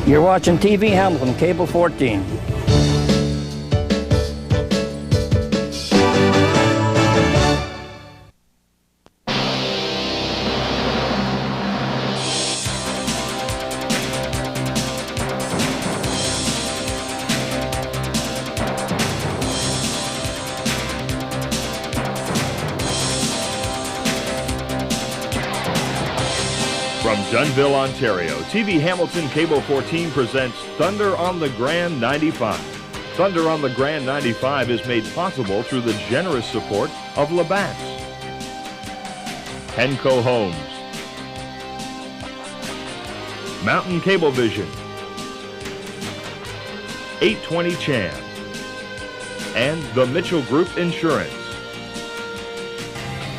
You're watching TV Hamilton, Cable 14. From Dunnville, Ontario, TV Hamilton Cable 14 presents Thunder on the Grand 95. Thunder on the Grand 95 is made possible through the generous support of Labatt's, Henco Homes, Mountain Cablevision, 820 Chan, and the Mitchell Group Insurance.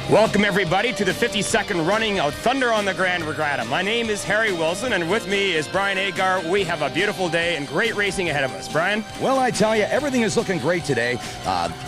Welcome everybody to the 52nd running of Thunder on the Grand Regatta. My name is Harry Wilson and with me is Brian Agar. We have a beautiful day and great racing ahead of us. Brian? Well, I tell you, everything is looking great today.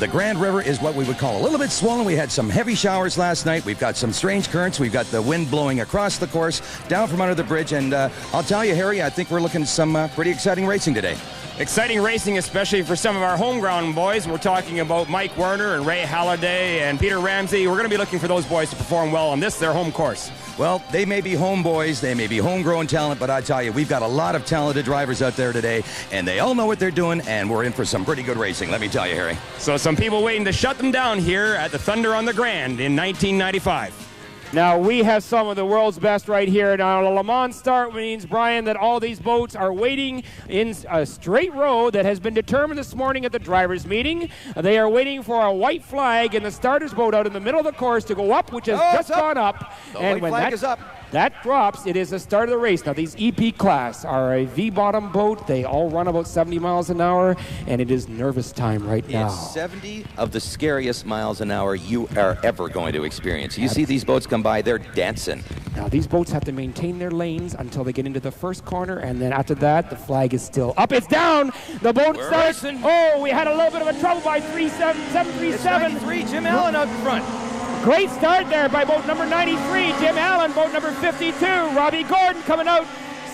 The Grand River is what we would call a little bit swollen. We had some heavy showers last night. We've got some strange currents. We've got the wind blowing across the course, down from under the bridge. And I'll tell you, Harry, I think we're looking at some pretty exciting racing today. Exciting racing, especially for some of our home ground boys. We're talking about Mike Werner and Ray Halliday and Peter Ramsey. We're going to be looking for those boys to perform well on this, their home course. Well, they may be home boys, they may be homegrown talent, but I tell you, we've got a lot of talented drivers out there today, and they all know what they're doing, and we're in for some pretty good racing, let me tell you, Harry. So some people waiting to shut them down here at the Thunder on the Grand in 1995. Now, we have some of the world's best right here. Now, the Le Mans start means, Brian, that all these boats are waiting in a straight row that has been determined this morning at the drivers' meeting. They are waiting for a white flag in the starter's boat out in the middle of the course to go up, which has just gone up. The white flag is up. That drops, it is the start of the race. Now, these EP class are a V-bottom boat. They all run about 70 miles an hour, and it is nervous time right now. It's 70 of the scariest miles an hour you are ever going to experience. You see these boats come by, they're dancing. Now, these boats have to maintain their lanes until they get into the first corner, and then after that, the flag is still up. It's down! The boat starts. Racing. Oh, we had a little bit of a trouble by 737. It's 93, Jim Allen out in front. Great start there by boat number 93, Jim Allen. Boat number 52, Robbie Gordon coming out.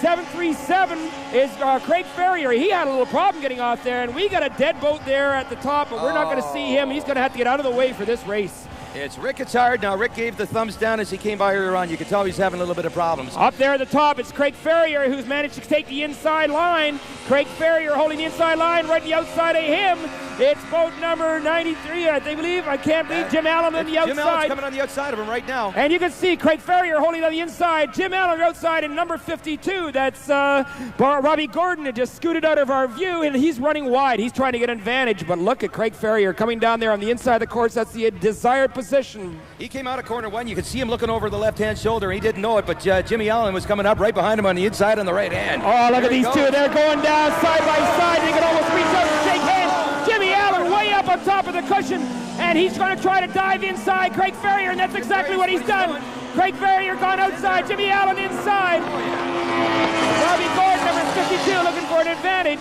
737 is Craig Ferrier. He had a little problem getting off there, and we got a dead boat there at the top, but we're not going to see him. He's going to have to get out of the way for this race. It's Rick Kittard. Now, Rick gave the thumbs down as he came by earlier on. You could tell he's having a little bit of problems. Up there at the top, it's Craig Ferrier who's managed to take the inside line. Craig Ferrier holding the inside line right the outside of him. It's boat number 93, I believe. I can't believe Jim Allen on the outside. Jim Allen's coming on the outside of him right now. And you can see Craig Ferrier holding on the inside. Jim Allen outside in number 52. That's Robbie Gordon had just scooted out of our view, and he's running wide. He's trying to get an advantage, but look at Craig Ferrier coming down there on the inside of the course. That's the desired position. He came out of corner one. You could see him looking over the left-hand shoulder. He didn't know it, but Jimmy Allen was coming up right behind him on the inside on the right hand. Oh, look at these two. They're going down side by side. They can almost reach out and shake hands. Jimmy Allen way up on top of the cushion, and he's going to try to dive inside Craig Ferrier, and that's exactly what he's done. Craig Ferrier gone outside, Jimmy Allen inside. Robbie Gordon, number 52, looking for an advantage.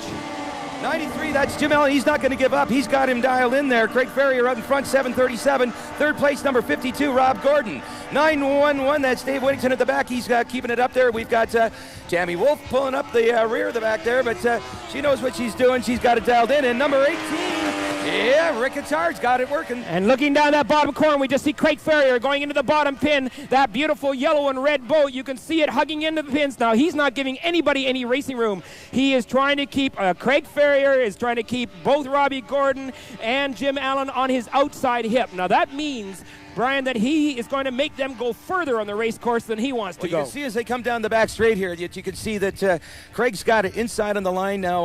93, that's Jim Allen. He's not going to give up. He's got him dialed in there. Craig Ferrier out in front, 737. Third place, number 52, Rob Gordon. 911, that's Dave Whittington at the back. He's keeping it up there. We've got Tammy Wolf pulling up the rear of the back there, but she knows what she's doing. She's got it dialed in. And number 18, yeah, Rick Kittard's got it working. And looking down that bottom corner, we just see Craig Ferrier going into the bottom pin. That beautiful yellow and red boat, you can see it hugging into the pins. Now, he's not giving anybody any racing room. He is trying to keep, Craig Ferrier is trying to keep both Robbie Gordon and Jim Allen on his outside hip. Now, that means, Brian, that he is going to make them go further on the race course than he wants to go. You can see as they come down the back straight here, you can see that Craig's got it inside on the line now.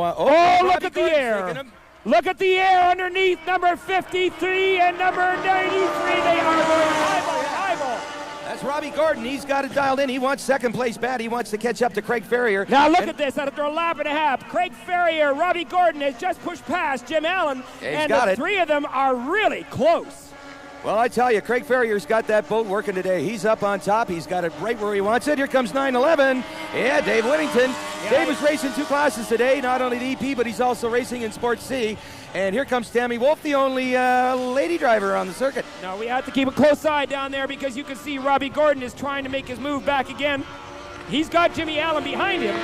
Look at the air. Look at the air underneath number 53 and number 93. They are going eyeball. That's Robbie Gordon. He's got it dialed in. He wants second place bad. He wants to catch up to Craig Ferrier. Now look at this. After a lap and a half, Craig Ferrier, Robbie Gordon has just pushed past Jim Allen. And the three of them are really close. Well, I tell you, Craig Ferrier's got that boat working today. He's up on top. He's got it right where he wants it. Here comes 911. Yeah, Dave Whittington. Yeah. Dave was racing two classes today, not only the EP, but he's also racing in Sport C. And here comes Tammy Wolf, the only lady driver on the circuit. Now, we have to keep a close eye down there because you can see Robbie Gordon is trying to make his move back again. He's got Jimmy Allen behind him.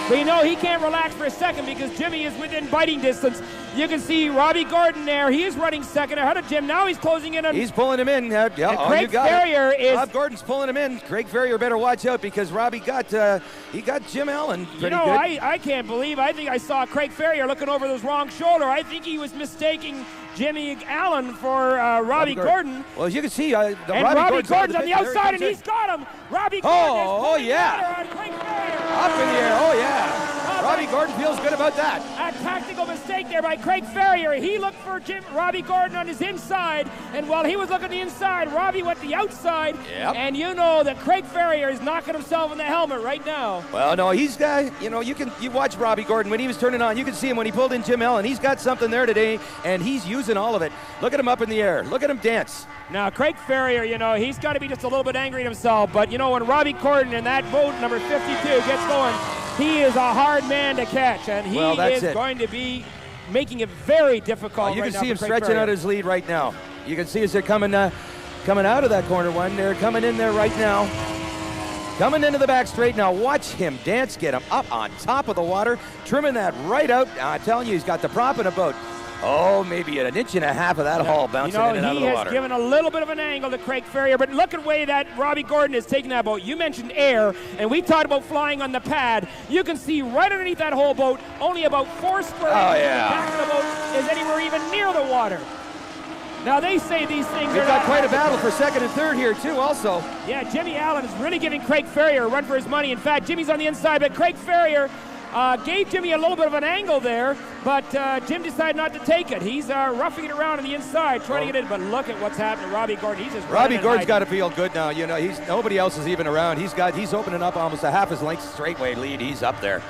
But you know, he can't relax for a second because Jimmy is within biting distance. You can see Robbie Gordon there. He is running second ahead of Jim. Now he's closing in on... He's pulling him in. And Craig Ferrier is... Rob Gordon's pulling him in. Craig Ferrier better watch out because Robbie got Jim Allen pretty good. I can't believe. I think I saw Craig Ferrier looking over his wrong shoulder. I think he was mistaking Jimmy Allen for Robbie Gordon. Well, as you can see, Robbie Gordon's on the outside, and he's got him. Robbie Gordon is on Craig Ferrier. Up in the air. Oh, yeah. Robbie Gordon feels good about that. A tactical mistake there by Craig Ferrier. He looked for Robbie Gordon on his inside, and while he was looking the inside, Robbie went the outside. Yep. And you know that Craig Ferrier is knocking himself in the helmet right now. Well, no, he's got, you watch Robbie Gordon when he was turning on. You can see him when he pulled in Jim Allen. He's got something there today, and he's using all of it. Look at him up in the air. Look at him dance. Now, Craig Ferrier, he's got to be just a little bit angry at himself, but when Robbie Gordon in that boat, number 52, gets going, he is a hard man to catch, and he is going to be making it very difficult. You right can see him Craig stretching Ferrier. out his lead right now. You can see as they're coming out of that corner one. They're coming in there right now. Coming into the back straight now. Watch him dance, get him up on top of the water, trimming that right out. I'm telling you, he's got the prop in a boat. Oh, maybe an inch and a half of that hull bouncing in and out of the water. He has given a little bit of an angle to Craig Ferrier, but look at the way that Robbie Gordon is taking that boat. You mentioned air, and we talked about flying on the pad. You can see right underneath that whole boat, only about 4 square inches. The back of the boat is anywhere even near the water. Now, they say these things We've got quite a battle for second and third here, too, also. Yeah, Jimmy Allen is really giving Craig Ferrier a run for his money. In fact, Jimmy's on the inside, but Craig Ferrier gave Jimmy a little bit of an angle there, but Jim decided not to take it. He's roughing it around on the inside, trying to get it, but look at what's happening to Robbie Gordon. He's just Robbie Gordon's got to feel good now. Nobody else is even around. He's opening up almost a half his length straightway lead. He's up there.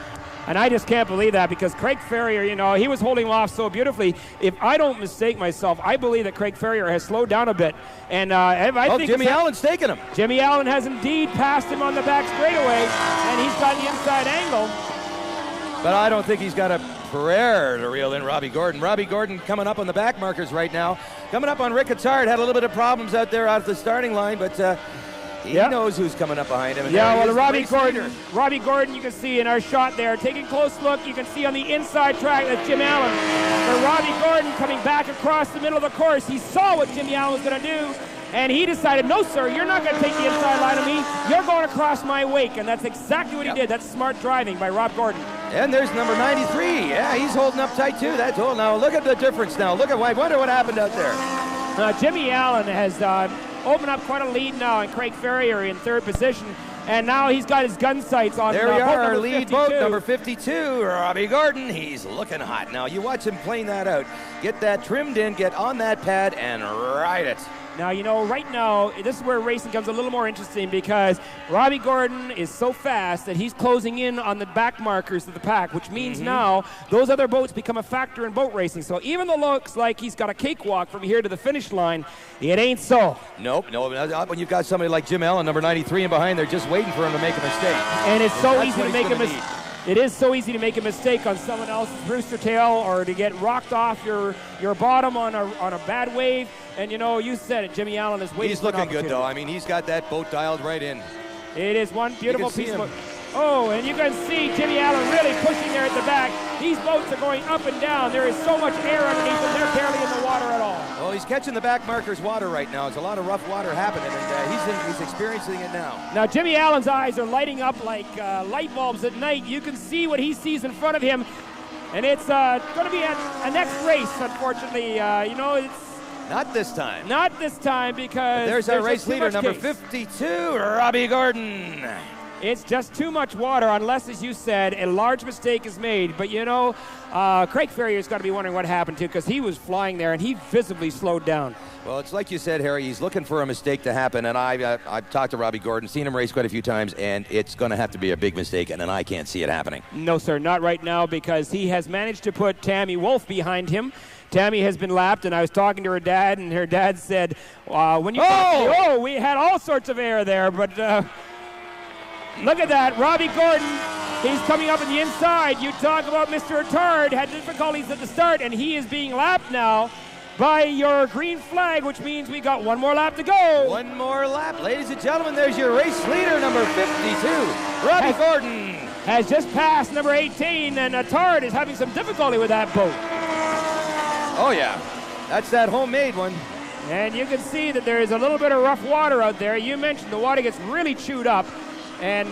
And I just can't believe that because Craig Ferrier, he was holding him off so beautifully. If I don't mistake myself, I believe that Craig Ferrier has slowed down a bit. And I think Jimmy Allen's taking him. Jimmy Allen has indeed passed him on the back straightaway, and he's got the inside angle. But I don't think he's got a prayer to reel in Robbie Gordon. Robbie Gordon coming up on the back markers right now. Coming up on Rick Attard. Had a little bit of problems out there out at the starting line, but he knows who's coming up behind him. And Robbie Gordon, you can see in our shot there. Taking a close look, you can see on the inside track that's Jim Allen. But Robbie Gordon coming back across the middle of the course. He saw what Jimmy Allen was going to do. And he decided, no, sir, you're not going to take the inside line of me. You're going across my wake. And that's exactly what he did. That's smart driving by Rob Gordon. And there's number 93. Yeah, he's holding up tight, too. That's all. Now, look at the difference now. I wonder what happened out there. Jimmy Allen has opened up quite a lead now, and Craig Ferrier in third position. And now he's got his gun sights on there we are, our lead 52. Boat, number 52, Robbie Gordon. He's looking hot. Now, you watch him playing that out. Get that trimmed in, get on that pad, and ride it. Now, right now, this is where racing becomes a little more interesting because Robbie Gordon is so fast that he's closing in on the back markers of the pack, which means now those other boats become a factor in boat racing. So even though it looks like he's got a cakewalk from here to the finish line, it ain't so. Nope. When you've got somebody like Jim Allen, number 93, and behind there just waiting for him to make a mistake. And it's so easy to make a mistake. It is so easy to make a mistake on someone else's rooster tail or to get rocked off your bottom on a bad wave. And you said it, Jimmy Allen is waiting. He's looking good though. I mean, he's got that boat dialed right in. It is one beautiful piece of boat. Oh, and you can see Jimmy Allen really pushing there at the back. These boats are going up and down. There is so much air underneath them, they're barely in the water at all. Well, he's catching the back markers water right now. There's a lot of rough water happening, and he's experiencing it now. Now, Jimmy Allen's eyes are lighting up like light bulbs at night. You can see what he sees in front of him, and it's going to be a next race, unfortunately. It's not this time. Not this time because there's our race leader, number 52, Robbie Gordon. It's just too much water unless, as you said, a large mistake is made. But, Craig Ferrier's got to be wondering what happened, too, because he was flying there, and he visibly slowed down. Well, it's like you said, Harry, he's looking for a mistake to happen, and I've talked to Robbie Gordon, seen him race quite a few times, and it's going to have to be a big mistake, and I can't see it happening. No, sir, not right now, because he has managed to put Tammy Wolf behind him. Tammy has been lapped, and I was talking to her dad, and her dad said, when you we had all sorts of air there, but look at that, Robbie Gordon, he's coming up on the inside. You talk about Mr. Attard, had difficulties at the start, and he is being lapped now by your green flag, which means we got one more lap to go. One more lap. Ladies and gentlemen, there's your race leader, number 52, Robbie Gordon. has just passed number 18, and Tard is having some difficulty with that boat. Oh, yeah. That's that homemade one. And you can see that there is a little bit of rough water out there. You mentioned the water gets really chewed up. And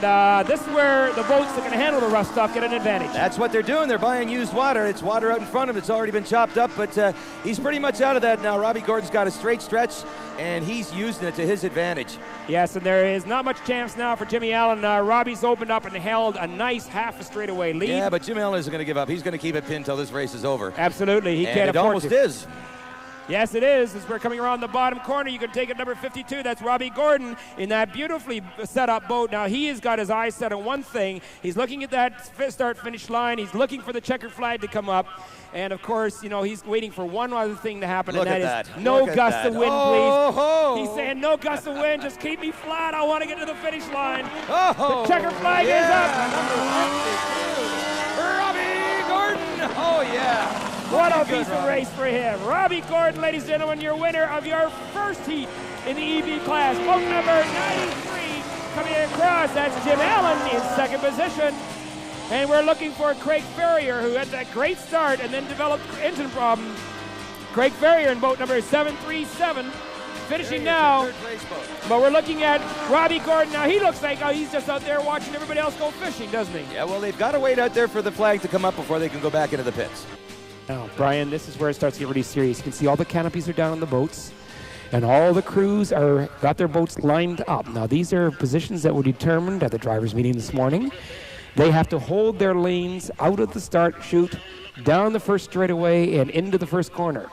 this is where the boats that can handle the rough stuff get an advantage. That's what they're doing. They're buying used water. It's water out in front of him. It's already been chopped up, but he's pretty much out of that now. Robbie Gordon's got a straight stretch, and he's using it to his advantage. Yes, and there is not much chance now for Jimmy Allen. Robbie's opened up and held a nice half a straightaway lead. Yeah, but Jimmy Allen isn't going to give up. He's going to keep it pinned until this race is over. Absolutely. He can't it afford almost to. is. Yes, it is. As we're coming around the bottom corner, you can take it number 52. That's Robbie Gordon in that beautifully set up boat. Now, he has got his eyes set on one thing. He's looking at that start-finish line. He's looking for the checkered flag to come up. And, of course, you know, he's waiting for one other thing to happen, Look and at that that. is no Look at gust that. of wind, Oh, please. ho. He's saying, no gust of wind, just keep me flat. I want to get to the finish line. Oh, The checkered flag is up. Robbie Gordon. Oh, yeah. What a Good, piece of Robbie. race for him. Robbie Gordon, ladies and gentlemen, your winner of your first heat in the EV class. Boat number 93 coming across. That's Jim Allen in second position. And we're looking for Craig Ferrier, who had that great start and then developed engine problems. Craig Ferrier in boat number 737. Finishing now. Third place boat. But we're looking at Robbie Gordon. Now, he looks like he's just out there watching everybody else go fishing, doesn't he? Yeah, well, they've got to wait out there for the flag to come up before they can go back into the pits. Now, Brian, this is where it starts to get really serious. You can see all the canopies are down on the boats, and all the crews are got their boats lined up. Now, these are positions that were determined at the drivers' meeting this morning. They have to hold their lanes out of the start chute, down the first straightaway, and into the first corner.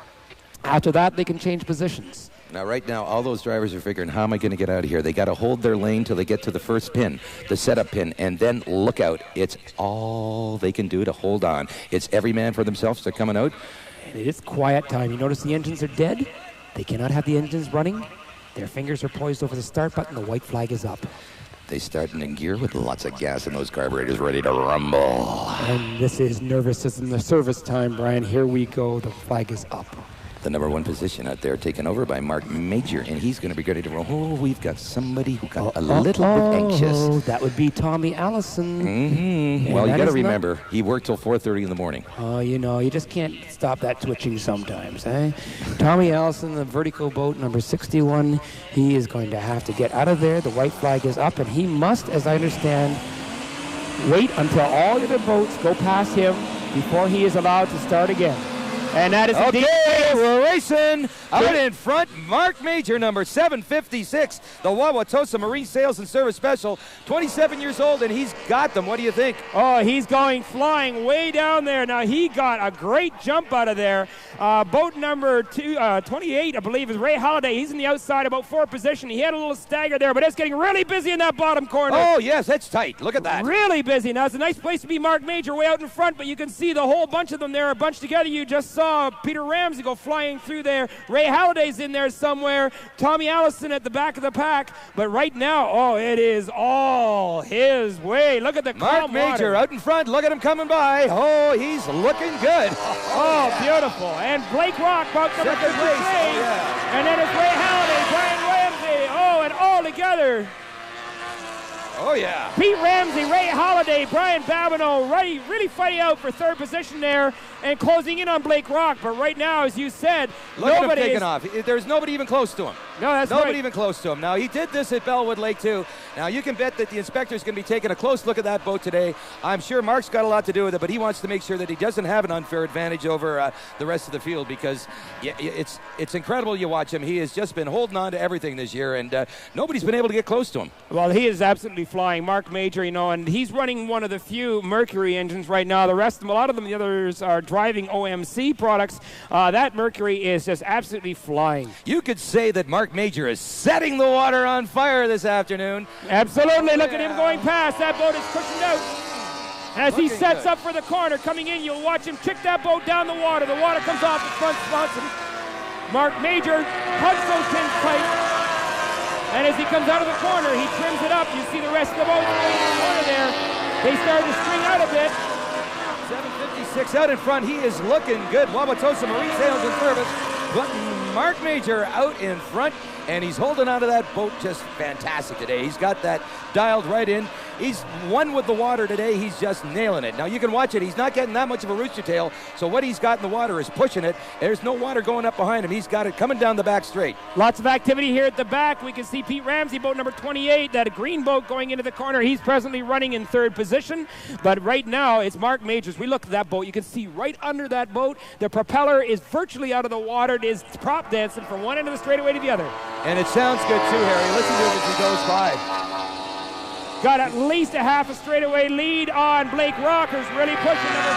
After that, they can change positions. Now, right now, all those drivers are figuring, how am I going to get out of here? They got to hold their lane till they get to the first pin, the setup pin, and then look out. It's all they can do to hold on. It's every man for themselves. They're coming out. And it is quiet time. You notice the engines are dead. They cannot have the engines running. Their fingers are poised over the start button. The white flag is up. They start in gear with lots of gas in those carburetors ready to rumble. And this is nervous as in the service time, Brian. Here we go. The flag is up. The number one position out there taken over by Mark Major, and he's going to be ready to roll. Oh, we've got somebody who got a little bit anxious. That would be Tommy Allison. Mm-hmm. Well, you got to remember, he worked till 4:30 in the morning. Oh, you know, you just can't stop that twitching sometimes, eh? Tommy Allison, the vertical boat, number 61, he is going to have to get out of there. The white flag is up, and he must, as I understand, wait until all the other boats go past him before he is allowed to start again. And that is Okay, indeed we're racing out in front. Mark Major, number 756, the Wauwatosa Marine Sales and Service Special, 27 years old, and he's got them. What do you think? Oh, he's going flying way down there. Now, he got a great jump out of there. Boat number 28, I believe, is Ray Halliday. He's in the outside, about fourth position. He had a little stagger there, but it's getting really busy in that bottom corner. Oh, yes, that's tight. Look at that. Really busy. Now, it's a nice place to be Mark Major way out in front, but you can see the whole bunch of them there are bunched together. You just saw Peter Ramsey go flying through there. Ray Halliday's in there somewhere. Tommy Allison at the back of the pack. But right now, oh, it is all his way. Look at the Mark calm Major water. out in front. Look at him coming by. Oh, he's looking good. Oh, beautiful. And Blake Rock, boat number 53. Second place. Oh, yeah. And then it's Ray Halliday, Brian Ramsey. Oh, and all together. Oh, yeah. Pete Ramsey, Ray Halliday, Brian Babineau, really fighting out for third position there and closing in on Blake Rock. But right now, as you said, Look at him nobody taking is... off. There's nobody even close to him. No, that's Nobody right. even close to him. Now, he did this at Bellwood Lake, too. Now, you can bet that the inspector's going to be taking a close look at that boat today. I'm sure Mark's got a lot to do with it, but he wants to make sure that he doesn't have an unfair advantage over the rest of the field because it's incredible you watch him. He has just been holding on to everything this year, and nobody's been able to get close to him. Well, he is absolutely flying. Mark Major, you know, and he's running one of the few Mercury engines right now. The rest of them, a lot of them, the others are driving OMC products. That Mercury is just absolutely flying. You could say that Mark Major is setting the water on fire this afternoon. Absolutely. Look at him going past. That boat is cushioned out. As he Looking sets good. up for the corner, coming in, you'll watch him kick that boat down the water. The water comes off the front sponson. Mark Major hugs those pins tight. And as he comes out of the corner, he trims it up. You see the rest of the boat in the corner there. They started to string out a bit. 756 out in front. He is looking good. Wauwatosa Marine Sales and Service. But Mark Major out in front, and he's holding on to that boat just fantastic today. He's got that dialed right in. He's one with the water today. He's just nailing it. Now you can watch it. He's not getting that much of a rooster tail, so what he's got in the water is pushing it. There's no water going up behind him. He's got it coming down the back straight. Lots of activity here at the back. We can see Pete Ramsey, boat number 28, that green boat going into the corner. He's presently running in third position, but right now it's Mark Majors. We look at that boat. You can see right under that boat, the propeller is virtually out of the water. It is prop dancing from one end of the straightaway to the other. And it sounds good too, Harry. Listen to it as he goes by. Got at least a half a straightaway lead on Blake Rock, who's really pushing number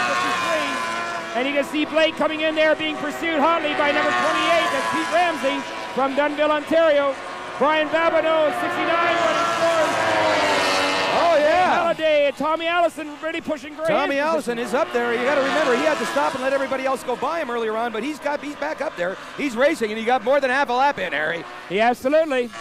53. And you can see Blake coming in there being pursued hotly by number 28. That's Pete Ramsey from Dunnville, Ontario. Brian Babineau, 69, running fourth. Oh, yeah. Halliday and Tommy Allison really pushing great. Tommy Allison is up there. You got to remember, he had to stop and let everybody else go by him earlier on, but he's back up there. He's racing, and he got more than half a lap in, Harry. Yeah, absolutely.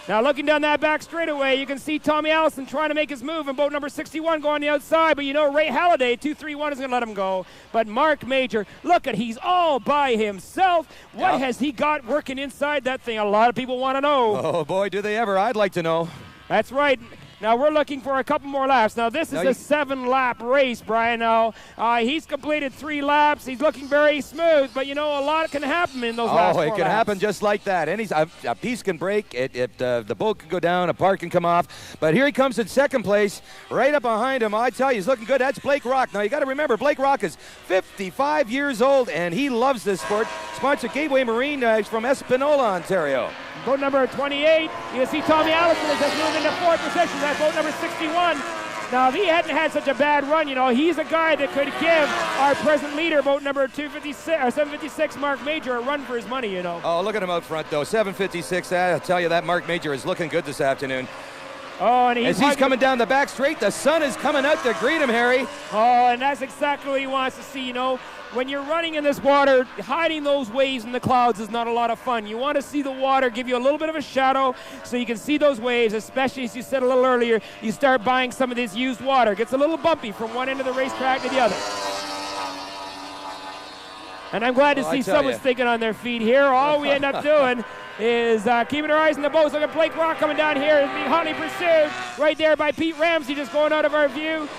Now looking down that back straightaway, you can see Tommy Allison trying to make his move, and boat number 61 going on the outside, but you know Ray Halliday, 231 is going to let him go. But Mark Major, look at, he's all by himself. What has he got working inside that thing? A lot of people want to know. Oh boy, do they ever. I'd like to know. That's right. Now we're looking for a couple more laps. Now this is a 7-lap race, Brian. Now he's completed 3 laps. He's looking very smooth, but you know a lot can happen in those last 4 laps. Oh, it can happen just like that. And a piece can break. The boat can go down. A part can come off. But here he comes in second place, right up behind him. I tell you, he's looking good. That's Blake Rock. Now you got to remember, Blake Rock is 55 years old, and he loves this sport. Sponsored Gateway Marine from Espanola, Ontario. Boat number 28, you can see Tommy Allison has just moved into 4th position. That's boat number 61. Now, if he hadn't had such a bad run, you know, he's a guy that could give our present leader, boat number 756, Mark Major, a run for his money, you know. Oh, look at him out front, though. 756, I'll tell you that Mark Major is looking good this afternoon. Oh, and as he's coming down the back straight, the sun is coming out to greet him, Harry. Oh, and that's exactly what he wants to see, you know. When you're running in this water, hiding those waves in the clouds is not a lot of fun. You want to see the water give you a little bit of a shadow so you can see those waves, especially as you said a little earlier, you start buying some of this used water. It gets a little bumpy from one end of the racetrack to the other. And I'm glad to see someone's thinking on their feet here. All we end up doing is keeping our eyes on the boats. Look at Blake Rock coming down here and being hotly pursued right there by Pete Ramsey, just going out of our view.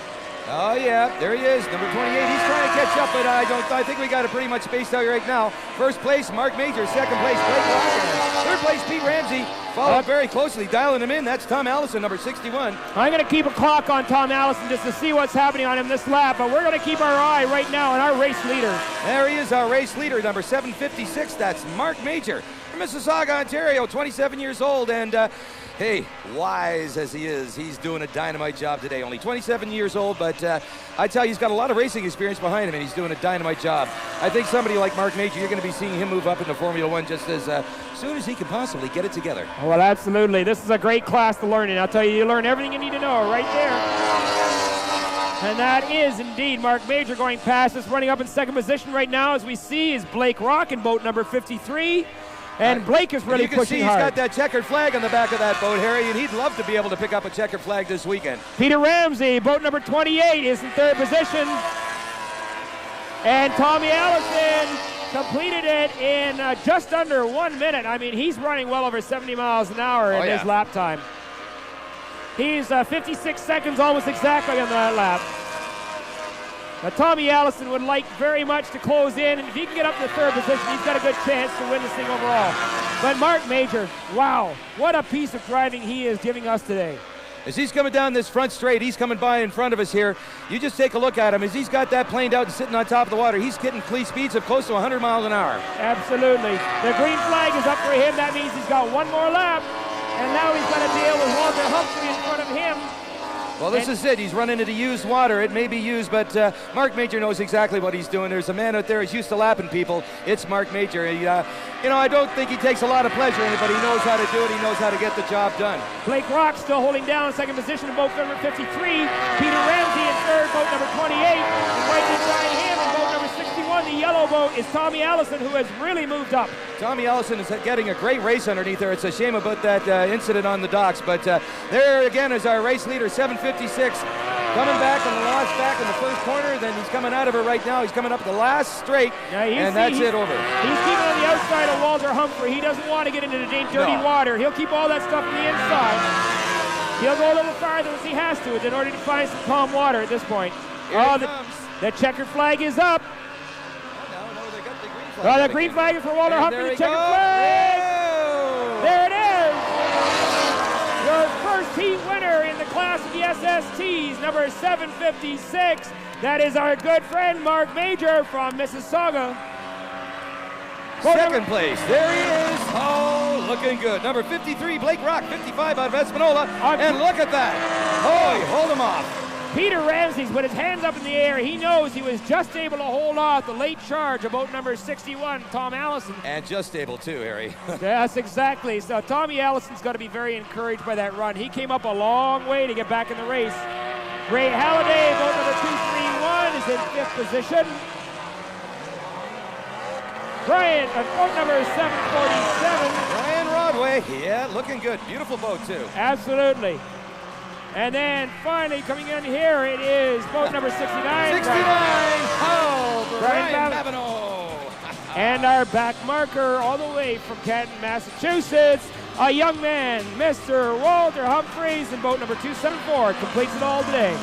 Oh, yeah, there he is, number 28. He's trying to catch up, but I think we got it pretty much spaced out right now. First place, Mark Major. Second place, Blake Rock. Third place, Pete Ramsey. Followed very closely, dialing him in. That's Tom Allison, number 61. I'm going to keep a clock on Tom Allison just to see what's happening on him this lap, but we're going to keep our eye right now on our race leader. There he is, our race leader, number 756. That's Mark Major from Mississauga, Ontario, 27 years old, and hey, wise as he is, he's doing a dynamite job today. Only 27 years old, but I tell you, he's got a lot of racing experience behind him, and he's doing a dynamite job. I think somebody like Mark Major, you're going to be seeing him move up into Formula One just as soon as he can possibly get it together. Well, absolutely. This is a great class to learn in. I'll tell you, you learn everything you need to know right there. And that is indeed Mark Major going past us. Running up in second position right now, as we see, is Blake Rock in boat number 53. And Blake is really pushing hard. He's got that checkered flag on the back of that boat, Harry, and he'd love to be able to pick up a checkered flag this weekend. Peter Ramsey, boat number 28, is in third position. And Tommy Allison completed it in just under 1 minute. I mean, he's running well over 70 miles an hour in his lap time. He's 56 seconds almost exactly on that lap. Now, Tommy Allison would like very much to close in, and if he can get up to the third position, he's got a good chance to win this thing overall. But Mark Major, wow, what a piece of driving he is giving us today. As he's coming down this front straight, he's coming by in front of us here. You just take a look at him. As he's got that planed out and sitting on top of the water, he's getting speeds of close to 100 miles an hour. Absolutely. The green flag is up for him. That means he's got one more lap, and now he's got to deal with Walter Humphrey in front of him. Well, this is it. He's running into used water. It may be used, but Mark Major knows exactly what he's doing. There's a man out there who's used to lapping people. It's Mark Major. He, you know, I don't think he takes a lot of pleasure in it, but he knows how to do it. He knows how to get the job done. Blake Rock still holding down second position in boat number 53. Peter Ramsey in third, boat number 28. And right behind him in boat number 61, the yellow boat, is Tommy Allison, who has really moved up. Tommy Allison is getting a great race underneath there. It's a shame about that incident on the docks, but there again is our race leader, 756, coming back on the last back in the first corner. Then he's coming out of it right now. He's coming up the last straight, and that's it over. He's keeping on the outside of Walter Humphrey. He doesn't want to get into the dirty water. He'll keep all that stuff on the inside. He'll go a little farther as he has to in order to find some calm water at this point. The checker flag is up. No, they got the green flag. The green flag is for Walter Humphrey. The checker flag. There it is. Your first heat winner in the class of the SSTs, number 756. That is our good friend Mark Major from Mississauga. Second place, there he is. Oh, looking good. Number 53, Blake Rock, 55 out of Espanola. And look at that. Oh, he hold him off. Peter Ramsey's with his hands up in the air. He knows he was just able to hold off the late charge of boat number 61, Tom Allison. And just able too, Harry. Yes, exactly. So Tommy Allison's got to be very encouraged by that run. He came up a long way to get back in the race. Ray Halliday, boat number 231, is in 5th position. Brian, boat number 747. Brian Rodway, yeah, looking good. Beautiful boat too. Absolutely. And then finally coming in here, it is boat number 69. 69. Oh, Brian Babineau. And our back marker all the way from Canton, Massachusetts, a young man, Mr. Walter Humphreys, in boat number 274, completes it all today.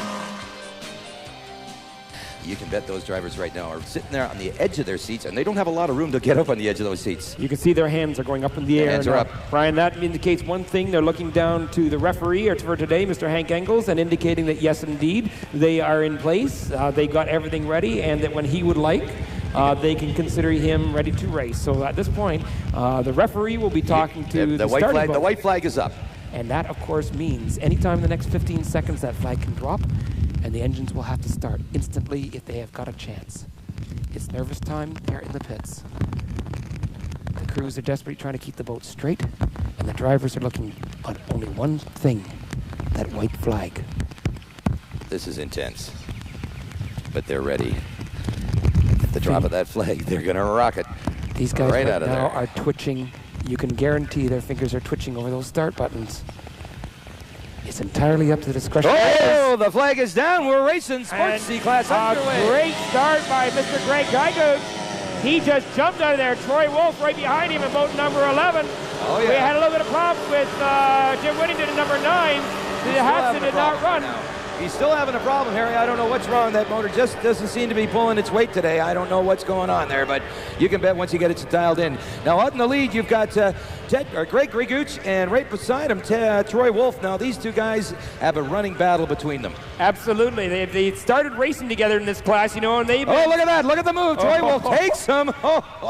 You can bet those drivers right now are sitting there on the edge of their seats, and they don't have a lot of room to get up on the edge of those seats. You can see their hands are going up in the air. Hands are up. Brian, that indicates one thing. They're looking down to the referee for today, Mr. Hank Engels, and indicating that, yes, indeed, they are in place. They got everything ready, and that when he would like, they can consider him ready to race. So at this point, the referee will be talking to the white flag. The white flag is up. And that, of course, means anytime in the next 15 seconds that flag can drop, and the engines will have to start instantly if they have got a chance. It's nervous time there in the pits. The crews are desperately trying to keep the boat straight, and the drivers are looking at only one thing, that white flag. This is intense, but they're ready. At the drop of that flag, they're going to rock it. These guys right out of now there are twitching. You can guarantee their fingers are twitching over those start buttons. It's entirely up to the discretion. Oh, the flag is down. We're racing Sports C class underway. A great start by Mr. Greg Gygo. He just jumped out of there. Troy Wolf right behind him in boat number 11. Oh, yeah. We had a little bit of problem with Jim Whittington in number 9. The Hudson did not run. He's still having a problem, Harry. I don't know what's wrong. That motor just doesn't seem to be pulling its weight today. I don't know what's going on there, but you can bet once you get it dialed in. Now, out in the lead, you've got Greg Griguch, and right beside him, Troy Wolf. Now, these two guys have a running battle between them. Absolutely. They started racing together in this class, you know, and they've been... Oh, look at that. Look at the move. Troy Wolf takes him.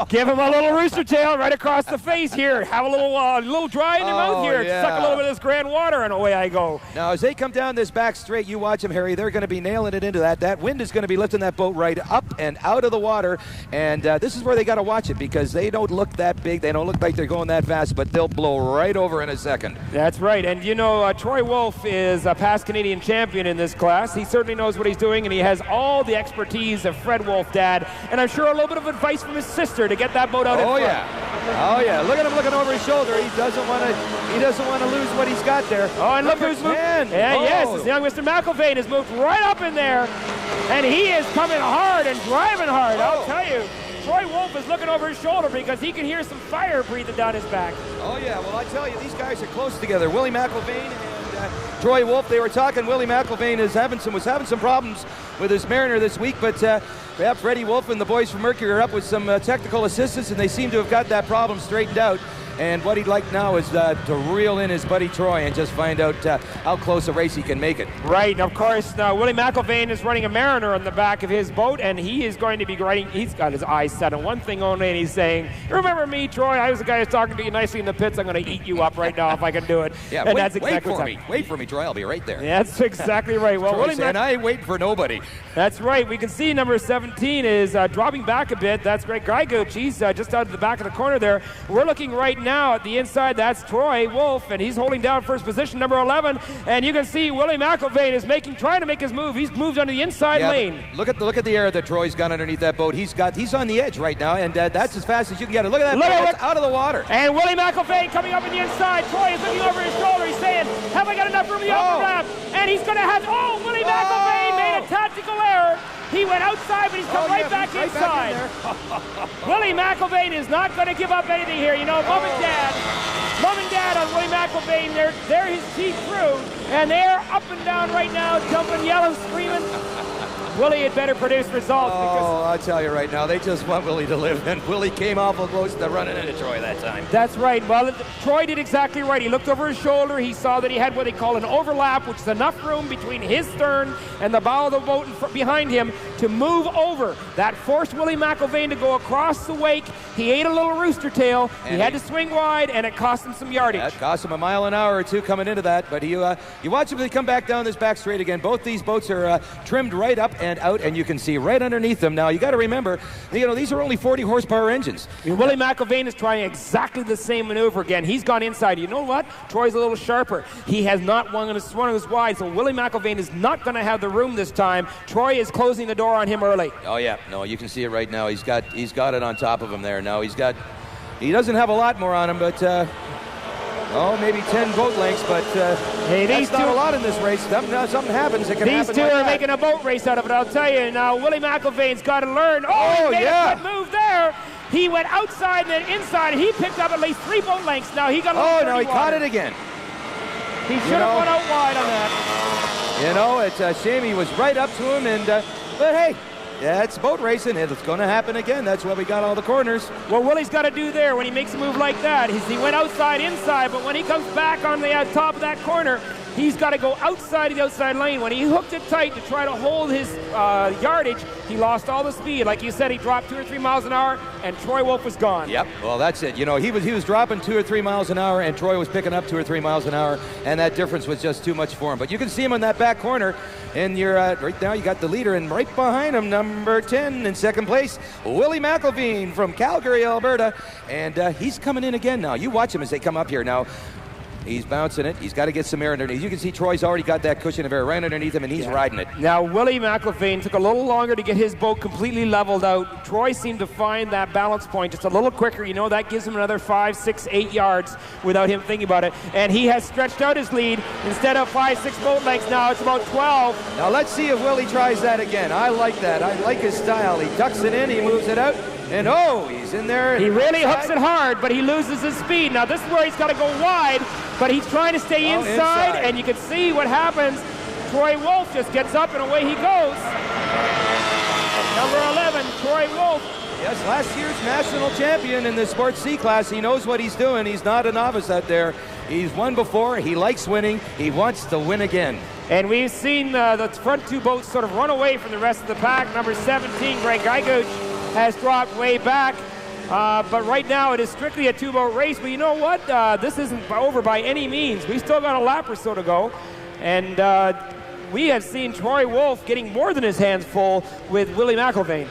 Give him a little rooster tail right across the face here. Have a little dry in the mouth here. Yeah. Suck a little bit of this grand water, and away I go. Now, as they come down this back straight, you watch them, Harry. They're going to be nailing it into that. That wind is going to be lifting that boat right up and out of the water. And this is where they got to watch it, because they don't look that big. They don't look like they're going that fast, but they'll blow right over in a second. That's right. And, you know, Troy Wolf is a past Canadian champion in this class. He certainly knows what he's doing, and he has all the expertise of Fred Wolf, Dad. And I'm sure a little bit of advice from his sister to get that boat out in front. Oh, yeah. Look at him looking over his shoulder. He doesn't want to lose what he's got there. Oh, and look who's moved. Yes, this young Mr. McIlvain has moved right up in there, and he is coming hard and driving hard. I'll tell you, Troy Wolf is looking over his shoulder because he can hear some fire breathing down his back. Oh, yeah. Well, I tell you, these guys are close together. Willie McIlvain and Troy Wolf, they were talking. Willie McIlvain was having some problems with his Mariner this week, but perhaps Freddie Wolf and the boys from Mercury are up with some technical assistance, and they seem to have got that problem straightened out. And what he'd like now is to reel in his buddy Troy and just find out how close a race he can make it. Right, and of course, Willie McIlvain is running a Mariner on the back of his boat, and he is going to be riding. He's got his eyes set on one thing only, and he's saying, "Remember me, Troy? I was the guy who's talking to you nicely in the pits. I'm going to eat you up right now if I can do it." Yeah, and wait for me, Troy. I'll be right there. Yeah, that's exactly right. Well, Willie and I ain't waiting for nobody. That's right. We can see number 17 is dropping back a bit. That's Greg Gygo. He's just out of the back of the corner there. We're looking right now at the inside. That's Troy Wolf, and he's holding down first position, number 11. And you can see Willie McIlvain is trying to make his move. He's moved onto the inside lane. Look at the air that Troy's got underneath that boat. He's on the edge right now, and that's as fast as you can get it. Look at that boat. It's out of the water. And Willie McIlvain coming up on the inside. Troy is looking over his shoulder. He's saying, "Have I got enough room in the upper ramp?" And he's going to have. Willie McIlvain made a tactical error. He went outside, but he's come back inside. Willie McIlvain is not going to give up anything here. You know, Mom and Dad and Willie McIlvaine, they're his chief crew, and they're up and down right now, jumping, yelling, screaming. Willie had better produce results. Oh, I'll tell you right now, they just want Willie to live, and Willie came awful close to running into Troy that time. That's right. Well, Troy did exactly right. He looked over his shoulder. He saw that he had what they call an overlap, which is enough room between his stern and the bow of the boat behind him to move over. That forced Willie McIlvaine to go across the wake. He ate a little rooster tail. He had to swing wide, and it cost him some yardage. That cost him a mile an hour or two coming into that, but you watch him as they come back down this back straight again. Both these boats are trimmed right up and out, and you can see right underneath them. Now, you got to remember, these are only 40 horsepower engines. Willie McIlvaine is trying exactly the same maneuver again. He's gone inside. You know what? Troy's a little sharper. He has not swung us wide, so Willie McIlvaine is not going to have the room this time. Troy is closing the door on him early. Oh, yeah. No, you can see it right now. He's got it on top of him there. Now, he doesn't have a lot more on him, but maybe 10 boat lengths, but hey, that's not a lot in this race. Something happens, it can happen. These two are making a boat race out of it, I'll tell you. Now, Willie McIlvaine's got to learn. He made a good move there. He went outside and then inside, and he picked up at least 3 boat lengths. Now, he got a little no, he caught it again. He should have went out wide on that. It's a shame he was right up to him, but hey, yeah, it's boat racing. It's going to happen again. That's why we got all the corners. What Willie's got to do there when he makes a move like that, he went outside, inside, but when he comes back on the top of that corner, he's got to go outside of the outside lane. When he hooked it tight to try to hold his yardage, he lost all the speed. Like you said, he dropped 2 or 3 miles an hour, and Troy Wolf was gone. Yep. Well, that's it. He was dropping 2 or 3 miles an hour, and Troy was picking up 2 or 3 miles an hour, and that difference was just too much for him. But you can see him in that back corner, and you're right now. You got the leader, and right behind him, number 10 in second place, Willie McIlvaine from Calgary, Alberta, and he's coming in again now. You watch him as they come up here now. He's bouncing it. He's got to get some air underneath. You can see Troy's already got that cushion of air right underneath him, and he's riding it. Now, Willie McIlvaine took a little longer to get his boat completely leveled out. Troy seemed to find that balance point just a little quicker. That gives him another 5, 6, 8 yards without him thinking about it. And he has stretched out his lead. Instead of 5, 6 boat lengths now, it's about 12. Now, let's see if Willie tries that again. I like that. I like his style. He ducks it in. He moves it out. And he's in there. He really hooks it hard, but he loses his speed. Now, this is where he's got to go wide, but he's trying to stay inside, and you can see what happens. Troy Wolf just gets up, and away he goes. Number 11, Troy Wolf. Yes, last year's national champion in the Sports C class. He knows what he's doing. He's not a novice out there. He's won before. He likes winning. He wants to win again. And we've seen the front 2 boats sort of run away from the rest of the pack. Number 17, Greg Geigoch, has dropped way back, but right now it is strictly a 2-boat race. But you know what? This isn't over by any means. We've still got a lap or so to go, and we have seen Troy Wolf getting more than his hands full with Willie McIlvaine.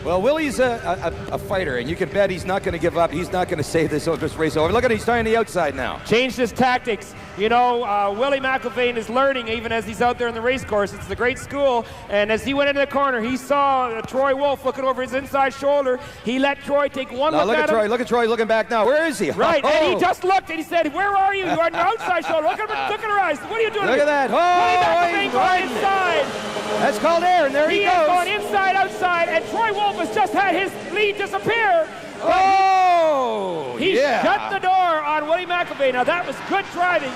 Well, Willie's a fighter, and you can bet he's not going to give up. He's not going to save this race over. Look at him, he's starting the outside now. Changed his tactics. Willie McIlvaine is learning even as he's out there in the race course. It's a great school, and as he went into the corner, he saw Troy Wolf looking over his inside shoulder. He let Troy take one look at him. Look at Troy looking back now. Where is he? Right, and he just looked, and he said, "Where are you? You are on your outside shoulder. Look at her eyes. What are you doing?" Look at that. Willie McIlvaine going inside. That's called air, and there he goes. He is going inside, outside, and Troy Wolf has just had his lead disappear. He shut the door on Willie McIlvaine. Now, that was good driving.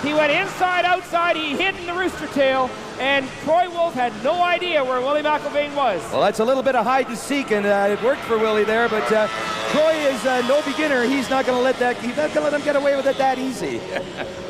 He went inside, outside, he hid in the rooster tail, and Troy Wolf had no idea where Willie McIlvaine was. Well, that's a little bit of hide and seek, and it worked for Willie there, but Troy is no beginner. He's not going to let him get away with it that easy.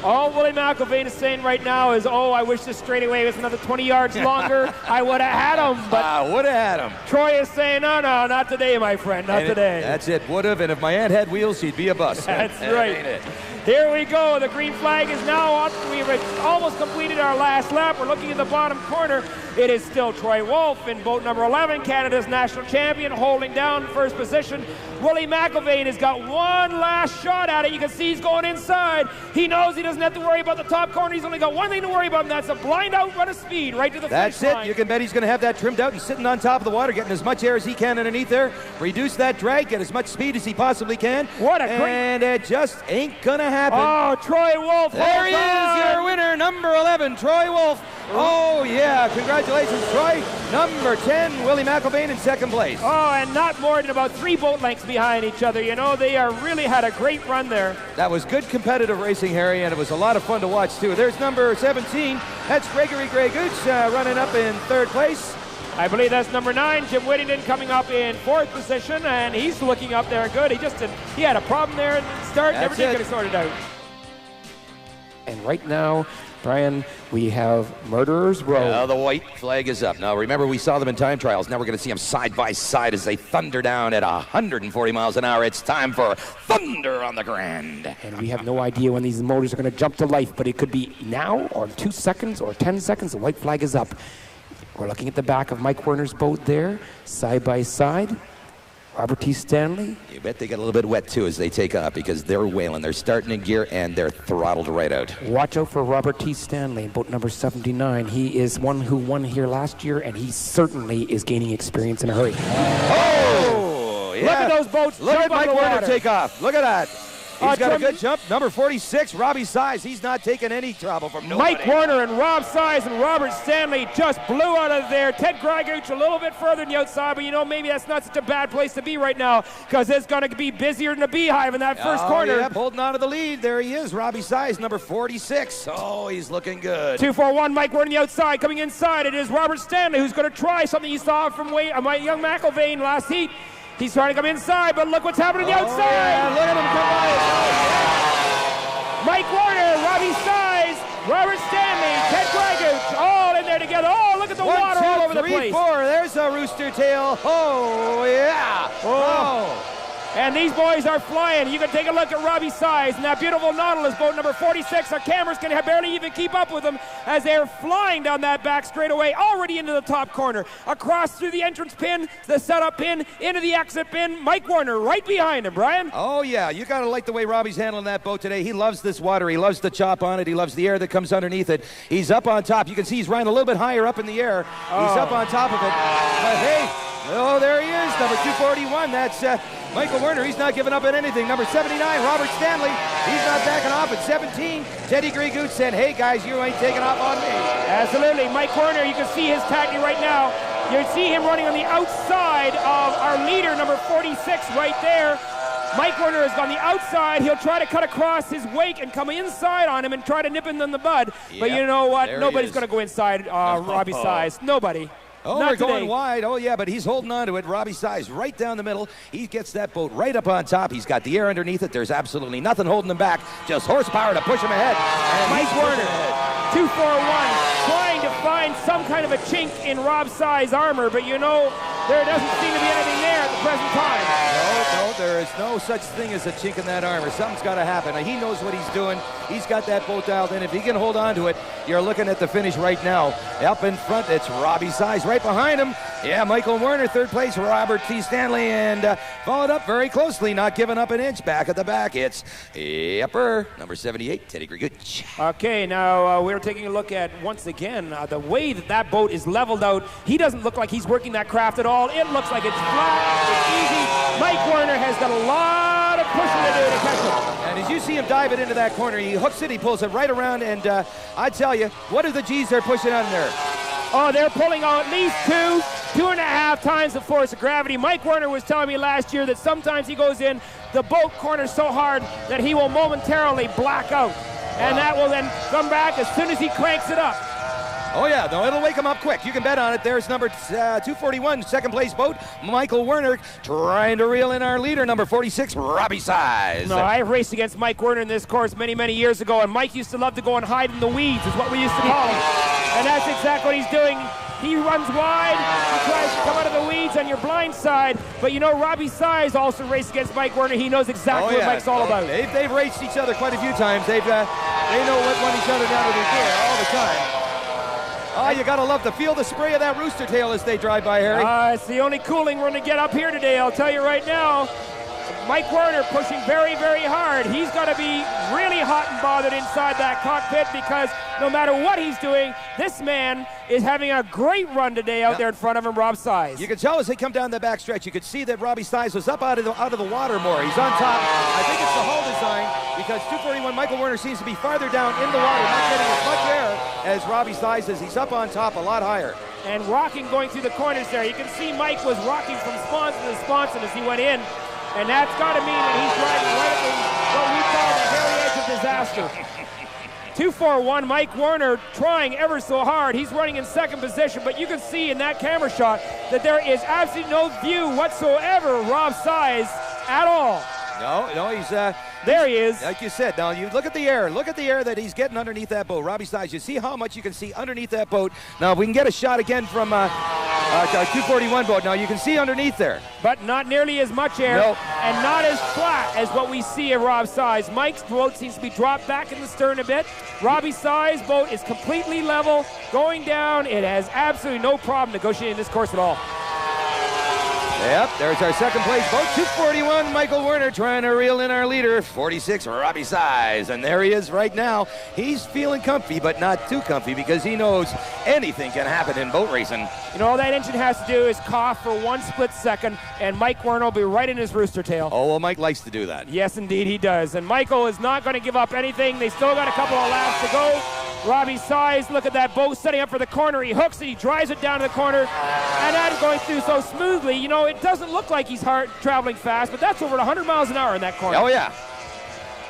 All Willie McIlvaine is saying right now is, I wish this straightaway was another 20 yards longer. I would have had him, but I would have had him. Troy is saying, no, not today, my friend, not today. That's it, would have, and if my aunt had wheels, she'd be a bus. That's right. Here we go. The green flag is now up. We've almost completed our last lap. We're looking at the bottom corner. It is still Troy Wolf in boat number 11, Canada's national champion, holding down first position. Willie McIlvaine has got one last shot at it. You can see he's going inside. He knows he doesn't have to worry about the top corner. He's only got one thing to worry about, and that's a blind outrun of speed right to the finish line. That's it. You can bet he's going to have that trimmed out and sitting on top of the water, getting as much air as he can underneath there, reduce that drag, get as much speed as he possibly can. What a great... And it just ain't going to happen. Oh, Troy Wolf. There he is, your winner, number 11, Troy Wolf. Oh, yeah, congratulations, Troy. Number 10, Willie McElvain in second place. Oh, and not more than about 3 boat lengths behind each other. You know, they are really had a great run there. That was good competitive racing, Harry, and it was a lot of fun to watch, too. There's number 17. That's Gregory Grey Gooch running up in third place. I believe that's number 9, Jim Whittington, coming up in 4th position, and he's looking up there good. He had a problem there at the start, never did get it sorted out. And right now, Brian, we have Murderers Row. The white flag is up. Now, remember, we saw them in time trials. Now we're going to see them side by side as they thunder down at 140 miles an hour. It's time for Thunder on the Grand. And we have no idea when these motors are going to jump to life, but it could be now or 2 seconds or 10 seconds. The white flag is up. We're looking at the back of Mike Werner's boat there, side by side. Robert T. Stanley. You bet they get a little bit wet, too, as they take off because they're wailing. They're starting in gear, and they're throttled right out. Watch out for Robert T. Stanley, boat number 79. He is one who won here last year, and he certainly is gaining experience in a hurry. Oh, yeah. Look at those boats. Look at Mike Werner water. take off. Look at that. He's got a good jump. Number 46, Robbie Size. He's not taking any trouble from nobody. Mike Werner and Rob Size and Robert Stanley just blew out of there. Ted Greiguch a little bit further than the outside, but you know, maybe that's not such a bad place to be right now because it's going to be busier than a beehive in that first corner. Yep, holding on to the lead. There he is, Robbie Size, number 46. Oh, he's looking good. 2-4-1, Mike Werner on the outside. Coming inside, it is Robert Stanley who's going to try something he saw from young McElvain last heat. He's trying to come inside, but look what's happening on the outside. Yeah, look at him come by. Mike Werner, Robbie Size, Robert Stanley, Ted Greiguch, all in there together. Oh, look at the water all over the place. 1, 2, 3, 4. There's a rooster tail. Oh, yeah. Oh. And these boys are flying. You can take a look at Robbie Size and that beautiful Nautilus boat number 46. Our cameras can barely even keep up with them as they're flying down that back straightaway, already into the top corner. Across through the entrance pin, the setup pin, into the exit pin. Mike Werner right behind him, Brian. Oh, yeah. You got to like the way Robbie's handling that boat today. He loves this water. He loves the chop on it. He loves the air that comes underneath it. He's up on top. You can see he's riding a little bit higher up in the air. He's up on top of it. But hey, oh, there he is, number 241. That's Michael Werner. He's not giving up on anything. Number 79, Robert Stanley. He's not backing off at 17. Teddy Greiguch said, hey, guys, you ain't taking off on me. Absolutely. Mike Werner, you can see his tactic right now. You see him running on the outside of our leader, number 46, right there. Mike Werner has gone the outside. He'll try to cut across his wake and come inside on him and try to nip him in the bud. Yep, but you know what? Nobody's going to go inside Robbie Size. Nobody. Oh, Not we're today. going wide. Oh, yeah, but he's holding on to it. Robbie Size right down the middle. He gets that boat right up on top. He's got the air underneath it. There's absolutely nothing holding him back. Just horsepower to push him ahead. And Mike Werner, 2-4-1, trying to find some kind of a chink in Rob Size armor, but you know, there doesn't seem to be anything there at the present time. No, there is no such thing as a chink in that armor. Something's got to happen. He knows what he's doing. He's got that boat dialed in. If he can hold on to it, you're looking at the finish right now. Up in front, it's Robbie Size. Right behind him, yeah, Michael Werner, third place, Robert T. Stanley, and followed up very closely, not giving up an inch. Back at the back, it's Yepper, number 78, Teddy Greiguch. Okay, now we're taking a look at, once again, the way that boat is leveled out. He doesn't look like he's working that craft at all. It looks like it's flat, it's easy. Mike Werner has got a lot of pushing to do to catch it. And as you see him dive it into that corner, he hooks it, he pulls it right around, and I tell you, what are the G's they're pushing on there? Oh, they're pulling out at least 2.5 times the force of gravity. Mike Werner was telling me last year that sometimes he goes in the boat corner so hard that he will momentarily black out. And that will then come back as soon as he cranks it up. Oh, yeah, no, it'll wake him up quick. You can bet on it. There's number 241, second place boat, Michael Werner, trying to reel in our leader, number 46, Robbie Size. No, I raced against Mike Werner in this course many, many years ago, and Mike used to love to go and hide in the weeds, is what we used to call him. And that's exactly what he's doing. He runs wide, he tries to come out of the weeds on your blind side, but you know, Robbie Size also raced against Mike Werner. He knows exactly what Mike's all about. They've raced each other quite a few times. They know what one each other down to their gear all the time. Oh, you gotta love to feel the spray of that rooster tail as they drive by, Harry. It's the only cooling we're gonna get up here today, I'll tell you right now. Mike Werner pushing very, very hard. He's got to be really hot and bothered inside that cockpit because no matter what he's doing, this man is having a great run today out there in front of him, Rob Size. You can tell as they come down the back stretch, you could see that Robbie Size was up out of the water more. He's on top. I think it's the hull design because 241 Michael Werner seems to be farther down in the water, not getting as much air as Robbie Size is. He's up on top a lot higher. And rocking going through the corners there. You can see Mike was rocking from sponson to sponson as he went in. And that's got to mean that he's driving right at what we call the hairy edge of disaster. 241, Mike Werner trying ever so hard. He's running in second position, but you can see in that camera shot that there is absolutely no view whatsoever of Rob Size at all. No, he's there he is. Like you said, now you look at the air. Look at the air that he's getting underneath that boat. Robbie Size, you see how much you can see underneath that boat. Now, if we can get a shot again from 241 boat. Now, you can see underneath there. But not nearly as much air and not as flat as what we see of Rob Size. Mike's boat seems to be dropped back in the stern a bit. Robbie Size boat is completely level, going down. It has absolutely no problem negotiating this course at all. Yep, there's our second place boat. 241, Michael Werner trying to reel in our leader. 46, Robbie Size. And there he is right now. He's feeling comfy, but not too comfy because he knows anything can happen in boat racing. You know, all that engine has to do is cough for one split second, and Mike Werner will be right in his rooster tail. Oh, well, Mike likes to do that. Yes, indeed he does. And Michael is not going to give up anything. They still got a couple of laps to go. Robbie Size, look at that boat setting up for the corner. He hooks it, he drives it down to the corner, and that is going through so smoothly. You know, it doesn't look like he's traveling fast, but that's over 100 miles an hour in that corner. Oh, yeah.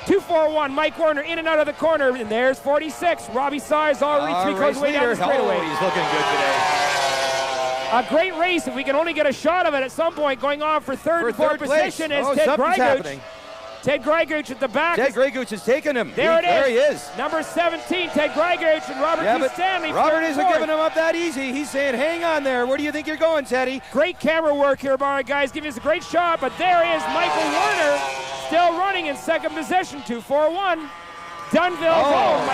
241, Mike Werner in and out of the corner, and there's 46. Robbie Size already three-quarters way down the straightaway. Oh, he's looking good today. A great race, if we can only get a shot of it at some point, going on for third and fourth position is Ted Greiguch. Ted Greiguch at the back. Ted Greiguch is taking him. There it is. There he is. Number 17, Ted Greiguch, and Robert T. Stanley. Robert isn't giving him up that easy. He's saying, hang on there. Where do you think you're going, Teddy? Great camera work here by our guys, giving us a great shot, but there is Michael Werner still running in second position, 241. Dunnville home.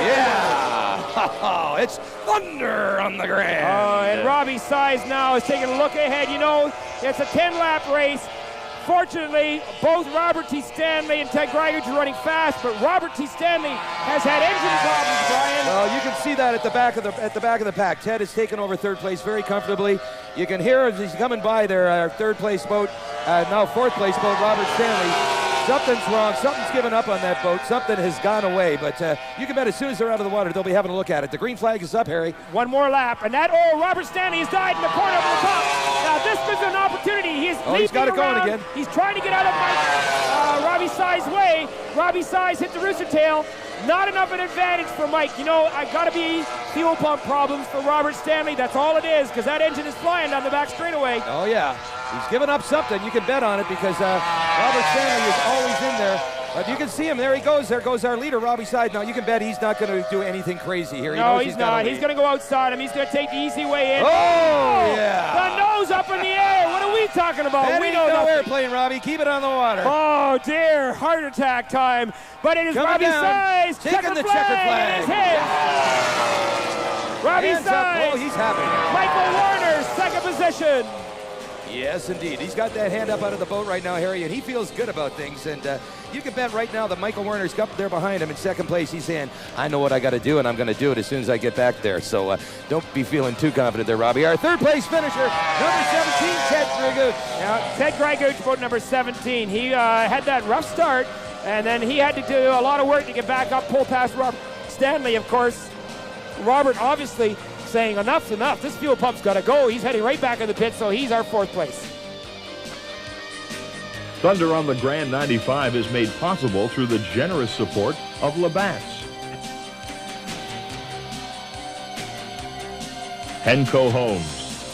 Oh, it's thunder on the Grand. Oh, and Robbie Size now is taking a look ahead. You know, it's a 10-lap race. Fortunately, both Robert T. Stanley and Ted Greiguch are running fast, but Robert T. Stanley has had engine problems, Brian. Well, you can see that at the back of the pack. Ted has taken over third place very comfortably. You can hear as he's coming by there, third place boat, now fourth place boat, Robert Stanley. Something's wrong. Something's given up on that boat. Something has gone away. But you can bet as soon as they're out of the water, they'll be having a look at it. The green flag is up, Harry. One more lap. And that, Robert Stanley has died in the corner over the top. Now, this is an opportunity. He's got it around. going again. He's trying to get out of Robbie Size's way. Robbie Size hit the rooster tail. Not enough of an advantage for Mike. You know, I got to be fuel pump problems for Robert Stanley. That's all it is, because that engine is flying down the back straightaway. Oh, yeah. He's giving up something. You can bet on it because Robert Stanley is always in there. But you can see him. There he goes. There goes our leader, Robbie Size. Now, you can bet he's not going to do anything crazy here. No, he's not. He's going to go outside him. He's going to take the easy way in. Oh, yeah. The nose up in the air. What are we talking about? We know no airplane, Robbie. Keep it on the water. Oh, dear. Heart attack time. But it is Robbie Size. Taking the checkered flag. Robbie Size. Oh, he's happy. Michael Werner, second position. Yes, indeed. He's got that hand up out of the boat right now, Harry, and he feels good about things. And you can bet right now that Michael Werner's up there behind him in second place. He's saying, I know what I got to do, and I'm going to do it as soon as I get back there. So don't be feeling too confident there, Robbie. Our third place finisher, number 17, Ted Greiguch. Now, Ted Greiguch, boat number 17. He had that rough start, and then he had to do a lot of work to get back up, pull past Robert Stanley, of course. Robert obviously saying enough's enough. This fuel pump's got to go. He's heading right back in the pit, so he's our fourth place. Thunder on the Grand 95 is made possible through the generous support of Labatt's, Henco Homes,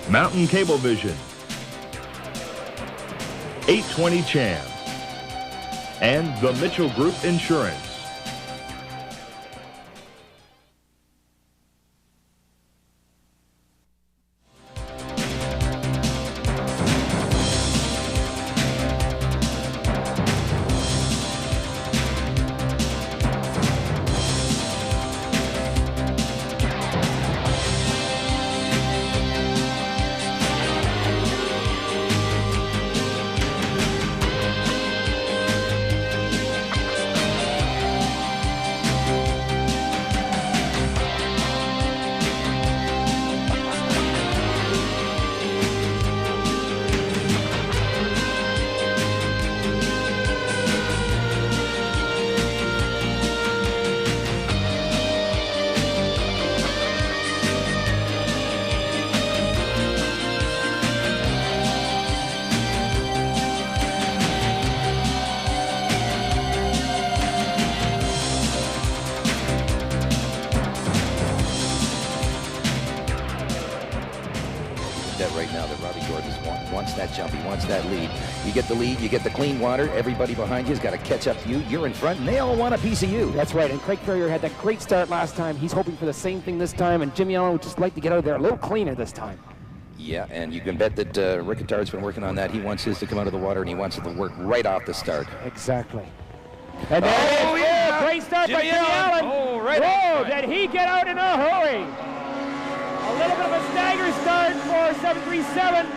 Mountain Cablevision, 820 Cham, and the Mitchell Group Insurance. now that Robbie Gordon wants that jump. He wants that lead. You get the lead, you get the clean water. Everybody behind you's got to catch up to you. You're in front, and they all want a piece of you. That's right, and Craig Ferrier had that great start last time. He's hoping for the same thing this time, and Jimmy Allen would just like to get out of there a little cleaner this time. Yeah, and you can bet that Rick Attard's been working on that. He wants his to come out of the water, and he wants it to work right off the start. Exactly. And there it is. Yeah. Great start by Jimmy Allen. Oh, right. Did he get out in a hurry? A little bit of a stagger start for 737.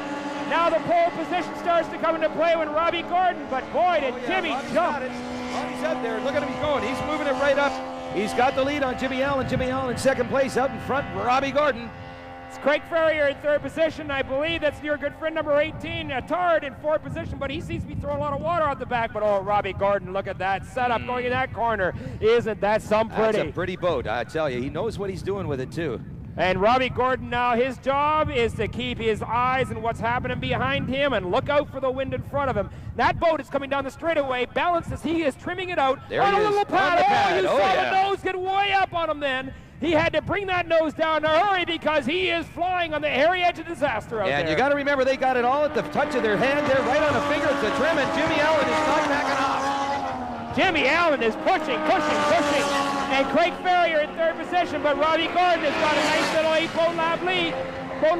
Now the pole position starts to come into play when Robbie Gordon, but boy, did Jimmy jump. He's up there. Look at him, he's going. He's moving it right up. He's got the lead on Jimmy Allen. Jimmy Allen in second place, out in front, Robbie Gordon. It's Craig Ferrier in third position. I believe that's your good friend number 18, Attard, in fourth position, but he seems to be throwing a lot of water out the back. But oh, Robbie Gordon, look at that setup going in that corner. Isn't that some pretty? That's a pretty boat, I tell you. He knows what he's doing with it, too. And Robbie Gordon now, his job is to keep his eyes on what's happening behind him and look out for the wind in front of him. That boat is coming down the straightaway, balanced as he is trimming it out. There on he a is. little pad. On the Oh, you pad. saw the nose get way up on him then. He had to bring that nose down in a hurry because he is flying on the hairy edge of disaster out there. And you got to remember, they got it all at the touch of their hand there, right on the finger of the trim, and Jimmy Allen is not backing off. Jimmy Allen is pushing. And Craig Ferrier in third position, but Robbie Gordon has got a nice little 8-boat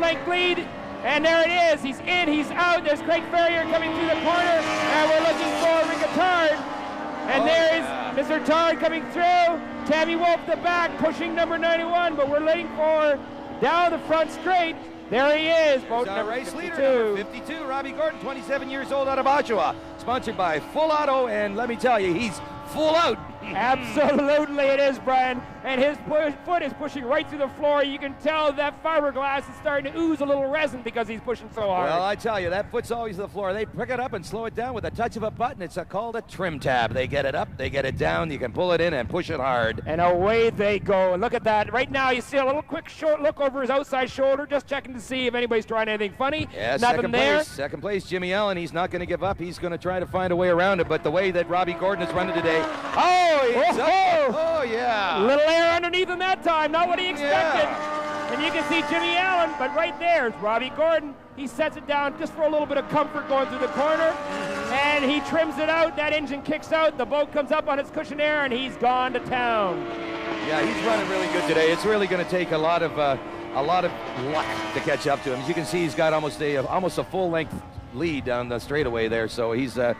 length lead. And there it is. He's in, he's out. There's Craig Ferrier coming through the corner, and we're looking for Rick Attard. And there's Mr. Attard coming through. Tammy Wolf the back, pushing number 91, but we're looking for down the front straight. There he is, boat number race 52. leader, number 52, Robbie Gordon, 27 years old, out of Oshawa. Sponsored by Full Auto, and let me tell you, he's full out. Absolutely it is, Brian. And his foot is pushing right through the floor. You can tell that fiberglass is starting to ooze a little resin because he's pushing so hard. Well, I tell you, that foot's always to the floor. They pick it up and slow it down with a touch of a button. It's called a trim tab. They get it up, they get it down. You can pull it in and push it hard. And away they go. And look at that. Right now, you see a little quick short look over his outside shoulder, just checking to see if anybody's trying anything funny. Yeah, Nothing there. Second place, Jimmy Allen. He's not going to give up. He's going to try to find a way around it. But the way that Robbie Gordon is running today, yeah. Little air underneath him that time, not what he expected. Yeah. And you can see Jimmy Allen, but right there is Robbie Gordon. He sets it down just for a little bit of comfort going through the corner, and he trims it out. That engine kicks out. The boat comes up on its cushion air, and he's gone to town. Yeah, he's running really good today. It's really going to take a lot of luck to catch up to him. As you can see, he's got almost a full-length lead down the straightaway there. So he's got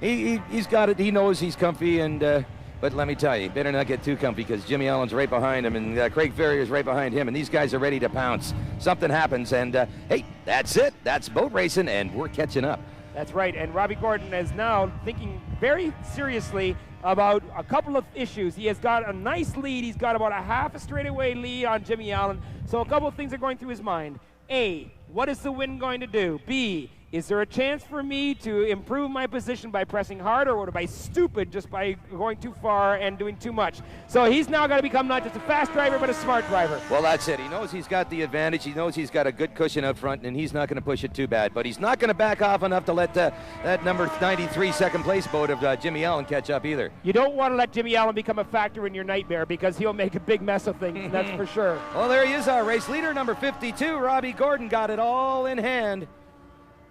it. He knows he's comfy, and but let me tell you, better not get too comfy because Jimmy Allen's right behind him, and Craig Ferrier's right behind him, and these guys are ready to pounce. Something happens, and hey, that's it. That's boat racing, and we're catching up. That's right, and Robbie Gordon is now thinking very seriously about a couple of issues. He has got a nice lead. He's got about a half a straightaway lead on Jimmy Allen. So a couple of things are going through his mind. A, what is the wind going to do? B, is there a chance for me to improve my position by pressing harder, or am I stupid just by going too far and doing too much? So he's now got to become not just a fast driver, but a smart driver. Well, that's it. He knows he's got the advantage. He knows he's got a good cushion up front, and he's not going to push it too bad. But he's not going to back off enough to let that number 93 second place boat of Jimmy Allen catch up either. You don't want to let Jimmy Allen become a factor in your nightmare because he'll make a big mess of things, that's for sure. Well, there he is, our race leader, number 52. Robbie Gordon got it all in hand.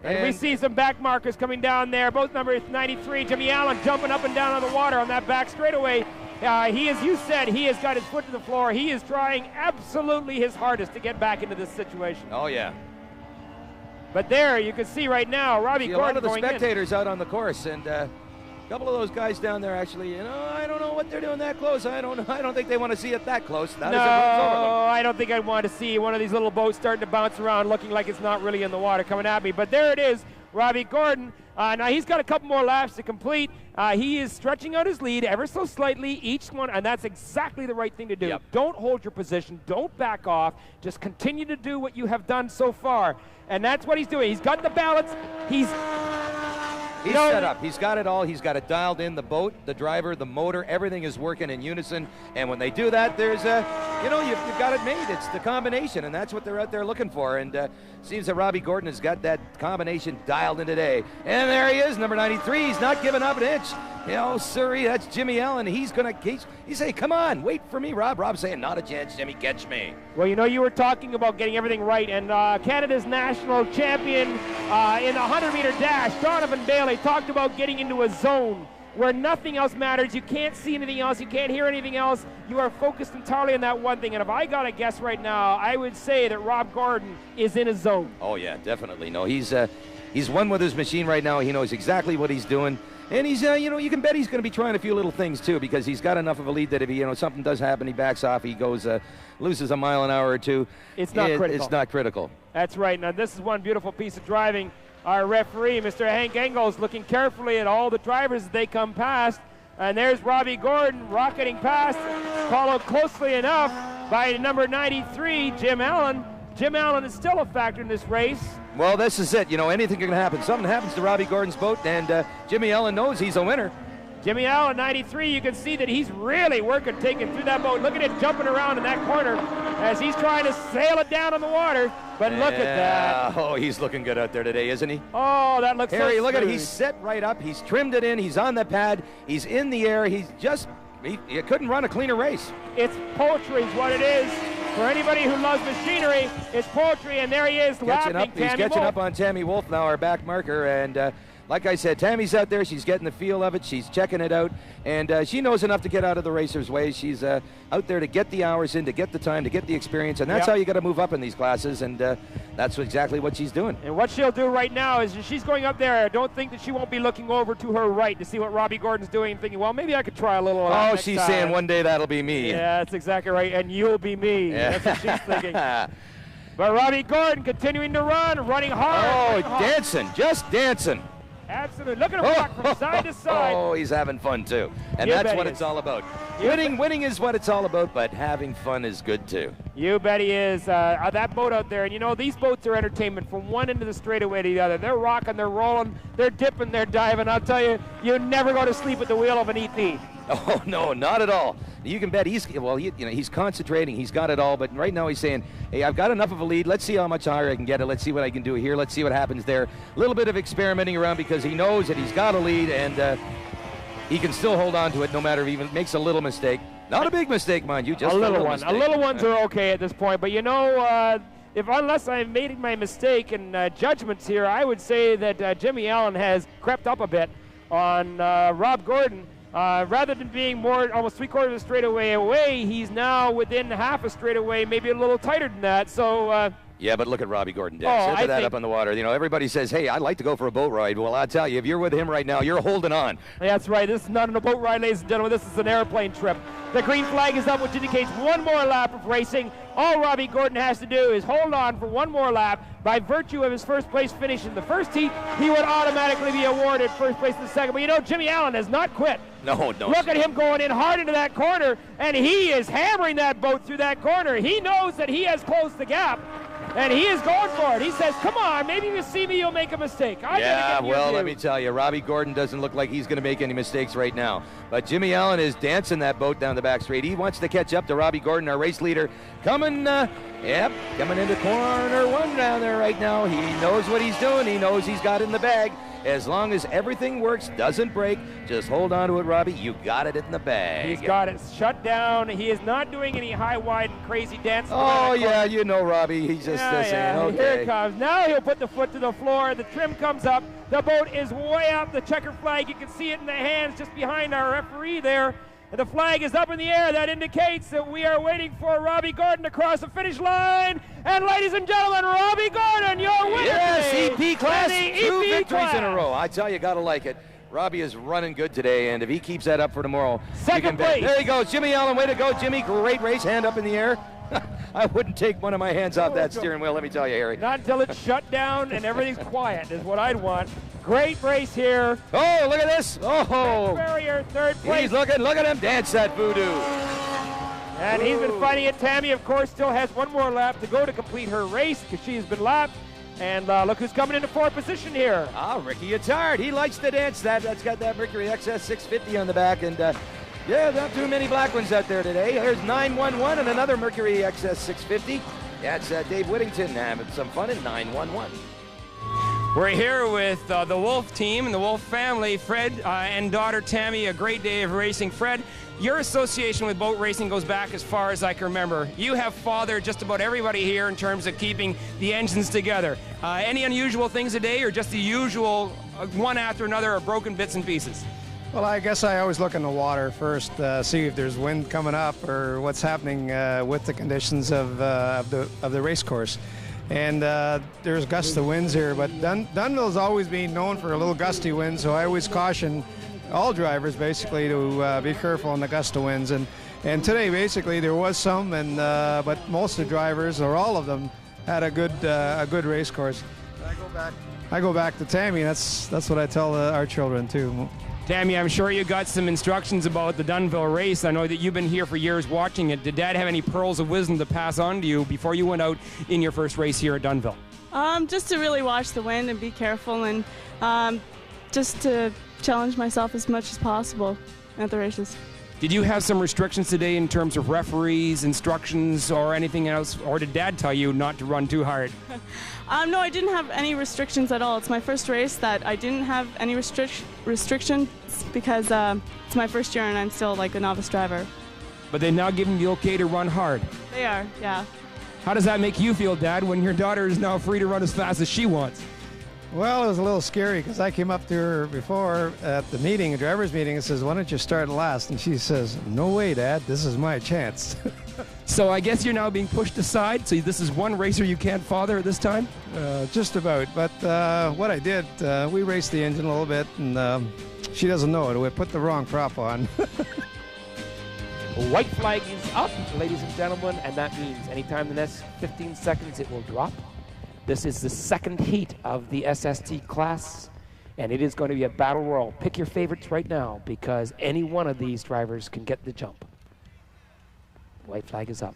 And we see some back markers coming down there. Both number 93, Jimmy Allen, jumping up and down on the water on that back straightaway. He, as you said, he has got his foot to the floor. He is trying absolutely his hardest to get back into this situation. Oh, yeah. But there, you can see right now, Robbie Gordon a lot of the going spectators out on the course, and a couple of those guys down there actually, I don't know what they're doing that close. I don't think they want to see it that close. No, I don't think I'd want to see one of these little boats starting to bounce around looking like it's not really in the water coming at me. But there it is, Robbie Gordon. Now he's got a couple more laps to complete. He is stretching out his lead ever so slightly each one, and that's exactly the right thing to do. Yep. Don't hold your position. Don't back off. Just continue to do what you have done so far. And that's what he's doing. He's got the balance. He's set up. He's got it all. He's got it dialed in. The boat, the driver, the motor, everything is working in unison. And when they do that, there's you've got it made. It's the combination, and that's what they're out there looking for. And seems that Robbie Gordon has got that combination dialed in today. And there he is, number 93. He's not giving up an inch. Surrey, that's Jimmy Allen. He's saying, come on, wait for me, Rob. Rob's saying, not a chance, Jimmy, catch me. Well, you were talking about getting everything right, and Canada's national champion in the 100-meter dash, Donovan Bailey, talked about getting into a zone where nothing else matters. You can't see anything else. You can't hear anything else. You are focused entirely on that one thing. And if I got to guess right now, I would say that Rob Gordon is in a zone. Oh, yeah, definitely. No, he's one with his machine right now. He knows exactly what he's doing. And he's, you can bet he's going to be trying a few little things, too, because he's got enough of a lead that if, something does happen, he backs off, he goes, loses a mile an hour or two. It's not critical. It's not critical. That's right. Now, this is one beautiful piece of driving. Our referee, Mr. Hank Engels, looking carefully at all the drivers as they come past. And there's Robbie Gordon rocketing past, followed closely enough by number 93, Jim Allen. Jim Allen is still a factor in this race. Well, this is it. Anything can happen. Something happens to Robbie Gordon's boat, and Jimmy Allen knows he's a winner. Jimmy Allen, 93, you can see that he's really working, taking through that boat. Look at him jumping around in that corner as he's trying to sail it down on the water. But look at that. Oh, he's looking good out there today, isn't he? Oh, that looks Harry, so look at it. smooth. He's set right up. He's trimmed it in. He's on the pad. He's in the air. He couldn't run a cleaner race. It's poetry is what it is. For anybody who loves machinery, it's poetry, and there he is lapping He's catching up on Tammy Wolf now, our back marker, and like I said, Tammy's out there. She's getting the feel of it. She's checking it out, and she knows enough to get out of the racer's way. She's out there to get the hours in, to get the time, to get the experience, and that's how you got to move up in these classes, and that's exactly what she's doing. And what she'll do right now is she's going up there. I don't think that she won't be looking over to her right to see what Robbie Gordon's doing and thinking, well, maybe I could try a little of that next she's time. saying one day that'll be me. Yeah, that's exactly right, and you'll be me. Yeah. That's what she's thinking. But Robbie Gordon continuing to running hard. Dancing, just dancing. Absolutely. Look at him rock from side to side. Oh, he's having fun, too. And that's what it's all about. Winning is what it's all about, but having fun is good, too. You bet he is. That boat out there, and these boats are entertainment from one end of the straightaway to the other. They're rocking, they're rolling, they're dipping, they're diving. I'll tell you, you never go to sleep at the wheel of an EP. Oh, no, not at all. You can bet he's concentrating. He's got it all. But right now he's saying, hey, I've got enough of a lead. Let's see how much higher I can get it. Let's see what I can do here. Let's see what happens there. A little bit of experimenting around because he knows that he's got a lead and he can still hold on to it no matter if he even makes a little mistake. Not a big mistake, mind you. Just a little one. A little ones are okay at this point. But, unless I made my mistake in judgments here, I would say that Jimmy Allen has crept up a bit on Rob Gordon. Rather than being almost three-quarters of a straightaway away, he's now within half a straightaway, maybe a little tighter than that. So, yeah, but look at Robbie Gordon dance. Look at that up on the water. Everybody says, hey, I'd like to go for a boat ride. Well, I'll tell you, if you're with him right now, you're holding on. That's right. This is not a boat ride, ladies and gentlemen. This is an airplane trip. The green flag is up, which indicates one more lap of racing. All Robbie Gordon has to do is hold on for one more lap. By virtue of his first place finish in the first heat, he would automatically be awarded first place in the second. But Jimmy Allen has not quit. No. Look at him going in hard into that corner, and he is hammering that boat through that corner. He knows that he has closed the gap, and he is going for it. He says, come on, maybe if you see me, you'll make a mistake. Let me tell you, Robbie Gordon doesn't look like he's going to make any mistakes right now. But Jimmy Allen is dancing that boat down the back straight. He wants to catch up to Robbie Gordon, our race leader. Coming into corner one down there right now. He knows what he's doing. He knows he's got it in the bag. As long as everything works, doesn't break, just hold on to it, Robbie. You got it in the bag. He's got it shut down. He is not doing any high, wide, and crazy dances. Oh, yeah, Robbie. He's just saying, okay. Here it comes. Now he'll put the foot to the floor. The trim comes up. The boat is way up. The checker flag, you can see it in the hands just behind our referee there. The flag is up in the air. That indicates that we are waiting for Robbie Gordon to cross the finish line. And ladies and gentlemen, Robbie Gordon, your winner. Yes, today. EP class, two EP victories class. in a row. I tell you, gotta like it. Robbie is running good today, and if he keeps that up for tomorrow, second place. There he goes, Jimmy Allen. Way to go, Jimmy. Great race. Hand up in the air. I wouldn't take one of my hands off that steering wheel, let me tell you, Harry. Not until it's shut down and everything's quiet is what I'd want. Great race here. Oh, look at this. Oh. Barrier, third place. He's looking. Look at him dance that voodoo. And he's been fighting it. Tammy, of course, still has one more lap to go to complete her race because she has been lapped. And look who's coming into fourth position here. Ricky Attard. He likes to dance that. That's got that Mercury XS 650 on the back. And not too many black ones out there today. There's 911 and another Mercury XS 650. That's Dave Whittington having some fun in 911. We're here with the Wolf team and the Wolf family, Fred and daughter Tammy. A great day of racing. Fred, your association with boat racing goes back as far as I can remember. You have fathered just about everybody here in terms of keeping the engines together. Any unusual things today, or just the usual one after another of broken bits and pieces? Well, I guess I always look in the water first, see if there's wind coming up or what's happening with the conditions of the race course. And there's gusts of winds here, but Dunnville's always been known for a little gusty wind, so I always caution all drivers basically to be careful on the gust of winds. And today basically there was some, but most of the drivers, or all of them, had a good race course. I go back to Tammy. That's what I tell our children too. Tammy, I'm sure you got some instructions about the Dunnville race. I know that you've been here for years watching it. Did Dad have any pearls of wisdom to pass on to you before you went out in your first race here at Dunnville? Just to really watch the wind and be careful, and just to challenge myself as much as possible at the races. Did you have some restrictions today in terms of referees, instructions, or anything else? Or did Dad tell you not to run too hard? No, I didn't have any restrictions at all. It's my first race that I didn't have any restrictions because it's my first year and I'm still like a novice driver. But they've now given you okay to run hard. They are, yeah. How does that make you feel, Dad, when your daughter is now free to run as fast as she wants? Well, it was a little scary because I came up to her before at the meeting, a driver's meeting, and says, "Why don't you start last?" And she says, "No way, Dad, this is my chance." So I guess you're now being pushed aside, so this is one racer you can't father at this time? Just about, but what I did, we raced the engine a little bit, and she doesn't know it. We put the wrong prop on. White flag is up, ladies and gentlemen, and that means anytime in the next 15 seconds it will drop. This is the second heat of the SST class, and it is going to be a battle royal. Pick your favorites right now, because any one of these drivers can get the jump. White flag is up.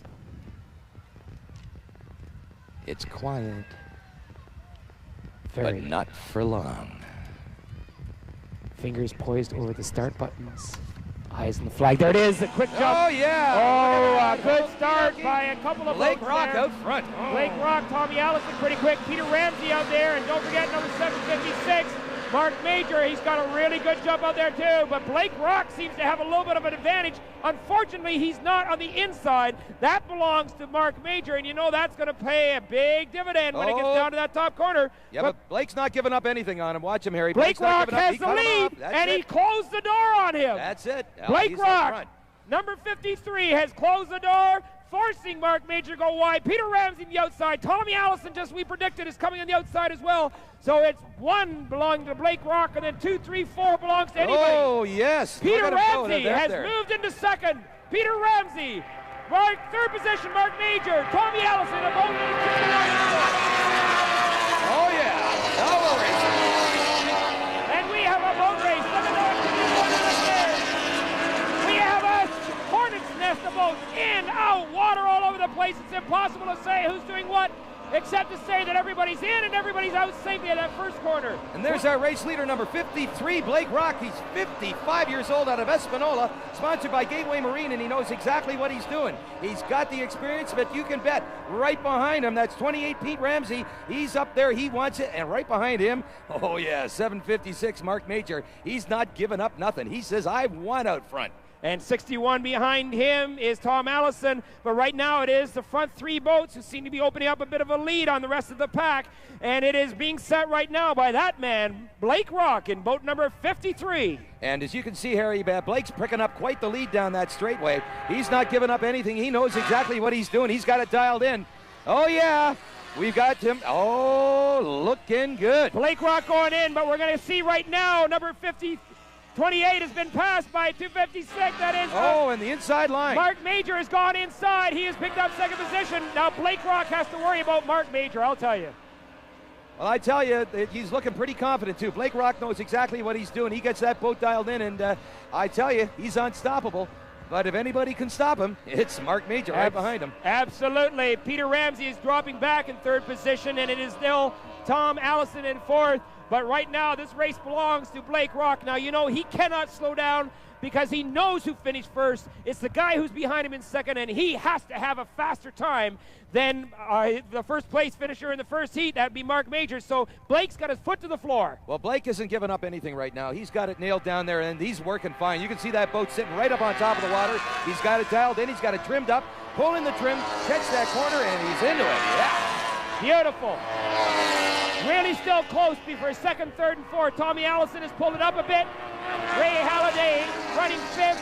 It's quiet, Very but not for long. Fingers poised over the start buttons. Eyes on the flag. There it is, a quick jump. Oh, yeah. Oh, a good start by a couple of Blake boats Rock there. out front. Blake Rock, Tommy Allison pretty quick. Peter Ramsey out there, and don't forget number 756, Mark Major. He's got a really good jump out there too, but Blake Rock seems to have a little bit of an advantage. Unfortunately, he's not on the inside. That belongs to Mark Major, and you know that's going to pay a big dividend when it gets down to that top corner. Yeah, but Blake's not giving up anything on him. Watch him, Harry. Blake Blake's not Rock giving up. has He the cut him lead, off. and he closed the door on him. That's it. Blake He's out Rock, front. number 53, has closed the door, forcing Mark Major to go wide. Peter Ramsey on the outside. Tommy Allison, just we predicted, is coming on the outside as well. So it's 1 belonging to Blake Rock, and then 2, 3, 4 belongs to anybody. Oh, yes. Peter Look at him go. Ramsey They're has there. moved into second. Peter Ramsey. Third position, Mark Major. Tommy Allison, a boat into 2. Oh, yeah. Now we'll race it. And we have a boat race. Look at that. We have a hornet's nest of boats. In, out, water all over the place. It's impossible to say who's doing what, except to say that everybody's in and everybody's out safely at that first corner. And there's our race leader, number 53, Blake Rock. He's 55 years old, out of Espanola, sponsored by Gateway Marine, and he knows exactly what he's doing. He's got the experience, but you can bet right behind him, that's 28 Pete Ramsey. He's up there, he wants it, and right behind him, oh yeah, 756 Mark Major. He's not giving up nothing. He says, I want out front. And 61 behind him is Tom Allison. But right now it is the front 3 boats who seem to be opening up a bit of a lead on the rest of the pack. And it is being set right now by that man, Blake Rock, in boat number 53. And as you can see, Harry, Blake's picking up quite the lead down that straightway. He's not giving up anything. He knows exactly what he's doing. He's got it dialed in. Oh, yeah. We've got him. Oh, looking good. Blake Rock going in, but we're going to see right now number 28 has been passed by 256. That is. And the inside line. Mark Major has gone inside. He has picked up second position. Now Blake Rock has to worry about Mark Major, I'll tell you. Well, I tell you, he's looking pretty confident, too. Blake Rock knows exactly what he's doing. He gets that boat dialed in, and I tell you, he's unstoppable. But if anybody can stop him, it's Mark Major right behind him. Absolutely. Peter Ramsey is dropping back in third position, and it is still Tom Allison in fourth. But right now, this race belongs to Blake Rock. Now, you know, he cannot slow down because he knows who finished first. It's the guy who's behind him in second, and he has to have a faster time than the first place finisher in the first heat. That'd be Mark Major. So Blake's got his foot to the floor. Well, Blake isn't giving up anything right now. He's got it nailed down there, and he's working fine. You can see that boat sitting right up on top of the water. He's got it dialed in. He's got it trimmed up. Pull in the trim, catch that corner, and he's into it. Yeah. Beautiful. Really still close for second, third, and fourth. Tommy Allison has pulled it up a bit. Ray Halliday running fifth.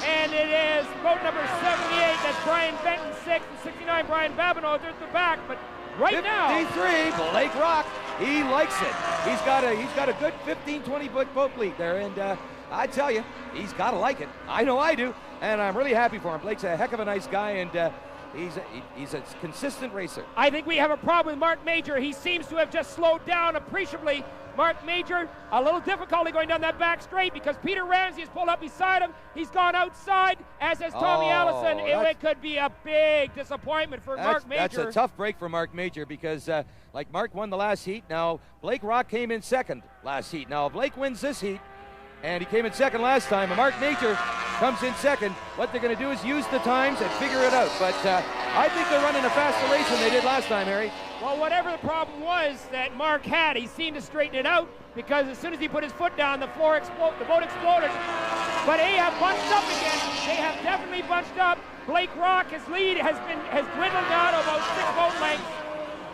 And it is boat number 78. That's Brian Benton, sixth. And 69, Brian Babineau at the back. But right now, 53, Blake Rock. He likes it. He's got a good 15, 20-foot boat lead there. And I tell you, he's got to like it. I know I do. And I'm really happy for him. Blake's a heck of a nice guy. And he's a consistent racer. I think we have a problem with Mark Major. He seems to have just slowed down appreciably. Mark Major, a little difficulty going down that back straight because Peter Ramsey has pulled up beside him. He's gone outside, as has Tommy Allison. It could be a big disappointment for Mark Major. That's a tough break for Mark Major because, like Mark won the last heat. Now, Blake Rock came in second last heat. Now, if Blake wins this heat, and he came in second last time, and Mark Major comes in second, what they're going to do is use the times and figure it out. But I think they're running a faster race than they did last time, Harry. Well, whatever the problem was that Mark had, he seemed to straighten it out because as soon as he put his foot down, the boat exploded. But they have bunched up again. They have definitely bunched up. Blake Rock, his lead has dwindled down to about 6 boat lengths.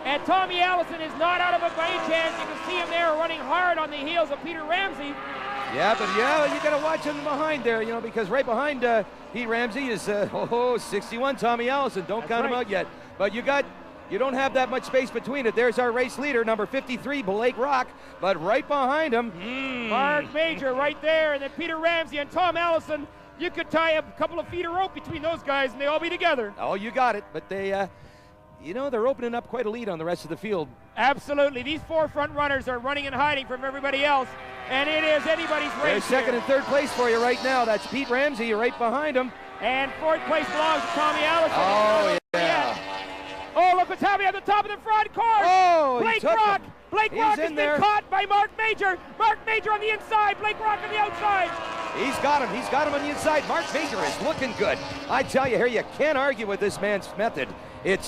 And Tommy Allison is not out of it by any chance. You can see him there running hard on the heels of Peter Ramsey. Yeah, but you got to watch him behind there, you know, because right behind Pete Ramsey is 61 Tommy Allison. Don't count him out yet. But you don't have that much space between it. There's our race leader, number 53, Blake Rock. But right behind him, Mark Major right there, and then Peter Ramsey and Tom Allison. You could tie a couple of feet of rope between those guys, and they all be together. Oh, you got it. But they, they're opening up quite a lead on the rest of the field. Absolutely. These 4 front runners are running and hiding from everybody else, and it is anybody's race. There's second here. and third place for you right now. That's Pete Ramsey right behind him. And 4th place belongs to Tommy Allison. Oh, yeah. Oh, look what's happening at the top of the front car. Oh, Blake Rock. Blake Rock has been caught by Mark Major. Mark Major on the inside. Blake Rock on the outside. He's got him. He's got him on the inside. Mark Major is looking good. I tell you, here you can't argue with this man's method.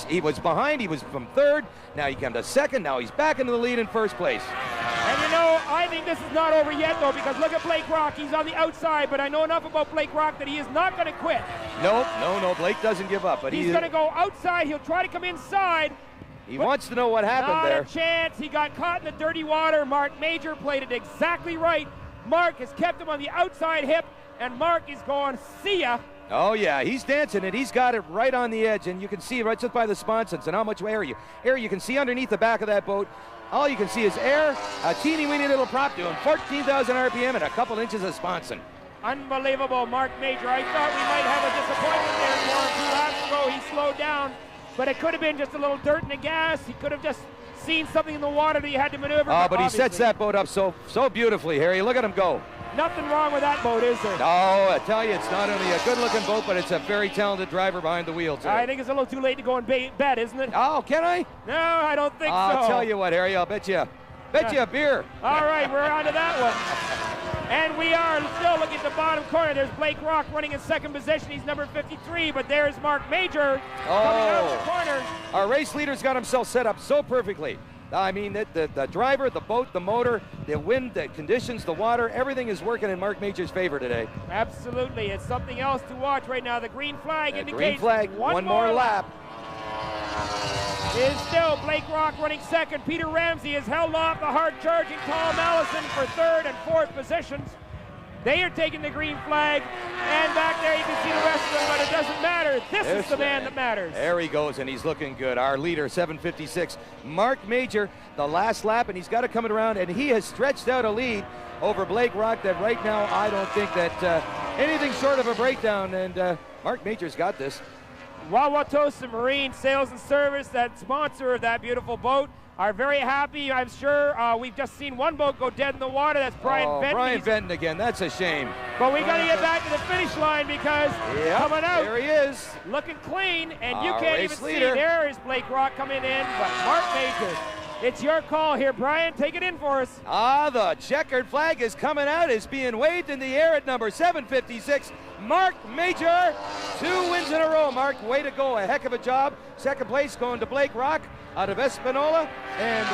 He was behind. He was from third. Now he came to second. Now he's back into the lead in first place. And you know, I think this is not over yet, though, because look at Blake Rock. He's on the outside, but I know enough about Blake Rock that he is not going to quit. No. Blake doesn't give up. But he's going to go outside. He'll try to come inside. He wants to know what happened there. Not a chance. He got caught in the dirty water. Mark Major played it exactly right. Mark has kept him on the outside hip, and Mark is going, see ya. Oh, yeah, he's dancing it. He's got it right on the edge, and you can see right just by the sponsons and how much air you can see underneath the back of that boat. All you can see is air, a teeny-weeny little prop doing 14,000 RPM and a couple inches of sponson. Unbelievable, Mark Major. I thought we might have a disappointment there for him 2 laps ago. He slowed down, but it could have been just a little dirt in the gas. He could have just seen something in the water that he had to maneuver. Oh, but he sets that boat up so beautifully, Harry. Look at him go. Nothing wrong with that boat, is there? No, I tell you, it's not only a good-looking boat, but it's a very talented driver behind the wheel, too. I think it's a little too late to go and bet, isn't it? Oh, can I? No, I don't think so. I'll tell you what, Harry, I'll bet you a beer. All right, we're on to that one. And we are still looking at the bottom corner. There's Blake Rock running in second position. He's number 53, but there's Mark Major coming out of the corner. Our race leader's got himself set up so perfectly. I mean, the driver, the boat, the motor, the wind, the conditions, the water, everything is working in Mark Major's favor today. Absolutely. It's something else to watch right now. The green flag indicates green flag, one more lap. Is still Blake Rock running second. Peter Ramsey has held off the hard-charging Tom Allison for third and fourth positions. They are taking the green flag, and back there you can see the rest of them, but it doesn't matter. This is the man that matters. There he goes, and he's looking good. Our leader, 756, Mark Major, the last lap, and he's got it coming around, and he has stretched out a lead over Blake Rock that right now I don't think that anything short of a breakdown, and Mark Major's got this. Wauwatosa Marine Sales and Service, that sponsor of that beautiful boat, are very happy. I'm sure we've just seen one boat go dead in the water. That's Brian Benton. Brian Benton again. That's a shame. But we got to get back to the finish line because coming out, there he is, looking clean, and you can't even see. There is Blake Rock coming in, but Mark Major. It's your call here, Brian. Take it in for us. The checkered flag is coming out. It's being waved in the air at number 756, Mark Major. 2 wins in a row, Mark. Way to go. A heck of a job. Second place going to Blake Rock out of Espanola. And,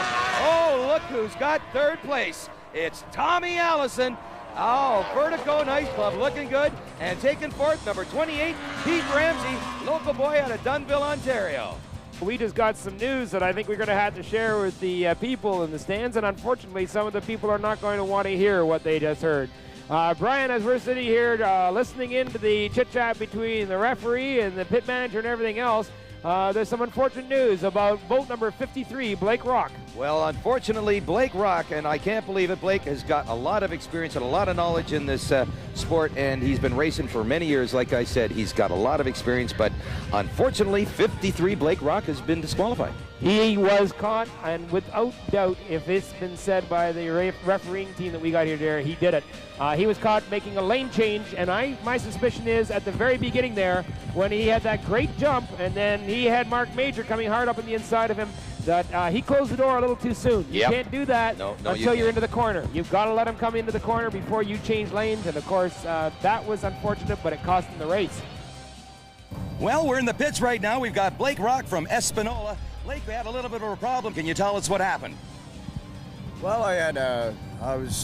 oh, look who's got third place. It's Tommy Allison. Oh, Vertigo Nice Club looking good. And taking fourth, number 28, Pete Ramsey, local boy out of Dunnville, Ontario. We just got some news that I think we're going to have to share with the people in the stands, and unfortunately some of the people are not going to want to hear what they just heard. Brian, as we're sitting here listening into the chit-chat between the referee and the pit manager and everything else, there's some unfortunate news about boat number 53, Blake Rock. Well, unfortunately, Blake Rock, and I can't believe it, Blake has got a lot of experience and a lot of knowledge in this sport, and he's been racing for many years. Like I said, he's got a lot of experience, but unfortunately, 53 Blake Rock has been disqualified. He was caught, and without doubt, if it's been said by the refereeing team that we got here today, he did it. He was caught making a lane change, and my suspicion is at the very beginning there, when he had that great jump, and then he had Mark Major coming hard up on the inside of him, that he closed the door a little too soon. You can't do that until you're into the corner. You've got to let him come into the corner before you change lanes, and of course, that was unfortunate, but it cost him the race. Well, we're in the pits right now. We've got Blake Rock from Espanola. Blake, we had a little bit of a problem. Can you tell us what happened? Well, I was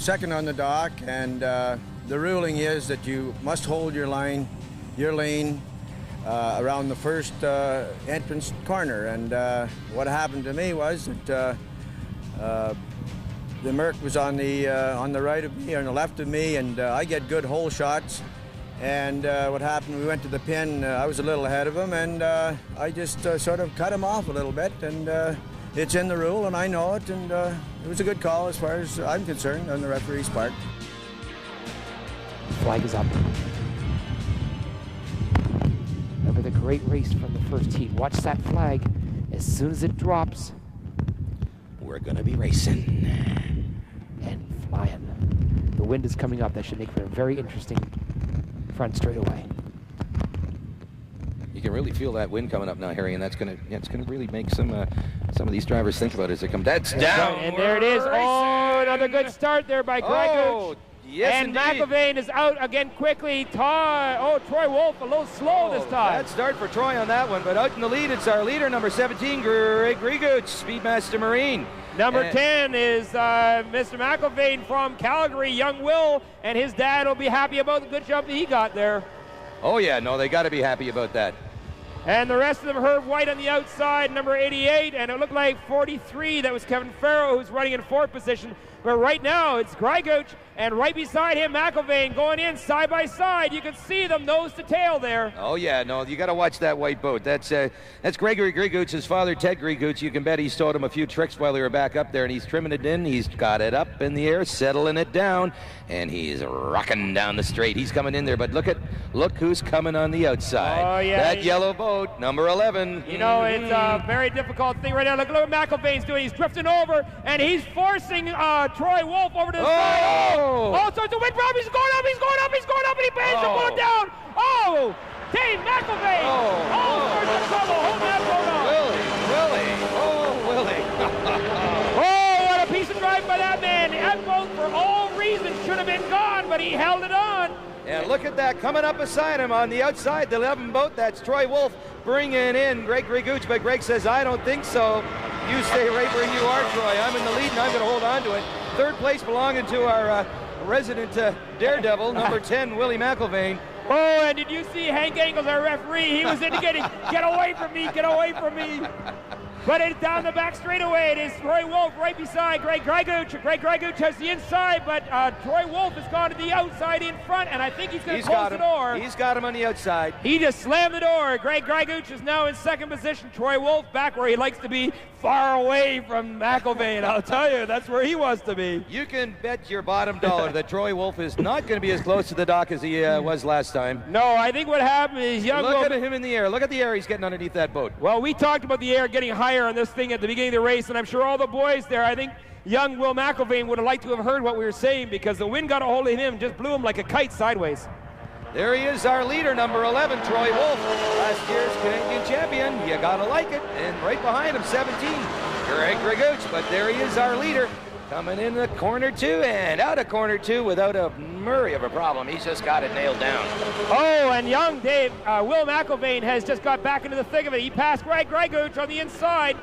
second on the dock, and the ruling is that you must hold your lane around the first entrance corner. And what happened to me was that the Merc was on the right of me, on the left of me, and I get good hole shots. And what happened, we went to the pin, I was a little ahead of him, and I just sort of cut him off a little bit, and it's in the rule, and I know it, and it was a good call as far as I'm concerned on the referee's part. Flag is up. Remember the great race from the first heat. Watch that flag. As soon as it drops, We're going to be racing. And flying. The wind is coming up. That should make for a very interesting front straightaway. You can really feel that wind coming up now, Harry, and that's going to it's going to really make some of these drivers think about it as they come. That's down. And there it is. Oh, another good start there by Greg. Yes, and indeed. McIlvain is out again quickly. Troy Wolf a little slow this time. Bad start for Troy on that one, but out in the lead, it's our leader, number 17, Greg Griguch, Speedmaster Marine. Number 10 is Mr. McIlvain from Calgary, young Will, and his dad will be happy about the good jump that he got there. Oh yeah, no, they got to be happy about that. And the rest of them, Herb White on the outside, number 88, and it looked like 43, that was Kevin Farrow, who's running in fourth position. But right now, it's Griguch, and right beside him, McIlvain going in side by side. You can see them nose to tail there. Oh yeah, no, you got to watch that white boat. That's Gregory Griguch's father, Ted Griguch. You can bet he's taught him a few tricks while they were back up there, and he's trimming it in. He's got it up in the air, settling it down, and he's rocking down the straight. He's coming in there, but look who's coming on the outside. Oh yeah, that yellow boat, number 11. You know, it's a very difficult thing right now. Look what McIlvain's doing. He's drifting over, and he's forcing Troy Wolf over to the side. Oh, so it's a wind problem. He's going up, and he bangs the boat down. Oh, Dave McIlvain. All sorts of trouble. Hold that boat up. Willie. Oh, what a piece of drive by that man. That boat, for all reasons, should have been gone, but he held it on. And look at that, coming up beside him on the outside, the 11 boat, that's Troy Wolf bringing in Greg Griguch, but Greg says, I don't think so. You stay right where you are, Troy. I'm in the lead, and I'm going to hold on to it. Third place belonging to our resident daredevil, number 10, Willie McIlvain. Oh, and did you see Hank Engels, our referee? He was indicating, get away from me, get away from me. But it's down the back straightaway. It is Troy Wolf right beside Greg Griguch. Greg Griguch has the inside, but Troy Wolf has gone to the outside in front, and I think he's going to close the door. He's got him on the outside. He just slammed the door. Greg Griguch is now in second position. Troy Wolf back where he likes to be, far away from McIlvain. I'll tell you, that's where he wants to be. You can bet your bottom dollar that Troy Wolf is not going to be as close to the dock as he was last time. No, I think what happened is Look at him in the air. Look at the air he's getting underneath that boat. Well, we talked about the air getting higher on this thing at the beginning of the race, and I'm sure all the boys there, I think young Will McIlvain would have liked to have heard what we were saying, because the wind got a hold of him and just blew him like a kite sideways. There he is, our leader, number 11, Troy Wolf, last year's Canadian champion. You gotta like it. And right behind him, 17, Greg Ragooch, but there he is, our leader. Coming in the corner 2 and out of corner 2 without a Murray of a problem. He's just got it nailed down. Oh, and young Dave, Will McIlvaine has just got back into the thick of it. He passed Greg Ragooch on the inside.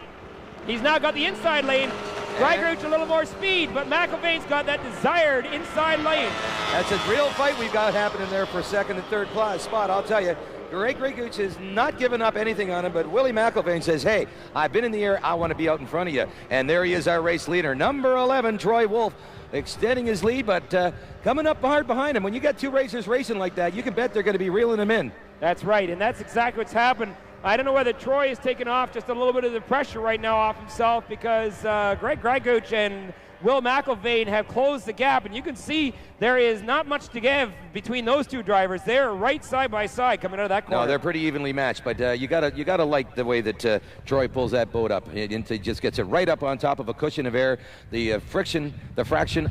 He's now got the inside lane. Ragooch a little more speed, but McIlvaine's got that desired inside lane. That's a real fight we've got happening there for second and third spot, I'll tell you. Greg Ragooch has not given up anything on him, but Willie McIlvaine says, hey, I've been in the air, I want to be out in front of you. And there he is, our race leader, number 11, Troy Wolf, extending his lead, but coming up hard behind him. When you got 2 racers racing like that, you can bet they're going to be reeling him in. That's right, and that's exactly what's happened. I don't know whether Troy has taken off just a little bit of the pressure right now off himself, because Greg Ragooch and Will McIlvaine have closed the gap, and you can see there is not much to give between those 2 drivers. They're right side by side coming out of that corner. No, they're pretty evenly matched, but you gotta like the way that Troy pulls that boat up. He just gets it right up on top of a cushion of air. The fraction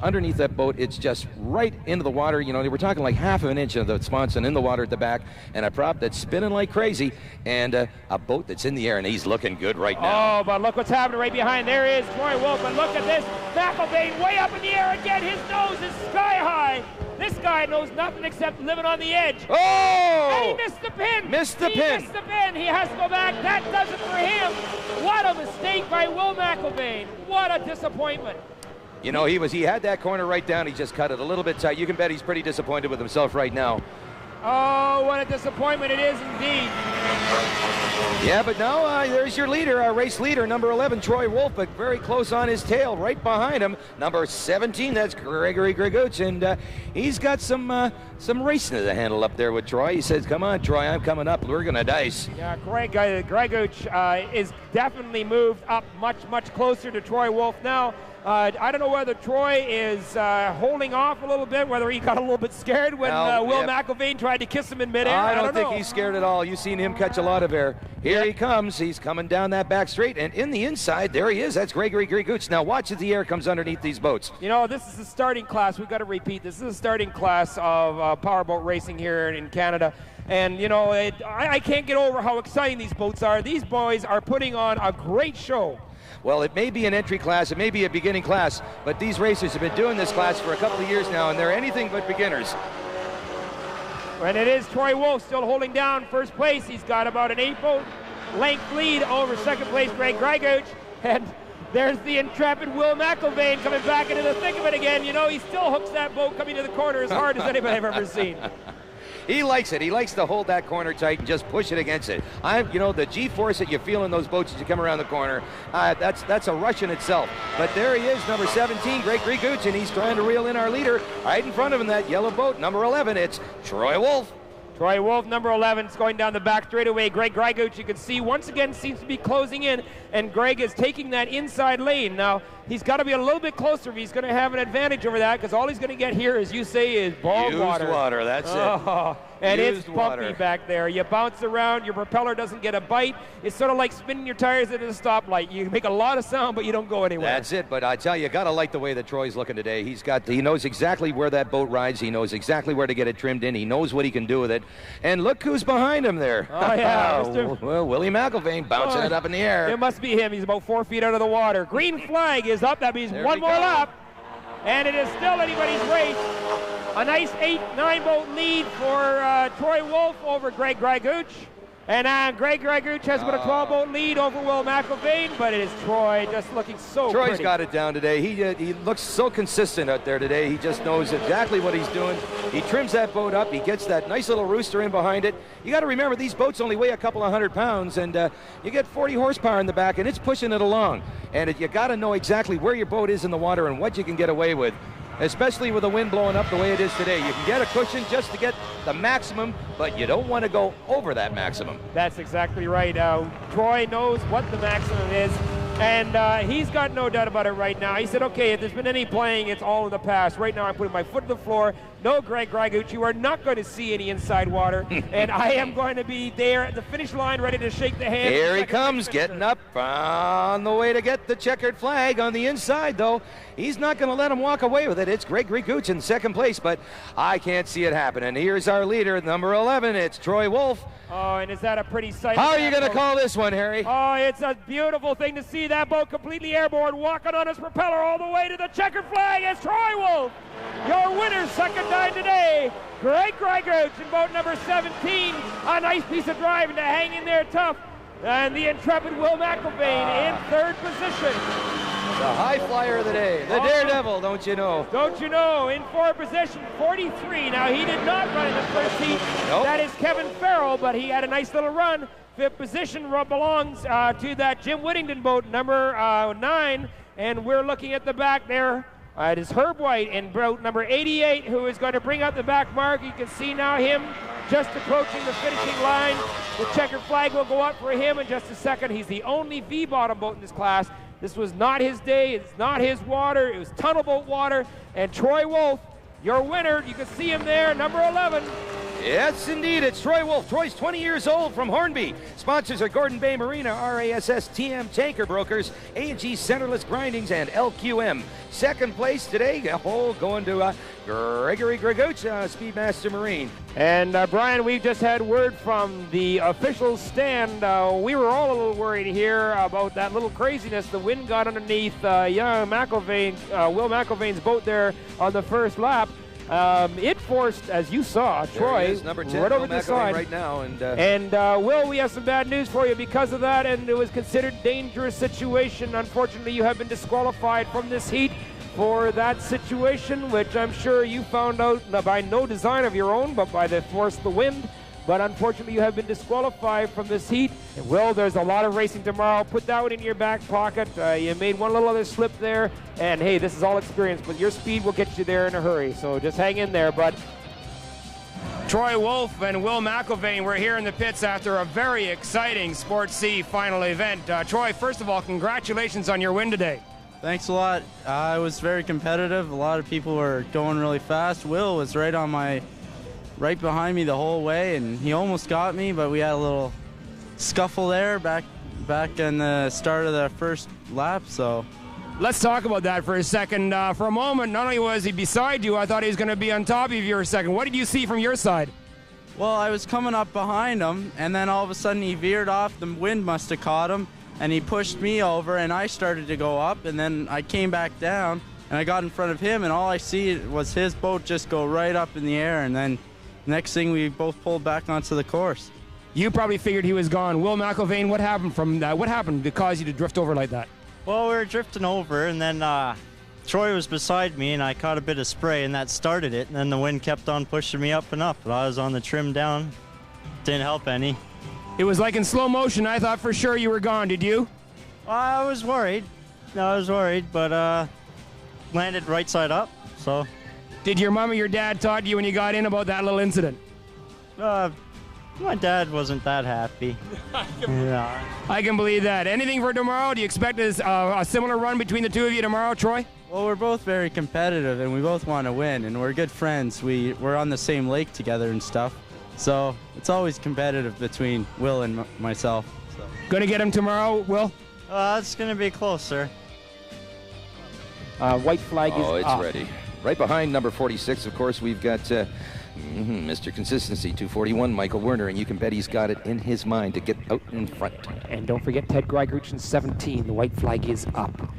underneath that boat, it's just right into the water. You know, we're talking like half of an inch of the sponson in the water at the back, and a prop that's spinning like crazy, and a boat that's in the air, and he's looking good right now. Oh, but look what's happening right behind. There is Troy Wolf, and look at this. McIlvaine way up in the air again. His nose is sky high. This guy knows nothing except living on the edge. Oh! And he missed the pin. He missed the pin. He has to go back. That does it for him. What a mistake by Will McIlvaine. What a disappointment. You know, he had that corner right down. He just cut it a little bit tight. You can bet he's pretty disappointed with himself right now. Oh, what a disappointment it is indeed. Yeah, but now there's your leader, our race leader, number 11, Troy Wolf, but very close on his tail. Right behind him, number 17, that's Gregory Grigooch, and he's got some racing to handle up there with Troy. He says, come on, Troy, I'm coming up. We're going to dice. Yeah, Grigooch is definitely moved up much closer to Troy Wolf now. I don't know whether Troy is holding off a little bit, whether he got a little bit scared when Will McIlvaine tried to kiss him in midair. I don't think he's scared at all. You've seen him catch a lot of air. Here he comes. He's coming down that back straight, and in the inside, there he is. That's Gregory Grigooch. Now watch as the air comes underneath these boats. You know, this is the starting class. We've got to repeat. This is the starting class of powerboat racing here in Canada. And, you know, I can't get over how exciting these boats are. These boys are putting on a great show. Well, it may be an entry class, it may be a beginning class, but these racers have been doing this class for a couple of years now, and they're anything but beginners. And it is Troy Wolf still holding down first place. He's got about an 8-boat length lead over second place Greg Grigooch. And there's the intrepid Will McIlvaine coming back into the thick of it again. You know, he still hooks that boat coming to the corner as hard as anybody I've ever seen. He likes it. He likes to hold that corner tight and just push it against it. You know, the G-force that you feel in those boats as you come around the corner, that's a rush in itself. But there he is, number 17, Greg Grigooch, and he's trying to reel in our leader. Right in front of him, that yellow boat, number 11, it's Troy Wolf. Troy Wolf, number 11, is going down the back straightaway. Greg Grigooch, you can see, once again seems to be closing in, and Greg is taking that inside lane. Now, he's got to be a little bit closer if he's going to have an advantage over that, because all he's going to get here, as you say, is bog water. Used water, that's it. And Used it's bumpy back there. You bounce around, your propeller doesn't get a bite. It's sort of like spinning your tires at a stoplight. You make a lot of sound, but you don't go anywhere. That's it, but I tell you got to like the way that Troy's looking today. He knows exactly where that boat rides. He knows exactly where to get it trimmed in. He knows what he can do with it. And look who's behind him there. Oh, yeah. Well, Willie McIlvaine bouncing it up in the air. It must be him. He's about 4 feet out of the water. Green flag is up. That means one more lap. And it is still anybody's race. A nice 8-9 boat lead for Troy Wolf over Greg Grigooch. And Greg Grigooch has got a 12-boat lead over Will McIlvaine, but it is Troy just looking so Troy's pretty. got it down today. He looks so consistent out there today. He just knows exactly what he's doing. He trims that boat up. He gets that nice little rooster in behind it. You got to remember, these boats only weigh a couple of 100 pounds, and you get 40 horsepower in the back, and it's pushing it along. And you got to know exactly where your boat is in the water and what you can get away with, especially with the wind blowing up the way it is today. You can get a cushion just to get the maximum, but you don't want to go over that maximum. That's exactly right. Troy knows what the maximum is, and he's got no doubt about it right now. He said, okay, if there's been any playing, it's all in the past. Right now I'm putting my foot to the floor. No, Greg Grigooch, you are not going to see any inside water, and I am going to be there at the finish line ready to shake the hand. Here he comes, getting up on the way to get the checkered flag on the inside, though. He's not going to let him walk away with it. It's Greg Grigooch in second place, but I can't see it happening. Here's our leader, number 11. It's Troy Wolf. Oh, and is that a pretty sight? How are you going to call this one, Harry? Oh, it's a beautiful thing to see. that boat completely airborne, walking on his propeller all the way to the checkered flag is Troy Wolf. Your winner, second time today, Greg Greigouch in boat number 17. A nice piece of driving to hang in there tough. And the intrepid Will McIlvaine in third position. The high flyer of the day, the daredevil, don't you know? Don't you know, in fourth position, 43. Now, he did not run in the first heat. Nope. That is Kevin Farrell, but he had a nice little run. Fifth position belongs to that Jim Whittington boat, number 9. And we're looking at the back there. It is Herb White in boat number 88, who is going to bring out the back mark. You can see now him just approaching the finishing line. The checkered flag will go up for him in just a second. He's the only V-bottom boat in this class. This was not his day. It's not his water. It was tunnel boat water. And Troy Wolf, your winner. You can see him there, number 11. Yes, indeed, it's Troy Wolf. Troy's 20 years old from Hornby. Sponsors are Gordon Bay Marina, RASS TM Tanker Brokers, A&G Centerless Grindings, and LQM. Second place today, going to Gregory Greigouch, Speedmaster Marine. And Brian, we've just had word from the official stand. We were all a little worried here about that little craziness. The wind got underneath young McIlvaine, Will McIlvaine's boat there on the first lap. It forced, as you saw, Troy number 10, right over the side right now. And Will, we have some bad news for you because of that, and it was considered dangerous situation. Unfortunately, you have been disqualified from this heat for that situation, which I'm sure you found out by no design of your own, but by the force of the wind. But unfortunately, you have been disqualified from this heat. And Will, there's a lot of racing tomorrow. Put that one in your back pocket. You made one little other slip there. And hey, this is all experience, but your speed will get you there in a hurry. So just hang in there, bud. Troy Wolf and Will McIlvaine were here in the pits after a very exciting Sport C final event. Troy, first of all, congratulations on your win today. Thanks a lot. It was very competitive. A lot of people were going really fast. Will was right behind me the whole way, and he almost got me, but we had a little scuffle there back in the start of the first lap. So let's talk about that for a second. For a moment, not only was he beside you, I thought he was going to be on top of you for a second. What did you see from your side? Well, I was coming up behind him, and then all of a sudden he veered off. The wind must have caught him, and he pushed me over, and I started to go up, and then I came back down, and I got in front of him, and all I see was his boat just go right up in the air, and then next thing, we both pulled back onto the course. You probably figured he was gone. Will McIlvaine, what happened from that? What happened to cause you to drift over like that? Well, we were drifting over, and then Troy was beside me, and I caught a bit of spray, and that started it. And then the wind kept on pushing me up and up, but I was on the trim down. Didn't help any. It was like in slow motion. I thought for sure you were gone. Did you? I was worried. But landed right side up, so. Did your mom or your dad talk to you when you got in about that little incident? My dad wasn't that happy. I can believe that. Anything for tomorrow? Do you expect a similar run between the two of you tomorrow, Troy? Well, we're both very competitive, and we both want to win, and we're good friends. We're on the same lake together and stuff, so it's always competitive between Will and myself. So. Going to get him tomorrow, Will? It's going to be close, sir. White flag is it's up. ready. Right behind number 46, of course, we've got Mr. Consistency, 241, Michael Werner, and you can bet he's got it in his mind to get out in front. And don't forget Ted Greigouch in 17. The white flag is up.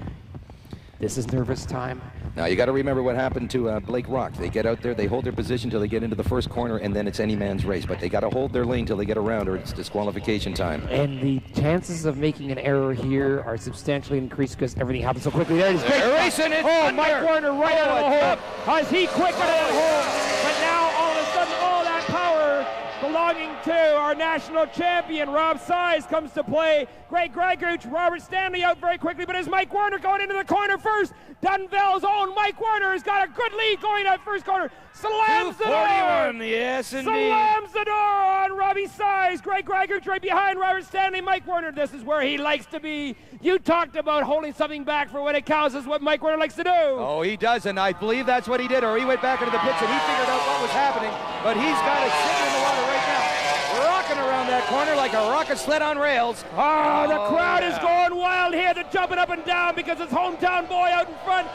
This is nervous time. Now, you got to remember what happened to Blake Rock. They get out there, they hold their position till they get into the first corner, and then it's any man's race. But they got to hold their lane till they get around, or it's disqualification time. And the chances of making an error here are substantially increased because everything happens so quickly. There it is. They're racing it. Oh, Mike Werner right out of the hole. As he quick out of the hole. But now, all of a sudden, all that power belonging to our national champion, Rob Size, comes to play. Greg Greigouch, Robert Stanley out very quickly, but it's Mike Werner going into the corner first. Dunnville's own Mike Werner has got a good lead going out first corner. Slams the door. Yes, indeed. Slams the door on Robbie Size. Greg Greigouch right behind Robert Stanley. Mike Werner, this is where he likes to be. You talked about holding something back for when it counts. Is what Mike Werner likes to do. Oh, he does, and I believe that's what he did, or he went back into the pits and he figured out what was happening, but he's got it sitting in the water right now, rocking around that corner like a rocket sled on rails. Oh, the crowd is going wild here. They're jumping up and down because it's hometown boy out in front.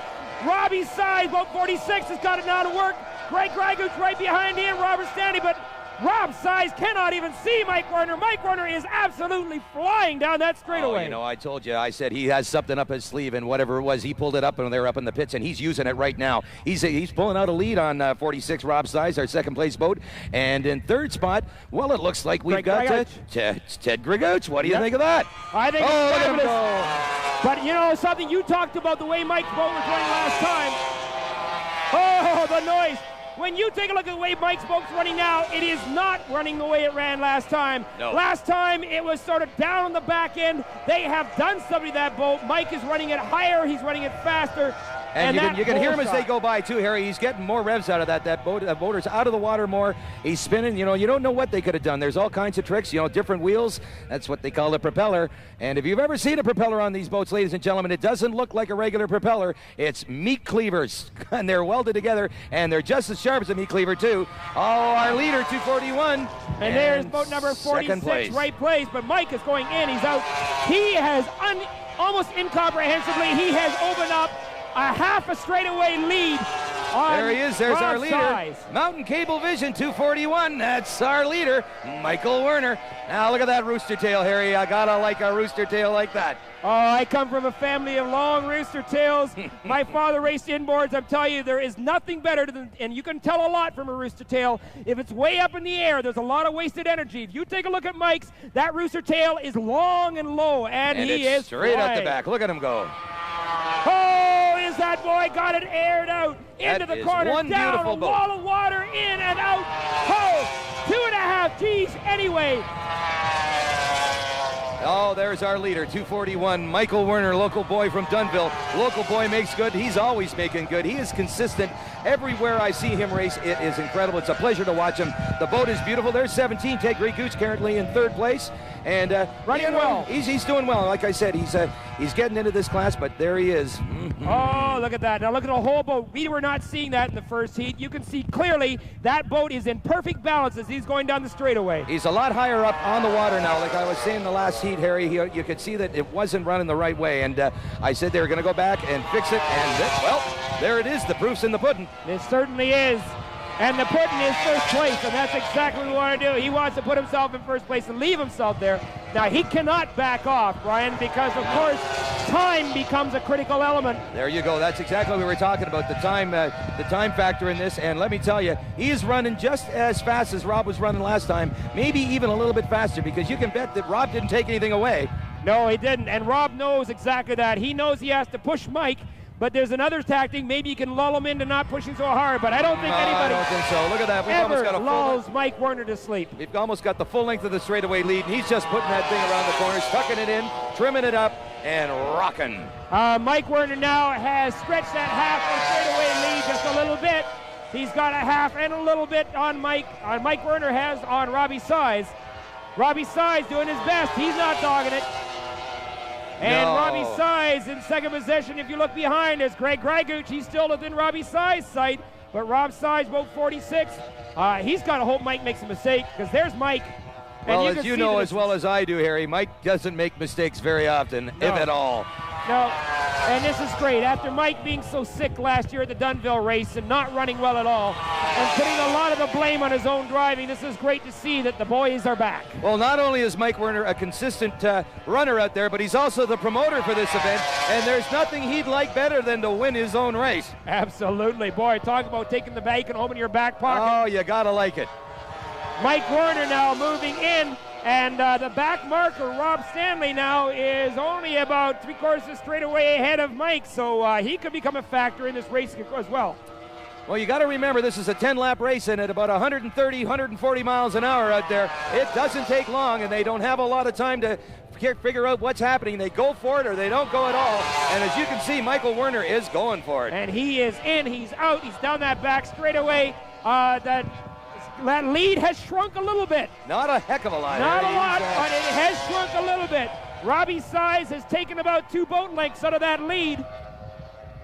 Robbie Size, boat 46, has got it now to work. Greg Greigouch right behind him, Robert Stanley, but Rob Size cannot even see Mike Werner. Mike Werner is absolutely flying down that straightaway. Oh, you know, I told you, I said he has something up his sleeve, and whatever it was, he pulled it up when they were up in the pits, and he's using it right now. He's pulling out a lead on 46 Rob Size, our second place boat. And in third spot, well, it looks like we've got Ted Grigouch. What do you think of that? I think it's fabulous. But you know something, you talked about the way Mike's boat was running last time. Oh, the noise. When you take a look at the way Mike's boat's running now, it is not running the way it ran last time. No. Last time, it was sort of down on the back end. They have done something to that boat. Mike is running it higher. He's running it faster. And you can hear him as they go by, too, Harry. He's getting more revs out of that boat. That motor's out of the water more. He's spinning. You know, you don't know what they could have done. There's all kinds of tricks, you know, different wheels. That's what they call a propeller. And if you've ever seen a propeller on these boats, ladies and gentlemen, it doesn't look like a regular propeller. It's meat cleavers, and they're welded together, and they're just as sharp as a meat cleaver, too. Oh, our leader, 241. And there's boat number 46, right place, but Mike is going in. He's out. He has, almost incomprehensibly, he has opened up a half a straightaway lead on There he is. There's our leader. Size. Mountain Cable Vision, 241. That's our leader, Michael Werner. Now look at that rooster tail, Harry. I gotta like a rooster tail like that. Oh, I come from a family of long rooster tails. My father raced inboards. I'm telling you, there is nothing better than, and you can tell a lot from a rooster tail. If it's way up in the air, there's a lot of wasted energy. If you take a look at Mike's, that rooster tail is long and low, and he is straight flying. out the back. Look at him go. Oh, is that boy got it aired out into the corner, one down beautiful a boat. wall of water, in and out. Oh, 2.5 Gs anyway. Oh, there's our leader, 241, Michael Werner, local boy from Dunnville. Local boy makes good. He's always making good. He is consistent. Everywhere I see him race, it is incredible. It's a pleasure to watch him. The boat is beautiful. There's 17, Ted Grigouch currently in third place. And running well. He's doing well. Like I said, he's getting into this class, but there he is. Oh, look at that. Now look at the whole boat. We were not seeing that in the first heat. You can see clearly that boat is in perfect balance as he's going down the straightaway. He's a lot higher up on the water now. Like I was saying in the last heat, Harry, you could see that it wasn't running the right way. And I said they were going to go back and fix it. And, well, there it is. The proof's in the pudding. It certainly is. And the pudding is first place, and that's exactly what we want to do. He wants to put himself in first place and leave himself there. Now, he cannot back off, Brian, because, of course, time becomes a critical element. There you go. That's exactly what we were talking about, the time factor in this. And let me tell you, he's running just as fast as Rob was running last time, maybe even a little bit faster, because you can bet that Rob didn't take anything away. No, he didn't, and Rob knows exactly that. He knows he has to push Mike, but there's another tactic. Maybe you can lull him into not pushing so hard, but I don't think anybody I don't think so. Look at that. We've almost got a lulls Mike Werner to sleep. We've almost got the full length of the straightaway lead, and he's just putting that thing around the corners, tucking it in, trimming it up, and rocking. Mike Werner now has stretched that half of straightaway lead just a little bit. He's got a half and a little bit on Mike. Mike Werner has on Robbie Size. Robbie Size doing his best. He's not dogging it. And Robbie Size in second position. If you look behind, there's Greg Grigouch. He's still within Robbie Size's sight. But Rob Size, boat 46, he's got to hope Mike makes a mistake, because there's Mike. Well, as you know as well as I do, Harry, Mike doesn't make mistakes very often, if at all. No, and this is great. After Mike being so sick last year at the Dunnville race and not running well at all, and putting a lot of the blame on his own driving, this is great to see that the boys are back. Well, not only is Mike Werner a consistent runner out there, but he's also the promoter for this event, and there's nothing he'd like better than to win his own race. Absolutely. Boy, talk about taking the bacon home in your back pocket. Oh, you gotta like it. Mike Werner now moving in, and the back marker, Rob Stanley, now is only about 3/4 straight away ahead of Mike, so he could become a factor in this race as well. Well, you got to remember, this is a 10-lap race, and at about 130, 140 miles an hour out there, it doesn't take long, and they don't have a lot of time to figure out what's happening. They go for it or they don't go at all, and as you can see, Michael Werner is going for it. And he is in, he's out, he's down that back straightaway. That lead has shrunk a little bit. Not a heck of a lot. Not a lot, but it has shrunk a little bit. Robbie Size has taken about 2 boat lengths out of that lead,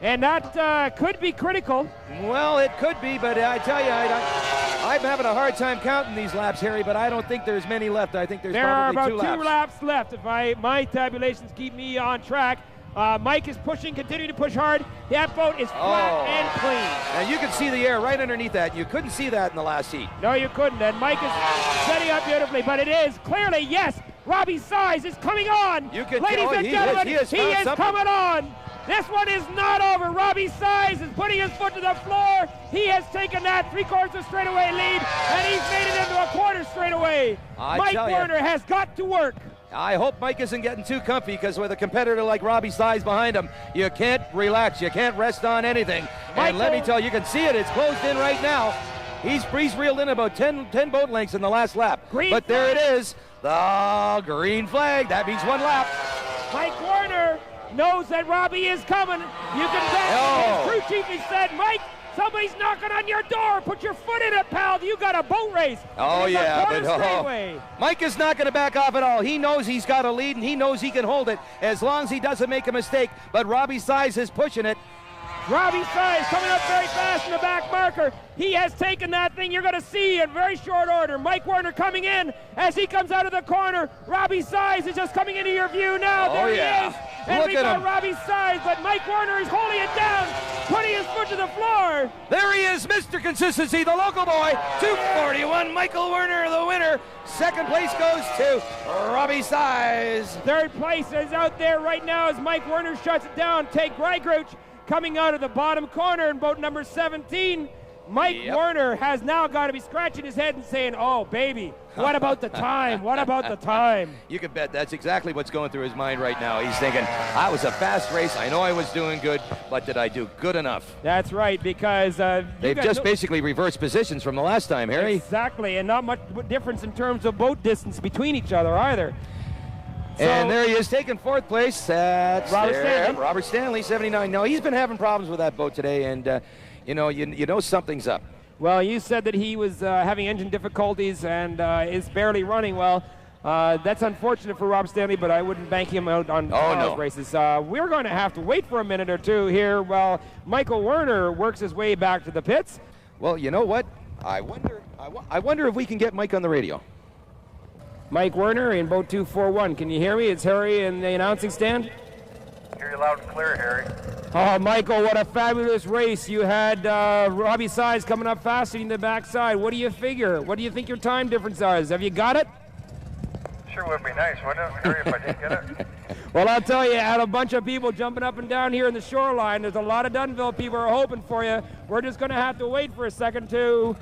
and that could be critical. Well, it could be, but I tell you, I'm having a hard time counting these laps, Harry, but I don't think there's many left. I think there's probably 2 laps. There are about 2 laps left, if my tabulations keep me on track. Mike is pushing, continuing to push hard. That boat is flat and clean. And you can see the air right underneath that. You couldn't see that in the last heat. No, you couldn't. And Mike is setting up beautifully, but it is clearly, yes, Robbie Size is coming on. You can Ladies and gentlemen, he is coming on. This one is not over. Robbie Size is putting his foot to the floor. He has taken that three-quarters straightaway lead, and he's made it into a quarter straightaway. Mike Werner has got to work. I hope Mike isn't getting too comfy, because with a competitor like Robbie Size behind him, you can't relax. You can't rest on anything. And let me tell you, you can see it. It's closed in right now. He's reeled in about 10 boat lengths in the last lap. But there it is, the green flag. That means one lap. Mike Werner knows that Robbie is coming. You can bet. His crew chief has said, Mike, somebody's knocking on your door. Put your foot in it, pal. You got a boat race. Oh, yeah. But Mike is not going to back off at all. He knows he's got a lead, and he knows he can hold it as long as he doesn't make a mistake. But Robbie Size is pushing it. Robbie Size coming up very fast in the back marker. He has taken that thing. You're going to see in very short order. Mike Werner coming in as he comes out of the corner. Robbie Size is just coming into your view now. There he is. And we got Robbie Size, but Mike Werner is holding it down, putting his foot to the floor. There he is, Mr. Consistency, the local boy. 241, Michael Werner, the winner. Second place goes to Robbie Size. Third place is out there right now as Mike Werner shuts it down. Take Greigrouch coming out of the bottom corner in boat number 17. Mike Werner has now got to be scratching his head and saying, oh, baby, what about the time? What about the time? You can bet that's exactly what's going through his mind right now. He's thinking, I was a fast race. I know I was doing good, but did I do good enough? That's right, because they've just basically reversed positions from the last time, Harry. Exactly, and not much difference in terms of boat distance between each other either. And there he is, taking fourth place. That's Robert Stanley, 79. No, he's been having problems with that boat today, and you know something's up. Well, you said that he was having engine difficulties and is barely running well. That's unfortunate for Rob Stanley, but I wouldn't bank him out on races. We're going to have to wait for a minute or two here while Michael Werner works his way back to the pits. Well, you know what? I wonder if we can get Mike on the radio. Mike Werner in boat 241. Can you hear me? It's Harry in the announcing stand. Hear you loud and clear, Harry. Oh, Michael, what a fabulous race. You had Robbie Size coming up fast in the backside. What do you figure? What do you think your time difference is? Have you got it? Sure would be nice, wouldn't it, Harry, if I did get it? Well, I'll tell you, I had a bunch of people jumping up and down here in the shoreline. There's a lot of Dunnville people are hoping for you. We're just going to have to wait for a second, too.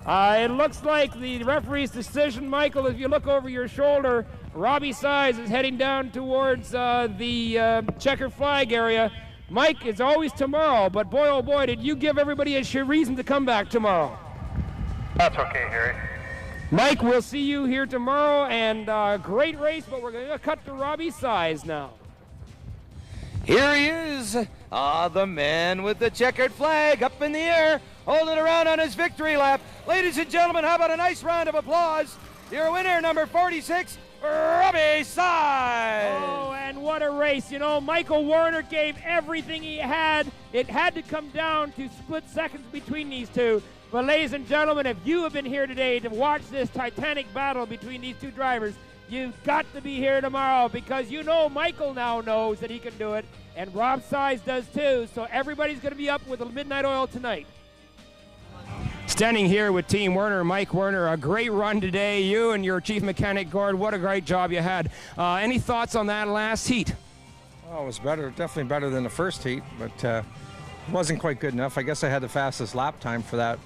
It looks like the referee's decision, Michael, if you look over your shoulder, Robbie Size is heading down towards the checker flag area. Mike, it's always tomorrow, but boy, oh boy, did you give everybody a reason to come back tomorrow. That's okay, Harry. Mike, we'll see you here tomorrow, and great race, but we're going to cut to Robbie Size now. Here he is, the man with the checkered flag up in the air, holding around on his victory lap. Ladies and gentlemen, how about a nice round of applause? Your winner, number 46, Robbie Size. Oh, and what a race. You know, Michael Werner gave everything he had. It had to come down to split seconds between these two. But ladies and gentlemen, if you have been here today to watch this titanic battle between these two drivers, you've got to be here tomorrow, because you know Michael now knows that he can do it, and Rob Size does too, so everybody's going to be up with the midnight oil tonight. Standing here with Team Werner, Mike Werner, a great run today. You and your chief mechanic, Gord, what a great job you had. Any thoughts on that last heat? Oh, it was better, definitely better than the first heat, but it wasn't quite good enough. I guess I had the fastest lap time for that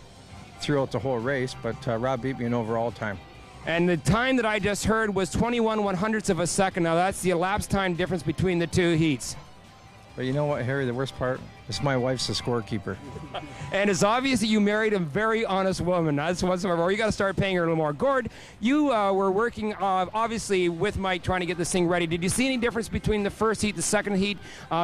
throughout the whole race, but Rob beat me in overall time. And the time that I just heard was 21/100ths of a second. Now that's the elapsed time difference between the two heats. But you know what, Harry, the worst part is my wife's the scorekeeper. And it's obvious that you married a very honest woman. That's whatsoever. You got to start paying her a little more. Gord, you were working obviously with Mike trying to get this thing ready. Did you see any difference between the first heat and the second heat?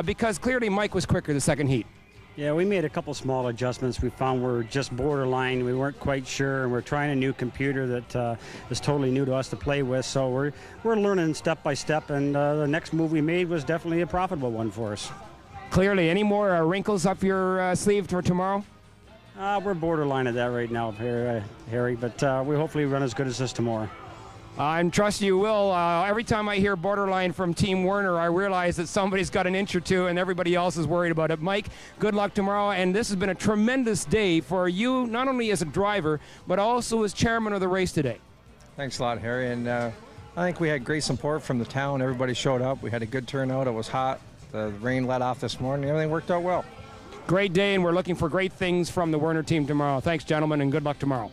Because clearly Mike was quicker the second heat. Yeah, we made a couple small adjustments. We found we're just borderline. We weren't quite sure, and we're trying a new computer that is totally new to us to play with. So we're learning step by step, and the next move we made was definitely a profitable one for us. Clearly, any more wrinkles up your sleeve for tomorrow? We're borderline at that right now, Harry, but we hopefully run as good as this tomorrow. And trust you will. Every time I hear borderline from Team Werner, I realize that somebody's got an inch or two and everybody else is worried about it. Mike, good luck tomorrow. And this has been a tremendous day for you, not only as a driver, but also as chairman of the race today. Thanks a lot, Harry. And I think we had great support from the town. Everybody showed up. We had a good turnout. It was hot. The rain let off this morning. Everything worked out well. Great day, and we're looking for great things from the Werner team tomorrow. Thanks, gentlemen, and good luck tomorrow.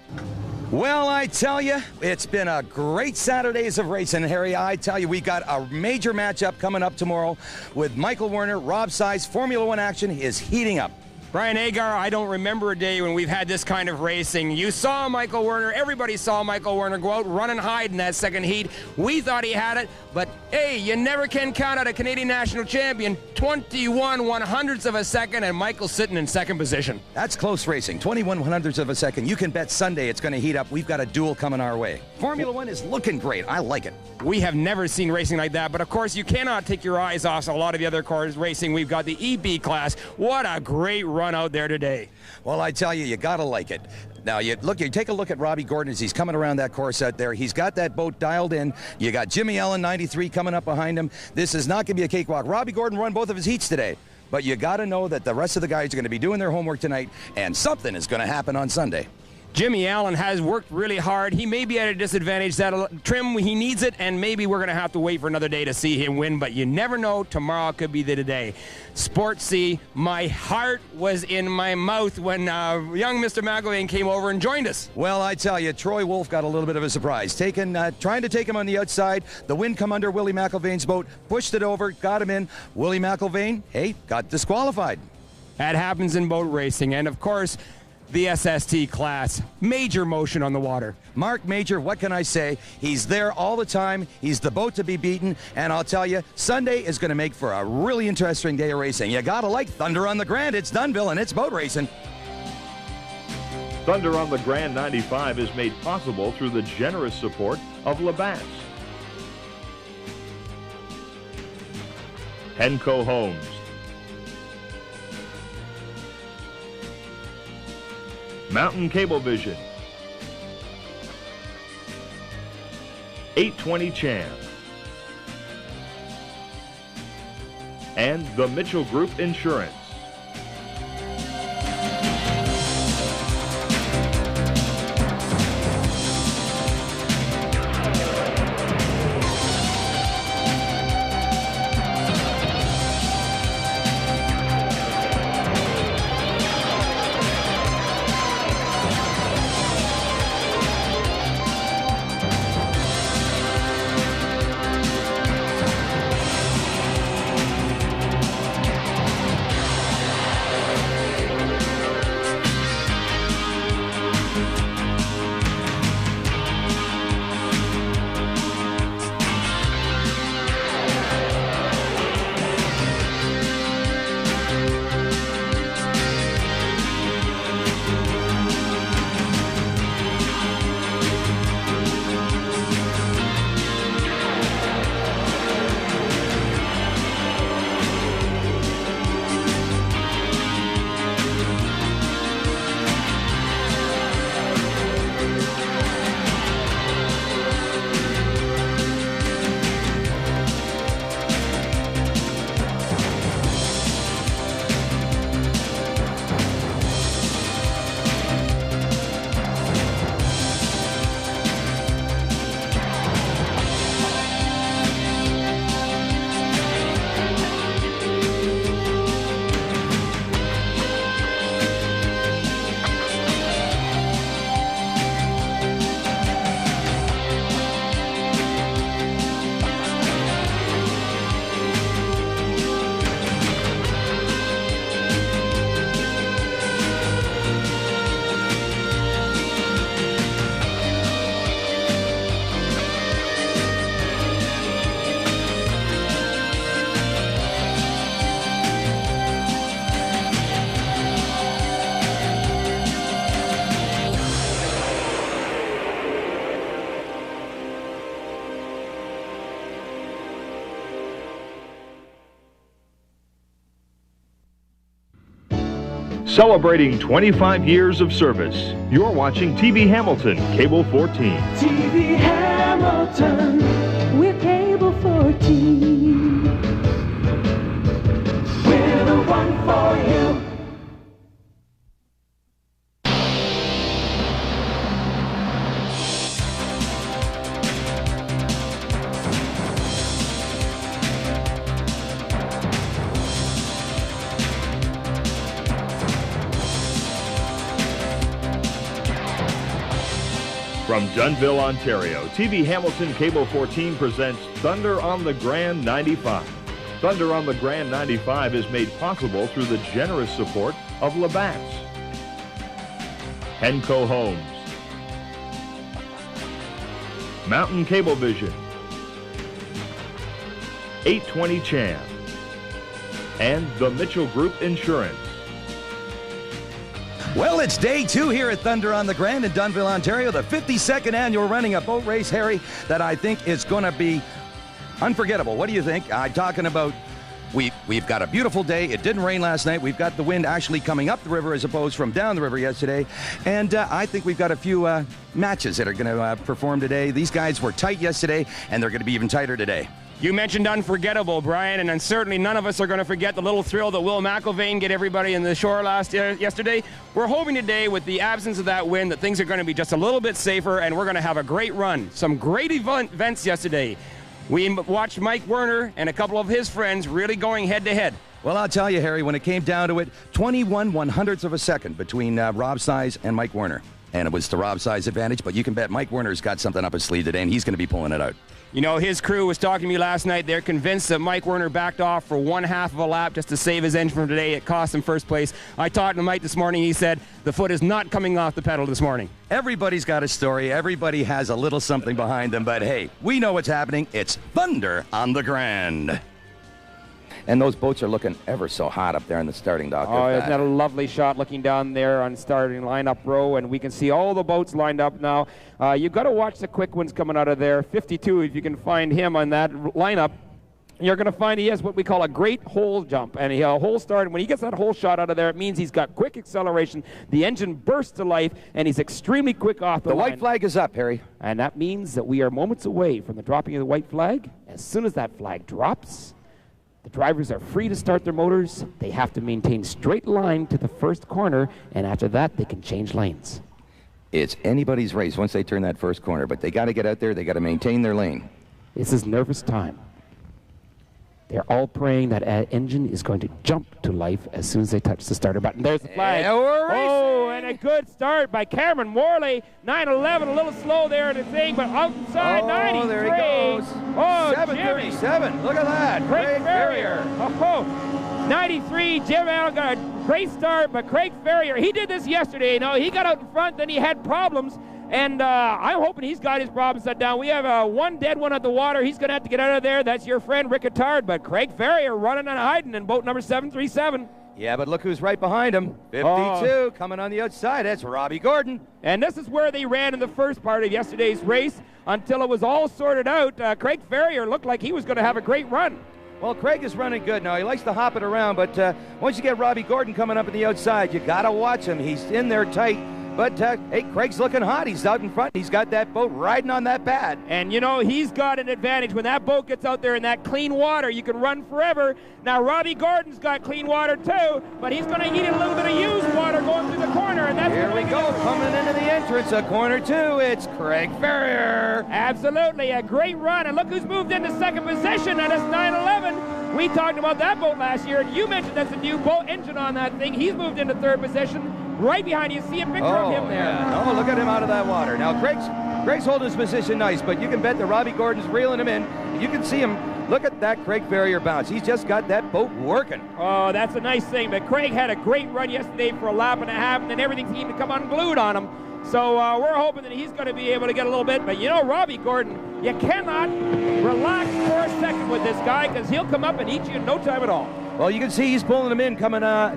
Well, I tell you, it's been a great Saturdays of racing, Harry. I tell you, we got a major matchup coming up tomorrow with Michael Werner. Rob Size. Formula One action is heating up. Brian Agar, I don't remember a day when we've had this kind of racing. You saw Michael Werner, everybody saw Michael Werner go out, run and hide in that second heat. We thought he had it, but hey, you never can count out a Canadian national champion. 21 100ths of a second, and Michael's sitting in second position. That's close racing, 21 100ths of a second. You can bet Sunday it's going to heat up. We've got a duel coming our way. Formula One is looking great. I like it. We have never seen racing like that, but of course you cannot take your eyes off a lot of the other cars racing. We've got the EB class. What a great run out there today. Well, I tell you, you got to like it. Now, you take a look at Robbie Gordon as he's coming around that course out there. He's got that boat dialed in. You got Jimmy Allen, 93, coming up behind him. This is not going to be a cakewalk. Robbie Gordon won both of his heats today. But you got to know that the rest of the guys are going to be doing their homework tonight, and something is going to happen on Sunday. Jimmy Allen has worked really hard. He may be at a disadvantage. That trim, he needs it, and maybe we're going to have to wait for another day to see him win, but you never know. Tomorrow could be the day. Sports C, my heart was in my mouth when young Mr. McElvain came over and joined us. Well, I tell you, Troy Wolf got a little bit of a surprise. Trying to take him on the outside. The wind come under Willie McElvain's boat, pushed it over, got him in. Willie McElvain, hey, got disqualified. That happens in boat racing, and of course, the SST class. Major motion on the water. Mark Major, what can I say? He's there all the time. He's the boat to be beaten. And I'll tell you, Sunday is going to make for a really interesting day of racing. You got to like Thunder on the Grand. It's Dunnville and it's boat racing. Thunder on the Grand 95 is made possible through the generous support of Labatt's, Henco Homes, Mountain Cablevision, 820 Chan, and the Mitchell Group Insurance. Celebrating 25 years of service. You're watching TV Hamilton, Cable 14. TV Hamilton. Hamilton, we're Cable 14. We're the one for you. From Dunnville, Ontario, TV Hamilton Cable 14 presents Thunder on the Grand 95. Thunder on the Grand 95 is made possible through the generous support of Labatt's, Henco Homes, Mountain Cablevision, 820 Chan, and the Mitchell Group Insurance. Well, it's day 2 here at Thunder on the Grand in Dunnville, Ontario, the 52nd annual running a boat race, Harry, that I think is going to be unforgettable. What do you think? I'm talking about we've got a beautiful day. It didn't rain last night. We've got the wind actually coming up the river as opposed from down the river yesterday. And I think we've got a few matches that are going to perform today. These guys were tight yesterday, and they're going to be even tighter today. You mentioned unforgettable, Brian, and certainly none of us are going to forget the little thrill that Will McIlvaine get everybody in the shore yesterday. We're hoping today, with the absence of that wind, that things are going to be just a little bit safer, and we're going to have a great run. Some great events yesterday. We watched Mike Werner and a couple of his friends really going head-to-head. Well, I'll tell you, Harry, when it came down to it, 21 100ths of a second between Rob Size and Mike Werner. And it was the Rob Size advantage, but you can bet Mike Werner's got something up his sleeve today, and he's going to be pulling it out. You know, his crew was talking to me last night. They're convinced that Mike Werner backed off for 1/2 of a lap just to save his engine from today. It cost him first place. I talked to Mike this morning. He said the foot is not coming off the pedal this morning. Everybody's got a story. Everybody has a little something behind them. But, hey, we know what's happening. It's Thunder on the Grand. And those boats are looking ever so hot up there in the starting dock. Oh, isn't that a lovely shot looking down there on starting lineup row, and we can see all the boats lined up now. You've got to watch the quick ones coming out of there. 52, if you can find him on that lineup, you're going to find he has what we call a great hole jump, and a hole start. When he gets that hole shot out of there, it means he's got quick acceleration. The engine bursts to life, and he's extremely quick off the line. The white flag is up, Harry. And that means that we are moments away from the dropping of the white flag. As soon as that flag drops, the drivers are free to start their motors. They have to maintain straight line to the first corner, and after that, they can change lanes. It's anybody's race once they turn that first corner, but they got to get out there. They got to maintain their lane. This is nervous time. They're all praying that engine is going to jump to life as soon as they touch the starter button. There's the flag. Oh, and a good start by Cameron Morley. 9:11, a little slow there in the thing, but outside 93. There he goes. Oh, 7:37. Look at that. Craig Ferrier. Oh, 93. Jim Allen got a great start, but Craig Ferrier, he did this yesterday. You know, he got out in front, then he had problems. And I'm hoping he's got his problems set down. We have one dead one at the water. He's going to have to get out of there. That's your friend Rick Attard. But Craig Ferrier running and hiding in boat number 737. Yeah, but look who's right behind him. 52 coming on the outside. That's Robbie Gordon. And this is where they ran in the first part of yesterday's race until it was all sorted out. Craig Ferrier looked like he was going to have a great run. Well, Craig is running good now. He likes to hop it around, but once you get Robbie Gordon coming up on the outside, you got to watch him. He's in there tight. But, hey, Craig's looking hot. He's out in front. He's got that boat riding on that pad. And, you know, he's got an advantage. When that boat gets out there in that clean water, you can run forever. Now, Robbie Gordon's got clean water, too, but he's going to need a little bit of used water going through the corner. And that's Here we go, coming into the entrance of corner 2. It's Craig Ferrier. Absolutely, a great run. And look who's moved into second position, and it's 911. We talked about that boat last year, and you mentioned that's a new boat engine on that thing. He's moved into third position. Right behind you, see a picture of him there. Yeah. Oh, look at him out of that water. Now, Craig's holding his position nice, but you can bet that Robbie Gordon's reeling him in. You can see him. Look at that Craig Ferrier bounce. He's just got that boat working. Oh, that's a nice thing. But Craig had a great run yesterday for a lap and a half, and then everything seemed to come unglued on him. So we're hoping that he's going to be able to get a little bit. But, you know, Robbie Gordon, you cannot relax for a second with this guy because he'll come up and eat you in no time at all. Well, you can see he's pulling him in, coming out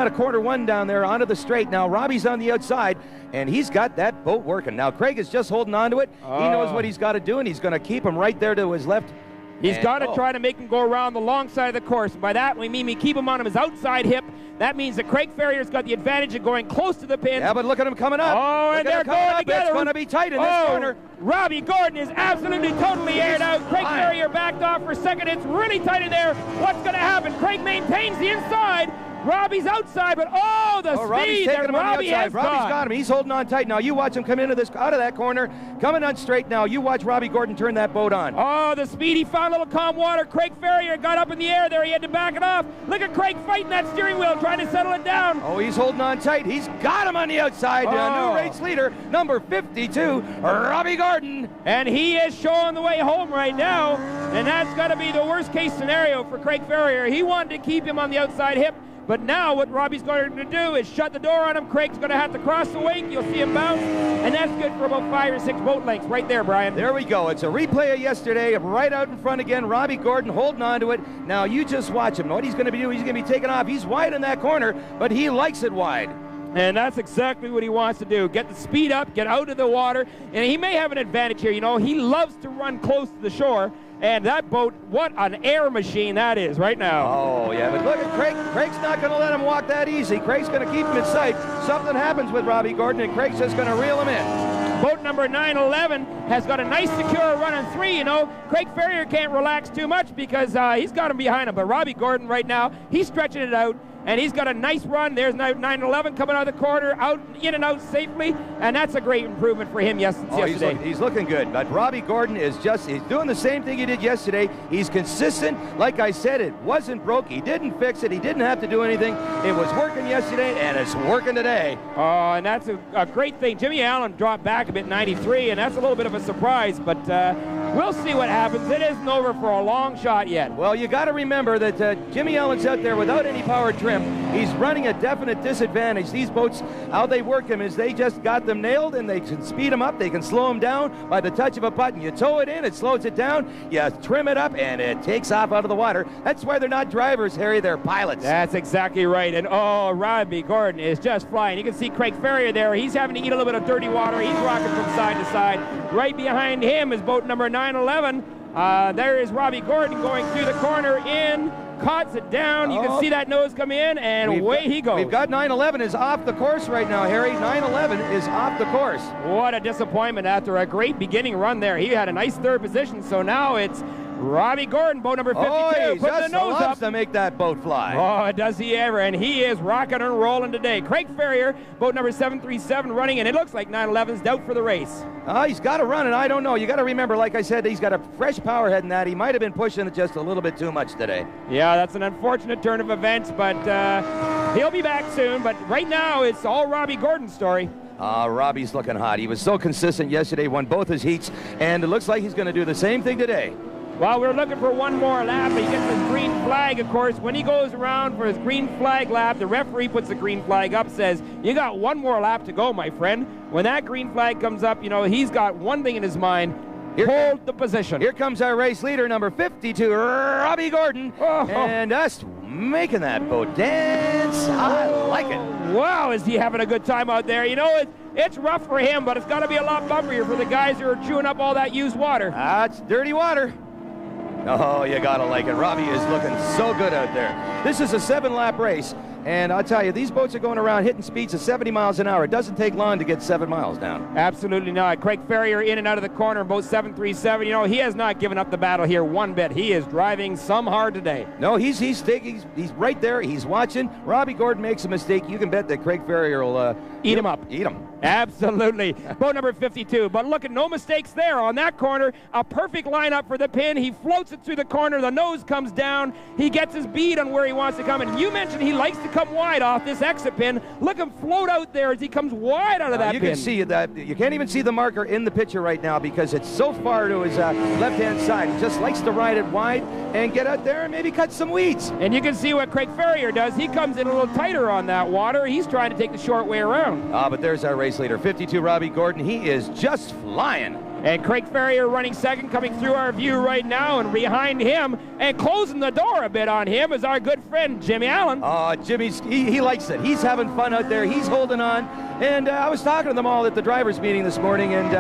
of corner 1 down there onto the straight. Now, Robbie's on the outside, and he's got that boat working. Now, Craig is just holding on to it. He knows what he's got to do, and he's going to keep him right there to his left. He's got to try to make him go around the long side of the course. By that, we mean we keep him on his outside hip. That means that Craig Ferrier's got the advantage of going close to the pin. Yeah, but look at him coming up. Oh, and they're going together. It's going to be tight in this corner. Robbie Gordon is absolutely totally aired out. Craig Ferrier backed off for a second. It's really tight in there. What's going to happen? Craig maintains the inside. Robbie's outside, but the Robbie's speed taking that him on the Robbie outside. has Robbie's got him. He's holding on tight. Now you watch him come into out of that corner, coming on straight now. You watch Robbie Gordon turn that boat on. Oh, the speed. He found a little calm water. Craig Ferrier got up in the air there. He had to back it off. Look at Craig fighting that steering wheel, trying to settle it down. Oh, he's holding on tight. He's got him on the outside. New race leader, number 52, Robbie Gordon. And he is showing the way home right now. And that's got to be the worst case scenario for Craig Ferrier. He wanted to keep him on the outside hip. But now what Robbie's going to do is shut the door on him. Craig's going to have to cross the wake. You'll see him bounce. And that's good for about 5 or 6 boat lengths right there, Brian. There we go. It's a replay of yesterday. Right out in front again. Robbie Gordon holding on to it. Now you just watch him. What he's going to be doing, he's going to be taking off. He's wide in that corner, but he likes it wide. And that's exactly what he wants to do. Get the speed up, get out of the water. And he may have an advantage here. You know, he loves to run close to the shore. And that boat, what an air machine that is right now. Oh, yeah, but look at Craig. Craig's not going to let him walk that easy. Craig's going to keep him in sight. Something happens with Robbie Gordon, and Craig's just going to reel him in. Boat number 911 has got a nice secure run on 3, you know. Craig Ferrier can't relax too much because he's got him behind him. But Robbie Gordon right now, he's stretching it out. And he's got a nice run. There's 911 coming out of the corner, in and out safely, and that's a great improvement for him yesterday. He's looking good. But Robbie Gordon is he's doing the same thing he did yesterday. He's consistent. Like I said, it wasn't broke. He didn't fix it. He didn't have to do anything. It was working yesterday, and it's working today. Oh, and that's a great thing. Jimmy Allen dropped back a bit, 93, and that's a little bit of a surprise, but we'll see what happens. It isn't over for a long shot yet. Well, you got to remember that Jimmy Allen's out there without any power trim. He's running a definite disadvantage. These boats, how they work him is they just got them nailed, and they can speed them up. They can slow them down by the touch of a button. You tow it in, it slows it down. You trim it up, and it takes off out of the water. That's why they're not drivers, Harry. They're pilots. That's exactly right. And Robbie Gordon is just flying. You can see Craig Ferrier there. He's having to eat a little bit of dirty water. He's rocking from side to side. Right behind him is boat number 911. There is Robbie Gordon going through the corner in. Cuts it down. You can see that nose come in, and away he goes. We've got 911 is off the course right now, Harry. 911 is off the course. What a disappointment after a great beginning run there. He had a nice third position, so now it's Robbie Gordon, boat number 52, he putting the nose up to make that boat fly. Oh, does he ever, and he is rocking and rolling today. Craig Ferrier, boat number 737 running, and it looks like 911's out for the race. He's got to run, and I don't know. You got to remember, like I said, he's got a fresh power head in that. He might have been pushing it just a little bit too much today. Yeah, that's an unfortunate turn of events, but he'll be back soon. But right now, it's all Robbie Gordon's story. Robbie's looking hot. He was so consistent yesterday, won both his heats, and it looks like he's going to do the same thing today. Well, we're looking for one more lap. He gets his green flag, of course. When he goes around for his green flag lap, the referee puts the green flag up, says, you got one more lap to go, my friend. When that green flag comes up, you know, he's got one thing in his mind. Hold the position. Here comes our race leader, number 52, Robbie Gordon. And us making that boat dance. I like it. Wow, is he having a good time out there. You know, it's rough for him, but it's got to be a lot bumperier for the guys who are chewing up all that used water. It's dirty water. Oh, you gotta like it. Robbie is looking so good out there. This is a 7-lap race, and I'll tell you, these boats are going around hitting speeds of 70 miles an hour. It doesn't take long to get 7 miles down. Absolutely not. Craig Ferrier in and out of the corner in boat 737. You know, he has not given up the battle here one bit. He is driving some hard today. No, he's right there. He's watching. Robbie Gordon makes a mistake. You can bet that Craig Ferrier will eat him up. Eat him. Absolutely. Boat number 52. But look at no mistakes there on that corner. A perfect lineup for the pin. He floats it through the corner. The nose comes down. He gets his bead on where he wants to come. And you mentioned he likes to come wide off this exit pin. Look him float out there as he comes wide out of that pin. You can see that. You can't even see the marker in the picture right now because it's so far to his left-hand side. He just likes to ride it wide and get out there and maybe cut some weeds. And you can see what Craig Ferrier does. He comes in a little tighter on that water. He's trying to take the short way around. But there's our race leader, 52 Robbie Gordon. He is just flying. And Craig Ferrier running second, coming through our view right now, and behind him and closing the door a bit on him is our good friend Jimmy Allen. Jimmy's he likes it. He's having fun out there. He's holding on. And I was talking to them all at the drivers' meeting this morning, and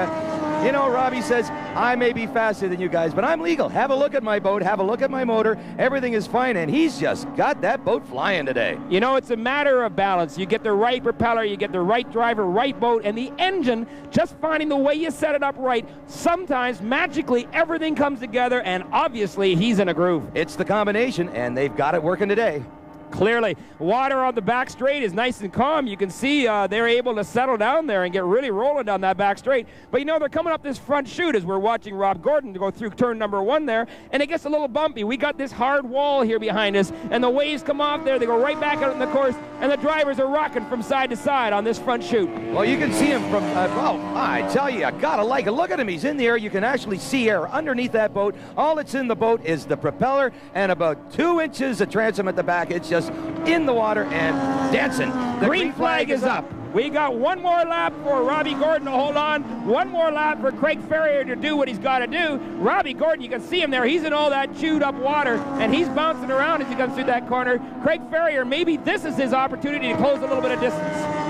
You know, Robbie says, I may be faster than you guys, but I'm legal. Have a look at my boat. Have a look at my motor. Everything is fine, and he's just got that boat flying today. You know, it's a matter of balance. You get the right propeller, you get the right driver, right boat, and the engine, just finding the way you set it up right, sometimes magically everything comes together, and obviously he's in a groove. It's the combination, and they've got it working today. Clearly, water on the back straight is nice and calm. You can see they're able to settle down there and get really rolling down that back straight. But you know, they're coming up this front chute as we're watching Rob Gordon go through turn number 1 there, and it gets a little bumpy. We got this hard wall here behind us, and the waves come off there. They go right back out in the course, and the drivers are rocking from side to side on this front chute. Well, you can see him from, I tell you, I gotta like it. Look at him, he's in the air. You can actually see air underneath that boat. All that's in the boat is the propeller and about 2 inches of transom at the back. It's just in the water and dancing. The green flag is up. We got one more lap for Robbie Gordon to hold on, one more lap for Craig Ferrier to do what he's got to do. Robbie Gordon, you can see him there. He's in all that chewed up water, and he's bouncing around as he comes through that corner. Craig Ferrier, maybe this is his opportunity to close a little bit of distance.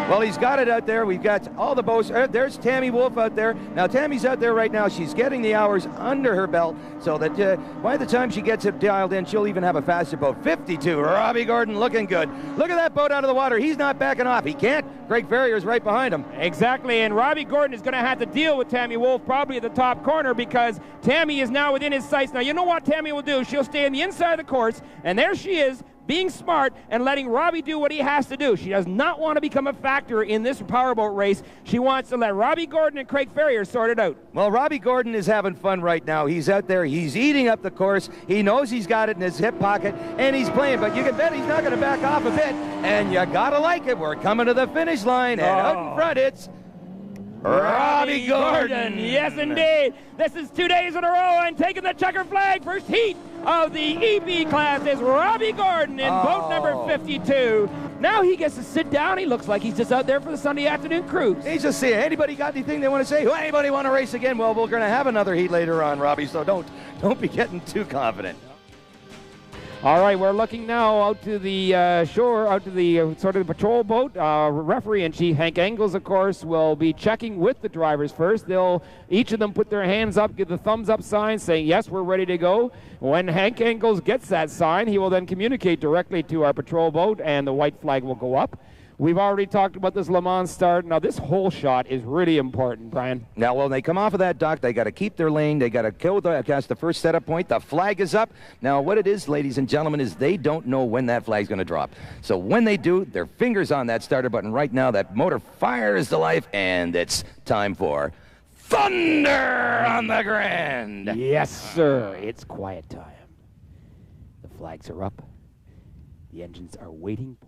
Well, he's got it out there. We've got all the boats. There's Tammy Wolf out there. Now, Tammy's out there right now. She's getting the hours under her belt so that by the time she gets it dialed in, she'll even have a faster boat. 52. Robbie Gordon looking good. Look at that boat out of the water. He's not backing off. He can't. Craig Ferrier's right behind him. Exactly, and Robbie Gordon is going to have to deal with Tammy Wolf probably at the top corner because Tammy is now within his sights. Now, you know what Tammy will do? She'll stay on the inside of the course, and there she is, being smart and letting Robbie do what he has to do. She does not want to become a factor in this powerboat race. She wants to let Robbie Gordon and Craig Ferrier sort it out. Well, Robbie Gordon is having fun right now. He's out there. He's eating up the course. He knows he's got it in his hip pocket, and he's playing. But you can bet he's not going to back off a bit. And you got to like it. We're coming to the finish line, and out in front it's Robbie Gordon. Yes, indeed. This is 2 days in a row and taking the checker flag. First heat of the EP class is Robbie Gordon in boat number 52. Now he gets to sit down. He looks like he's just out there for the Sunday afternoon cruise. He's just saying, anybody got anything they want to say? Anybody want to race again? Well, we're going to have another heat later on, Robbie, so don't be getting too confident. All right, we're looking now out to the shore, out to the sort of the patrol boat. Referee in chief Hank Engels, of course, will be checking with the drivers first. They'll each of them put their hands up, give the thumbs up sign saying, yes, we're ready to go. When Hank Engels gets that sign, he will then communicate directly to our patrol boat, and the white flag will go up. We've already talked about this Le Mans start. Now, this hole shot is really important, Brian. Now, when they come off of that dock, they got to keep their lane. They got to kill the first setup point. The flag is up. Now, what it is, ladies and gentlemen, is they don't know when that flag's going to drop. So when they do, their fingers on that starter button right now. That motor fires to life, and it's time for Thunder on the Grand. Yes, sir. It's quiet time. The flags are up. The engines are waiting for.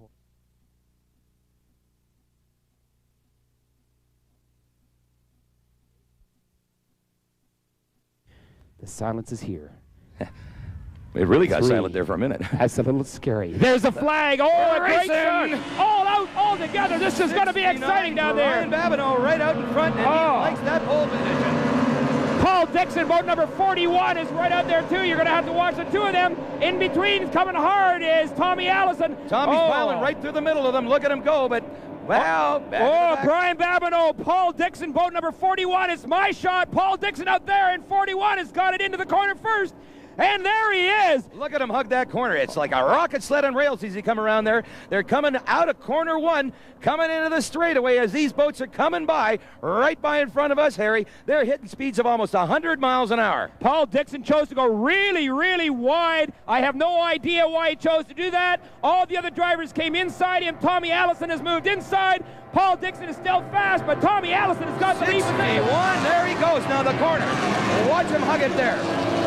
The silence is here. It really got silent there for a minute. That's a little scary. There's a flag. Oh, a great shot. All out, all together. This is going to be exciting down there. Brian Babineau right out in front, and he likes that pole position. Paul Dixon, boat number 41, is right out there, too. You're going to have to watch the two of them. In between, coming hard, is Tommy Allison. Tommy's piling right through the middle of them. Look at him go, but... Well, Brian Babineau, Paul Dixon, boat number 41. It's my shot. Paul Dixon out there in 41 has got it into the corner first. And there he is. Look at him hug that corner. It's like a rocket sled on rails as he come around there. They're coming out of corner one, coming into the straightaway as these boats are coming by, right by in front of us, Harry. They're hitting speeds of almost 100 miles an hour. Paul Dixon chose to go really, really wide. I have no idea why he chose to do that. All the other drivers came inside him. Tommy Allison has moved inside. Paul Dixon is still fast, but Tommy Allison has got the lead. 61, there he goes, now the corner. Watch him hug it there.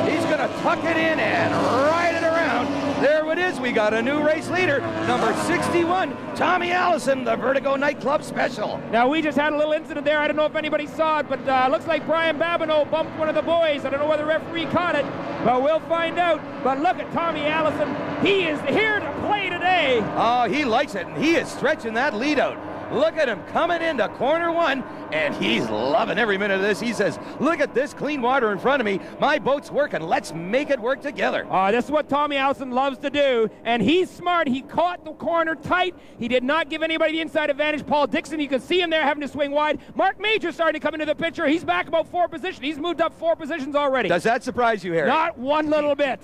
He's going to tuck it in and ride it around. There it is, we got a new race leader, number 61, Tommy Allison, the Vertigo Nightclub Special. Now, we just had a little incident there. I don't know if anybody saw it, but looks like Brian Babineau bumped one of the boys. I don't know whether the referee caught it, but we'll find out. But look at Tommy Allison. He is here to play today. Oh, he likes it, and he is stretching that lead out. Look at him coming into corner one, and he's loving every minute of this. He says, look at this clean water in front of me. My boat's working. Let's make it work together. This is what Tommy Allison loves to do, and he's smart. He caught the corner tight. He did not give anybody the inside advantage. Paul Dixon, you can see him there having to swing wide. Mark Major starting to come into the picture. He's back about 4 positions. He's moved up 4 positions already. Does that surprise you, Harry? Not one little bit.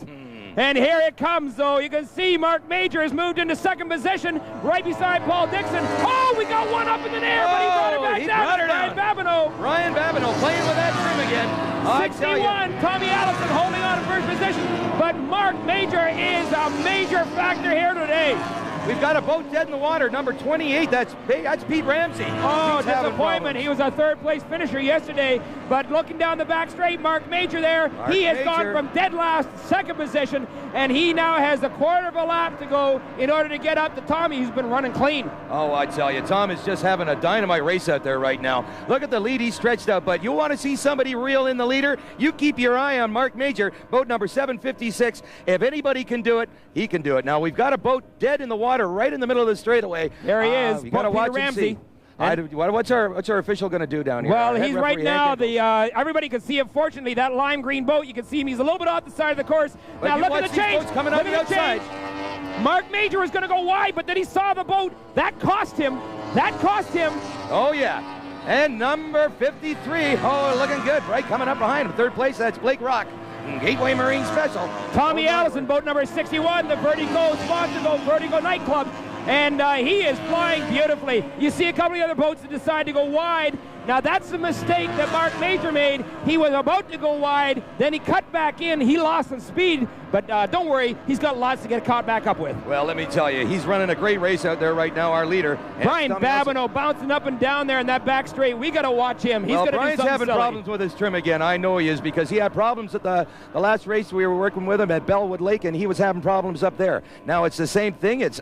And here it comes, though. You can see Mark Major has moved into 2nd position, right beside Paul Dixon. Oh, we got one up in the air, but he brought it back down. Ryan Babineau. Ryan Babineau playing with that trim again. 61, Tommy Allison holding on in 1st position, but Mark Major is a major factor here today. We've got a boat dead in the water, number 28. That's Pete Ramsey. Oh, disappointment. He was a 3rd place finisher yesterday, but looking down the back straight, Mark Major there. He has gone from dead last to 2nd position, and he now has a quarter of a lap to go in order to get up to Tommy, who's been running clean. Oh, I tell you, Tom is just having a dynamite race out there right now. Look at the lead he's stretched out, but you want to see somebody real in the leader? You keep your eye on Mark Major, boat number 756. If anybody can do it, he can do it. Now, we've got a boat dead in the water right in the middle of the straightaway. There he is. We got to watch Ramsey. What's our official going to do down here? Well, he's right now. Everybody can see him. Fortunately, that lime green boat, you can see him. He's a little bit off the side of the course. But now look at the change. Coming up the outside. Mark Major was going to go wide, but then he saw the boat. That cost him. Oh yeah. And number 53. Oh, looking good. Right, coming up behind him. 3rd place. That's Blake Rock. Gateway Marine Special. Tommy Allison, boat number 61, the Vertigo sponsor, the Vertigo Nightclub. And he is flying beautifully. You see a couple of other boats that decide to go wide. Now that's the mistake that Mark Major made. He was about to go wide, then he cut back in. He lost some speed, but don't worry, he's got lots to get caught back up with. Well, let me tell you, he's running a great race out there right now, our leader. Brian Babineau bouncing up and down there in that back straight. We got to watch him. He's going to do something Brian's having silly. problems with his trim again. I know he is, because he had problems at the last race we were working with him at Bellwood Lake, and he was having problems up there. Now it's the same thing. It's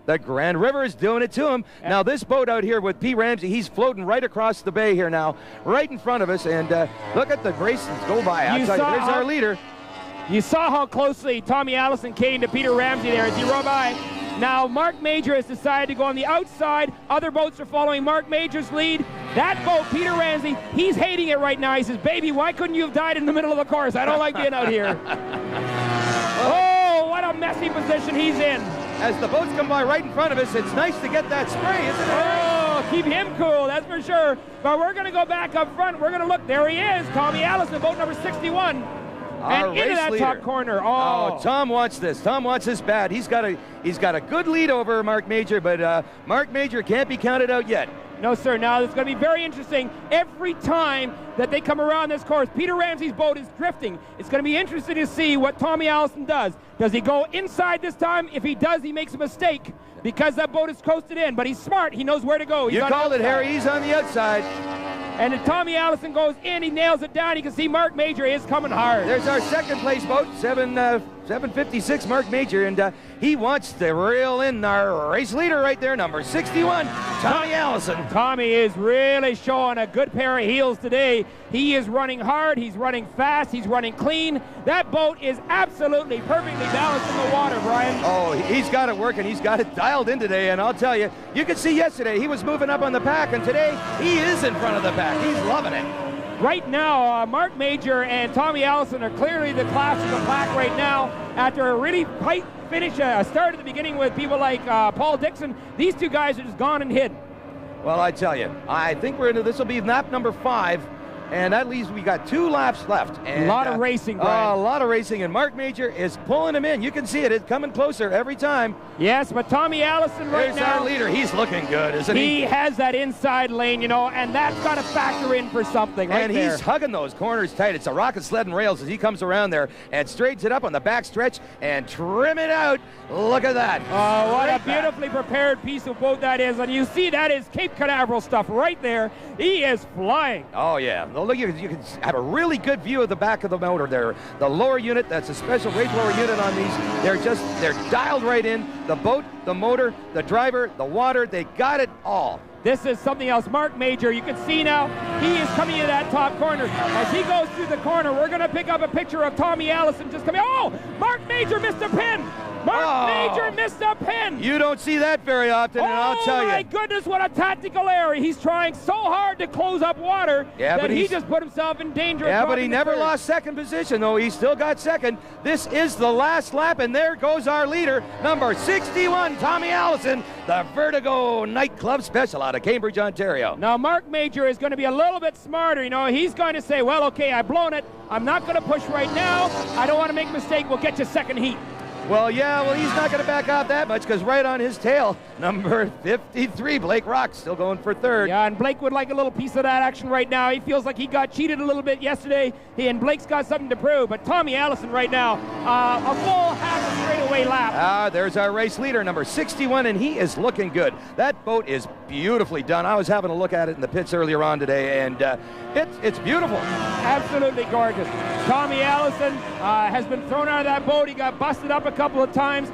the Grand River is doing it to him. Now this boat out here with Pete Ramsey, he's floating right across the bay here now, right in front of us, and look at the races go by. I'll tell you, there's our leader. You saw how closely Tommy Allison came to Peter Ramsey there as he rode by. Now Mark Major has decided to go on the outside. Other boats are following Mark Major's lead. That boat, Peter Ramsey, he's hating it right now. He says, baby, why couldn't you have died in the middle of the course? I don't like being out here. Oh, what a messy position he's in. As the boats come by right in front of us, it's nice to get that spray, isn't it? Oh, keep him cool, that's for sure. But we're going to go back up front. We're going to look. There he is, Tommy Allison, boat number 61. And into that top corner. Oh, Tom wants this. Tom wants this bad. He's got a good lead over Mark Major, but Mark Major can't be counted out yet. No, sir. Now, it's going to be very interesting. Every time that they come around this course, Peter Ramsey's boat is drifting. It's going to be interesting to see what Tommy Allison does. Does he go inside this time? If he does, he makes a mistake because that boat is coasted in. But he's smart. He knows where to go. You called it, Harry. He's on the outside. And if Tommy Allison goes in, he nails it down. You can see Mark Major is coming hard. There's our 2nd place boat, 756, Mark Major, and he wants to reel in our race leader right there, number 61, Tommy Allison. Tommy is really showing a good pair of heels today. He is running hard, he's running fast, he's running clean. That boat is absolutely perfectly balanced in the water, Brian. Oh, he's got it working. He's got it dialed in today, and I'll tell you, you could see yesterday he was moving up on the pack, and today he is in front of the pack. He's loving it. Right now, Mark Major and Tommy Allison are clearly the class of the pack right now. After a really tight finish, start at the beginning with people like Paul Dixon, these two guys are just gone and hid. Well, I tell you, I think this will be lap number 5. And that leaves, we got 2 laps left. And, a lot of racing, Brian. A lot of racing, and Mark Major is pulling him in. You can see it. It's coming closer every time. Yes, but Tommy Allison There's our leader. He's looking good, isn't he? He has that inside lane, you know, and that's got to factor in for something right there. And he's hugging those corners tight. It's a rocket sled and rails as he comes around there and straightens it up on the back stretch and trim it out. Look at that. Oh, what a beautifully prepared piece of boat that is. And you see that is Cape Canaveral stuff right there. He is flying. Oh, yeah. Look, you can have a really good view of the back of the motor there. The lower unit, that's a special race lower unit on these. They're dialed right in. The boat, the motor, the driver, the water, they got it all. This is something else. Mark Major, you can see now, he is coming into that top corner. As he goes through the corner, we're going to pick up a picture of Tommy Allison just coming. Oh, Mark Major missed a pin. Mark Major missed a pin. You don't see that very often, and I'll tell you. Oh, my goodness, what a tactical error. He's trying so hard to close up water that he just put himself in danger. Yeah, but he never lost second position, though. He still got second. This is the last lap, and there goes our leader, number 61, Tommy Allison, the Vertigo Nightclub Special out of Cambridge, Ontario. Now, Mark Major is going to be a little bit smarter. You know, he's going to say, well, okay, I've blown it. I'm not going to push right now. I don't want to make a mistake. We'll get you second heat. Well, yeah, he's not going to back out that much because right on his tail, number 53, Blake Rock, still going for third. Yeah, and Blake would like a little piece of that action right now. He feels like he got cheated a little bit yesterday, and Blake's got something to prove. But Tommy Allison right now, a full half a straightaway lap. There's our race leader, number 61, and he is looking good. That boat is beautifully done. I was having a look at it in the pits earlier on today, and it's beautiful. Absolutely gorgeous. Tommy Allison has been thrown out of that boat. He got busted up a couple of times.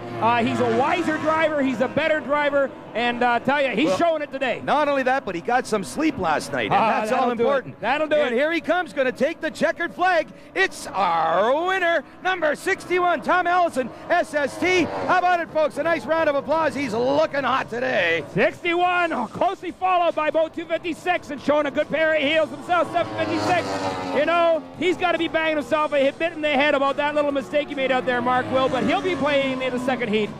He's a wiser driver. He's a better driver. And tell you, he's showing it today. Not only that, but he got some sleep last night, and that's all important. That'll do it. And here he comes, going to take the checkered flag. It's our winner, number 61, Tom Allison, SST. How about it, folks? A nice round of applause. He's looking hot today. 61, closely followed by boat 256, and showing a good pair of heels himself, 756. You know, he's got to be banging himself a bit in the head about that little mistake he made out there, Mark Will, but he'll be playing in the second heat.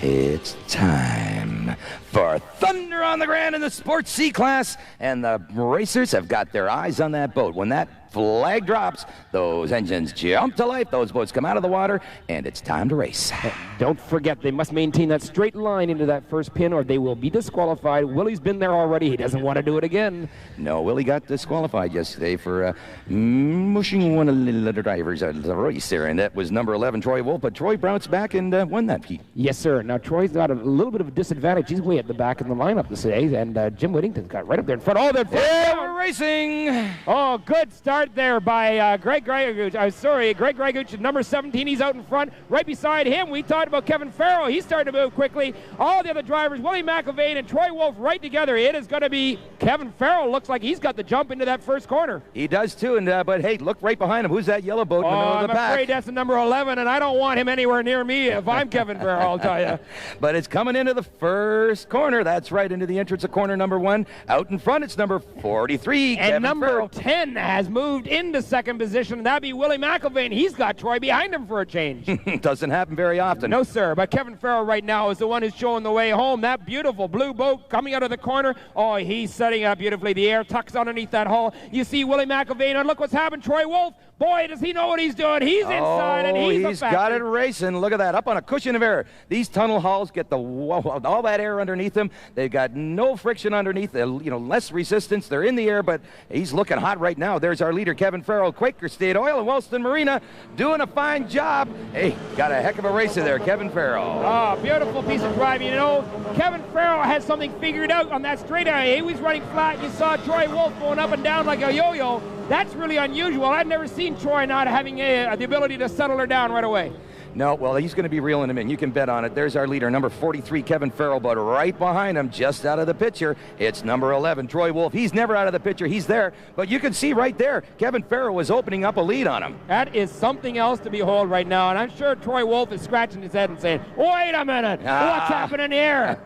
It's time for Thunder on the Grand in the Sports C class, and the racers have got their eyes on that boat. When that flag drops, those engines jump to life, those boats come out of the water, and it's time to race. Don't forget, they must maintain that straight line into that first pin or they will be disqualified. Willie's been there already. He doesn't want to do it again. No, Willie got disqualified yesterday for mushing one of the drivers out of the race there, and that was number 11, Troy Wolf, but Troy bounced back and won that heat. Yes, sir. Now, Troy's got a little bit of a disadvantage. He's way at the back in the lineup today, and Jim Whittington's got right up there in front. Oh, yeah, we're racing! Oh, good start there by Greg Greguch. Greg Greguch, number 17. He's out in front. Right beside him, we talked about Kevin Farrell. He's starting to move quickly. All the other drivers, Willie McIlvaine and Troy Wolf, right together. It is going to be Kevin Farrell. Looks like he's got the jump into that first corner. He does too, and but hey, look right behind him. Who's that yellow boat in the middle of the pack? I'm afraid that's the number 11, and I don't want him anywhere near me if I'm Kevin Farrell, I'll tell you. But it's coming into the first corner. That's right, into the entrance of corner number 1. Out in front, it's number 43, and Kevin number Farrell. 10 has moved into second position. That'd be Willie McIlvaine. He's got Troy behind him for a change. Doesn't happen very often. No, sir, but Kevin Farrell right now is the one who's showing the way home. That beautiful blue boat coming out of the corner. Oh, he's setting up beautifully. The air tucks underneath that hull. You see Willie McIlvaine, and look what's happened. Troy Wolf, boy, does he know what he's doing. He's inside, and he's got it racing. Look at that, up on a cushion of air. These tunnel hulls get all that air underneath them. They've got no friction underneath, less resistance. They're in the air, but he's looking hot right now. There's our leader, Kevin Farrell, Quaker State Oil and Wellston Marina, doing a fine job. Hey, got a heck of a racer there, Kevin Farrell. Oh, beautiful piece of driving. You know, Kevin Farrell has something figured out on that straight area. He was running flat. You saw Troy Wolf going up and down like a yo-yo. That's really unusual. I've never seen Troy not having the ability to settle her down right away. No, well, he's going to be reeling him in. You can bet on it. There's our leader, number 43, Kevin Farrell, but right behind him, just out of the picture, it's number 11, Troy Wolf. He's never out of the picture. He's there, but you can see right there, Kevin Farrell was opening up a lead on him. That is something else to behold right now, and I'm sure Troy Wolf is scratching his head and saying, wait a minute, what's happening here?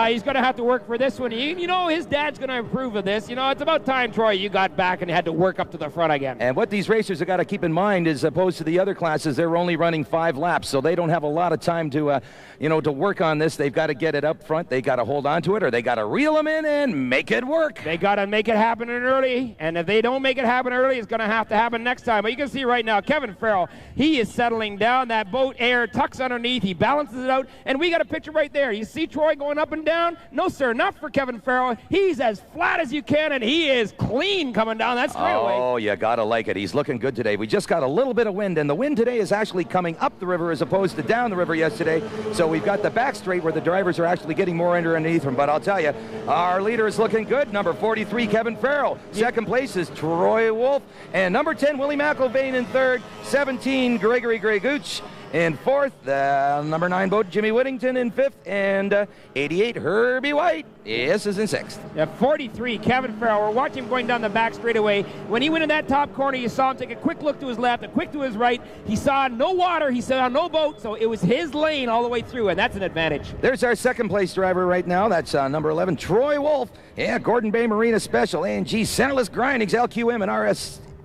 He's going to have to work for this one. You know, his dad's going to approve of this. You know, it's about time, Troy, you got back and had to work up to the front again. And what these racers have got to keep in mind is, opposed to the other classes, they're only running 5 laps, so they don't have a lot of time to, to work on this. They've got to get it up front. They got to hold on to it, or they got to reel them in and make it work. They got to make it happen early, and if they don't make it happen early, it's going to have to happen next time. But you can see right now, Kevin Farrell, he is settling down. That boat air tucks underneath. He balances it out, and we got a picture right there. You see Troy going up and down? No, sir, not for Kevin Farrell. He's as flat as you can, and he is clean coming down that straightaway. Oh, you got to like it. He's looking good today. We just got a little bit of wind, and the wind today is actually coming up the river as opposed to down the river yesterday. So we've got the back straight where the drivers are actually getting more underneath them. But I'll tell you, our leader is looking good. Number 43, Kevin Farrell. Second place is Troy Wolf. And number 10, Willie McIlvaine in third. 17, Gregory Greguch. in fourth. Number 9 boat, Jimmy Whittington, in fifth. And 88, Herbie White, is in sixth. Yeah, 43, Kevin Farrell. We're watching him going down the back straightaway. When he went in that top corner, you saw him take a quick look to his left, a quick to his right. He saw no water, he saw no boat, so it was his lane all the way through, and that's an advantage. There's our second place driver right now. That's number 11, Troy Wolf. Yeah, Gordon Bay Marina Special, A&G, Centerless Grindings, LQM, and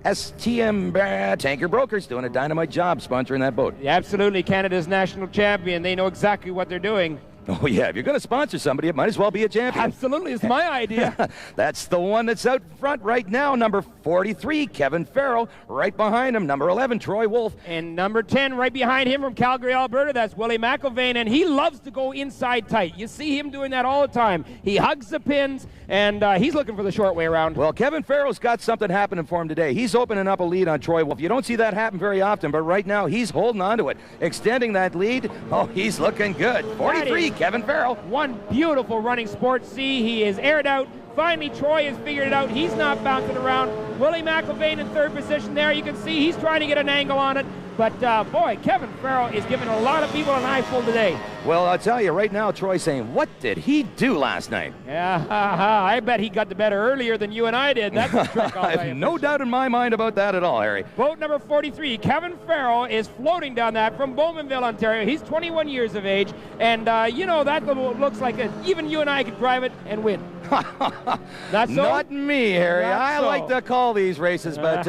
STM Tanker Brokers doing a dynamite job sponsoring that boat. Yeah, absolutely, Canada's national champion. They know exactly what they're doing. Oh, yeah, if you're going to sponsor somebody, it might as well be a champion. Absolutely, it's my idea. That's the one that's out front right now, number 43, Kevin Farrell. Right behind him, number 11, Troy Wolf. And number 10, right behind him from Calgary, Alberta, that's Willie McIlvaine, and he loves to go inside tight. You see him doing that all the time. He hugs the pins, and he's looking for the short way around. Well, Kevin Farrell's got something happening for him today. He's opening up a lead on Troy Wolf. You don't see that happen very often, but right now he's holding on to it, extending that lead. Oh, he's looking good. 43, Kevin Farrell. One beautiful running Sport C. He is aired out. Finally, Troy has figured it out. He's not bouncing around. Willie McIlvaine in third position there. You can see he's trying to get an angle on it. But, boy, Kevin Farrell is giving a lot of people an eyeful today. Well, I'll tell you right now, Troy's saying, what did he do last night? Yeah, I bet he got the better earlier than you and I did. That's a trick. I have no doubt in my mind about that at all, Harry. Boat number 43, Kevin Farrell, is floating down that from Bowmanville, Ontario. He's 21 years of age. And, you know, that looks like even you and I could drive it and win. Not so? Not me, Harry. I so. like to call these races, but,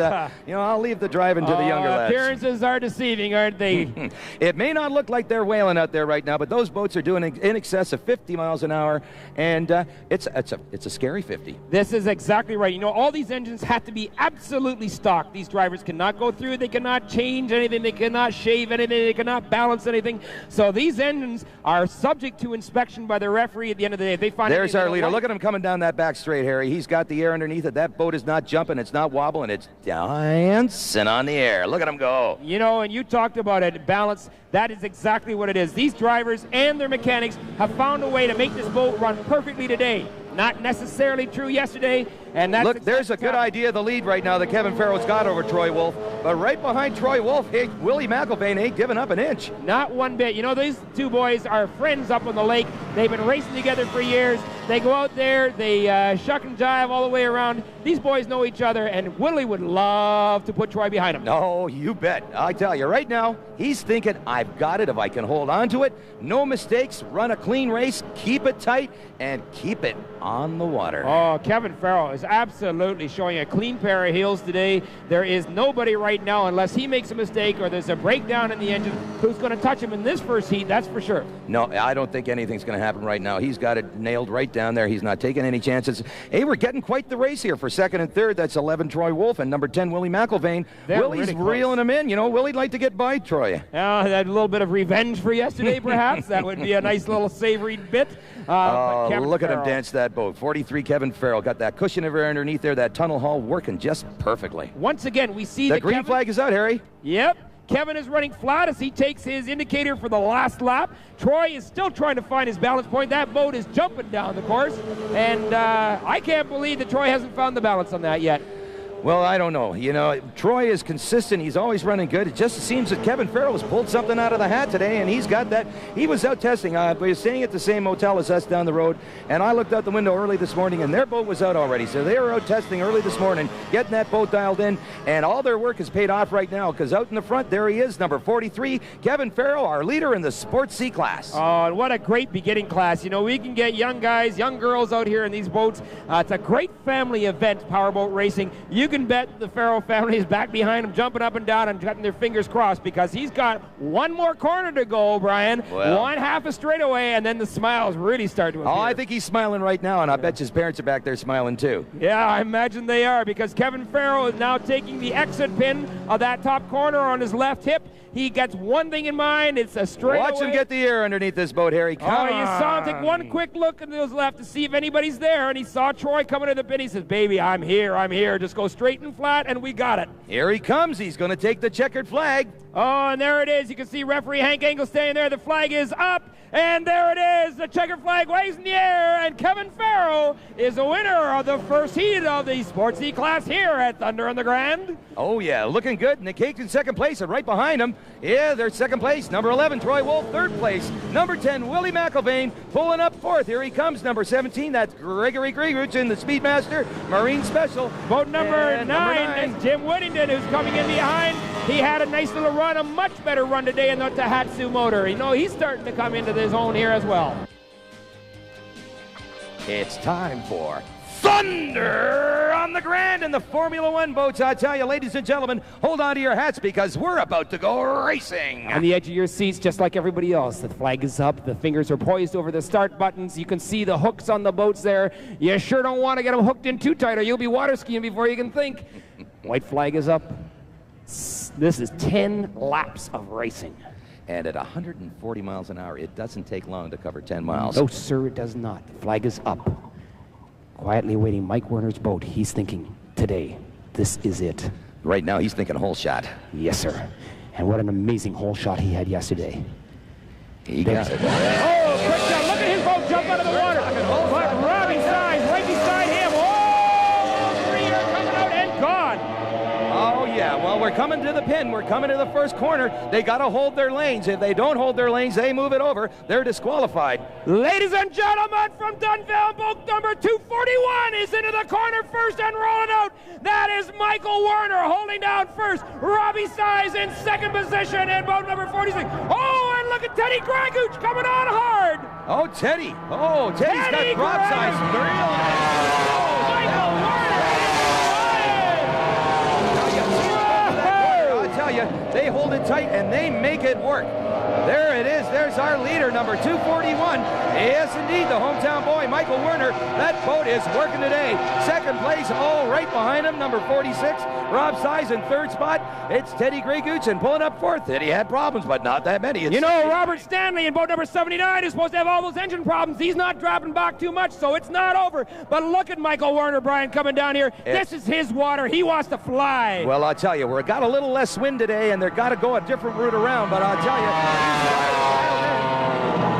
you know, I'll leave the driving to the younger lads. Appearances are deceiving, aren't they? It may not look like they're whaling out there right now, but those boats are doing in excess of 50 miles an hour, and it's a scary 50. This is exactly right. You know, all these engines have to be absolutely stock. These drivers cannot go through. They cannot change anything. They cannot shave anything. They cannot balance anything. So these engines are subject to inspection by the referee at the end of the day. If they find There's our leader. Look at him coming down that back straight, Harry. He's got the air underneath it. That boat is not jumping. It's not wobbling. It's dancing on the air. Look at him go. You know, and you talked about it, balance. That is exactly what it is. These drivers and their mechanics have found a way to make this boat run perfectly today. Not necessarily true yesterday. And that's look, there's a good idea of the lead right now that Kevin Farrell's got over Troy Wolf. But right behind Troy Wolf, hey, Willie McIlvaine ain't giving up an inch. Not one bit. You know, these two boys are friends up on the lake. They've been racing together for years. They go out there, they shuck and jive all the way around. These boys know each other, and Willie would love to put Troy behind him. No, you bet. I tell you, right now, he's thinking, I've got it if I can hold on to it. No mistakes, run a clean race, keep it tight, and keep it on the water. Oh, Kevin Farrell is absolutely showing a clean pair of heels today. There is nobody right now, unless he makes a mistake or there's a breakdown in the engine, who's going to touch him in this first heat, that's for sure. No, I don't think anything's going to happen right now. He's got it nailed right down there. He's not taking any chances. Hey, we're getting quite the race here for second and third. That's 11, Troy Wolf, and number 10, Willie McIlvaine. Willie's really reeling him in. You know, Willie'd like to get by Troy. That little bit of revenge for yesterday, perhaps. That would be a nice little savory bit. Look at him dance that boat. 43, Kevin Farrell. Got that cushion of air underneath there, that tunnel hull working just perfectly. Once again, we see the green flag is out, Harry. Yep. Kevin is running flat as he takes his indicator for the last lap. Troy is still trying to find his balance point. That boat is jumping down the course, and I can't believe that Troy hasn't found the balance on that yet. Well, I don't know. You know, Troy is consistent. He's always running good. It just seems that Kevin Farrell has pulled something out of the hat today, and he's got that. He was out testing. We were staying at the same motel as us down the road, and I looked out the window early this morning, and their boat was out already. So they were out testing early this morning, getting that boat dialed in, and all their work is paid off right now, because out in the front, there he is, number 43, Kevin Farrell, our leader in the Sport C class. Oh, and what a great beginning class. You know, we can get young guys, young girls out here in these boats. It's a great family event, Powerboat Racing. You can bet the Farrell family is back behind him, jumping up and down and getting their fingers crossed, because he's got one more corner to go, Brian. Well, one half a straightaway, and then the smiles really start to appear. Oh, I think he's smiling right now, and I bet his parents are back there smiling too. Yeah, I imagine they are, because Kevin Farrell is now taking the exit pin of that top corner on his left hip. He gets one thing in mind. It's a straightaway. Watch him get the air underneath this boat, Harry. Come on. You saw him take one quick look to his left to see if anybody's there, and he saw Troy coming to the pin. He says, baby, I'm here, I'm here. Just go straight and flat, and we got it. Here he comes. He's going to take the checkered flag. Oh, and there it is. You can see referee Hank Engel standing there. The flag is up, and there it is. The checkered flag waves in the air, and Kevin Farrell is the winner of the first heat of the Sport C class here at Thunder on the Grand. Oh, yeah, looking good. Nick Hague's in second place, and right behind him, Yeah, they're second place. Number 11, Troy Wolf, third place. Number 10, Willie McIlvain, pulling up fourth. Here he comes, number 17. That's Gregory Grieguch in the Speedmaster Marine Special. Boat number 9 is Jim Whittington, who's coming in behind. He had a nice little run, a much better run today in the Tohatsu motor. You know, he's starting to come into his own here as well. It's time for Thunder on the Grand in the Formula One boats. I tell you, ladies and gentlemen, hold on to your hats because we're about to go racing. On the edge of your seats, just like everybody else, the flag is up, the fingers are poised over the start buttons. You can see the hooks on the boats there. You sure don't want to get them hooked in too tight or you'll be water skiing before you can think. White flag is up. This is 10 laps of racing. And at 140 miles an hour, it doesn't take long to cover 10 miles. No, sir, it does not. The flag is up. Quietly awaiting Mike Werner's boat. He's thinking, today, this is it. Right now, he's thinking hole shot. Yes, sir. And what an amazing hole shot he had yesterday. He got it. Oh, quick shot. Look at his boat jump out of the water. But Robbie Size right beside him. Oh, 3 are coming out and gone. Oh, yeah. Well, we're coming to the pin. We're coming to the first corner. They got to hold their lanes. If they don't hold their lanes, they move it over. They're disqualified. Ladies and gentlemen, from Dunnville, boat number 241 is into the corner first and rolling out. That is Michael Werner holding down first. Robbie Size in second position in boat number 46. Oh, and look at Teddy Grieguch coming on hard. Oh, Teddy. Oh, Teddy's got Rob Size. Oh, Michael Werner. I tell you, they hold it tight and they make it work. There it is. There's our leader, number 241. Yes, indeed, the hometown boy, Michael Werner. That boat is working today. Second place, all right behind him, number 46. Rob Size in third spot. It's Teddy Grieguch and pulling up fourth. Teddy had problems, but not that many. You know, Robert Stanley in boat number 79 is supposed to have all those engine problems. He's not dropping back too much, so it's not over. But look at Michael Werner, Brian, coming down here. This is his water. He wants to fly. Well, I'll tell you, we've got a little less wind today, and they've got to go a different route around, but I'll tell you,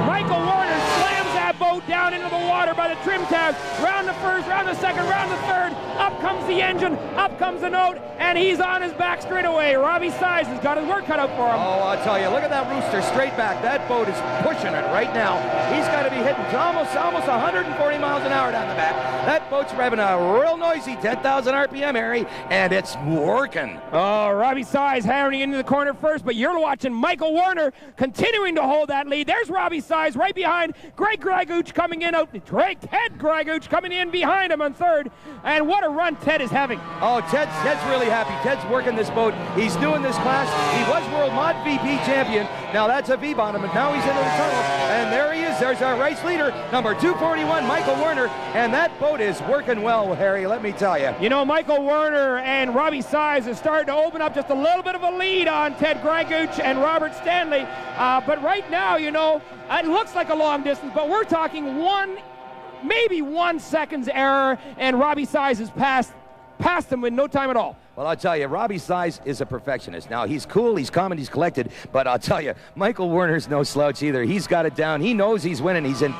Michael Werner slams that boat down into the water by the trim tab. Round the first, round the second, round the third. Up comes the engine, up comes the note, and he's on his back straight away. Robbie Size has got his work cut out for him. Oh, I'll tell you, look at that rooster straight back. That boat is pushing it right now. He's got to be hitting almost 140 miles an hour down the back. That boat's revving a real noisy 10,000 RPM, Harry, and it's working. Oh, Robbie Size hammering into the corner first, but you're watching Michael Werner continuing to hold that lead. There's Robbie Size right behind. Greg Grieguch coming in out. Ted Grieguch coming in behind him on third. And what a run Ted is having. Oh, Ted's really happy. Ted's working this boat. He's doing this class. He was World Mod VP champion. Now that's a V-bottom, and now he's into the tunnel. And there he is. There's our race leader, number 241, Michael Werner. And that boat is working well, Harry, let me tell you. You know, Michael Werner and Robbie Size is starting to open up just a little bit of a lead on Ted Grieguch and Robert Stanley. But right now, you know, it looks like a long distance, but we're talking maybe 1 second's error, and Robbie Size has passed him in no time at all. Well, I'll tell you, Robbie Size is a perfectionist. Now, he's cool, he's calm, and he's collected, but I'll tell you, Michael Werner's no slouch either. He's got it down. He knows he's winning. He's in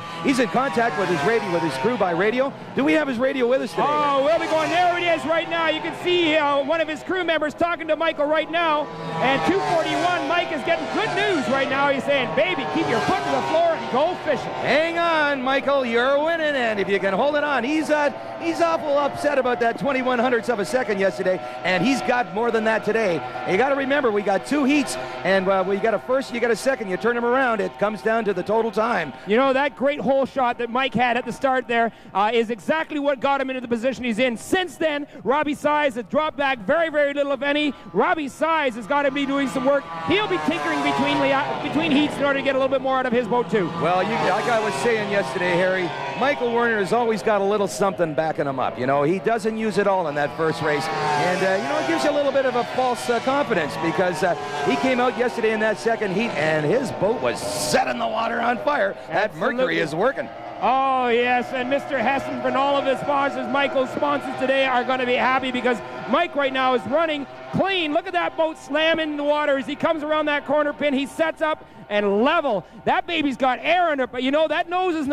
contact with his radio, with his crew by radio. Do we have his radio with us today? Oh, we'll be going. There it is right now. You can see one of his crew members talking to Michael right now. And 241, Mike is getting good news right now. He's saying, baby, keep your foot to the floor and go fishing. Hang on, Michael, you're winning, and if you can hold it on. He's awful upset about that 21/100ths of a second yesterday, and he's got more than that today. And you got to remember, we got 2 heats, and we got a first, you got a second. You turn them around, it comes down to the total time. You know, that great hole shot that Mike had at the start there is exactly what got him into the position he's in. Since then, Robbie Size has dropped back very, very little, if any. Robbie Size has got to be doing some work. He'll be tinkering between heats in order to get a little bit more out of his boat, too. Well, like I was saying yesterday, Harry, Michael Werner has always got a little something backing him up. You know, he doesn't use it all in that first race. And, you know, it gives you a little bit of a false confidence because he came out yesterday in that second heat and his boat was setting the water on fire. That Mercury is working. Oh, yes, and Mr. Hessen and all of his sponsors, Michael's sponsors today, are going to be happy because Mike right now is running clean. Look at that boat slam in the water as he comes around that corner pin. He sets up and level. That baby's got air in it, but you know, that nose is not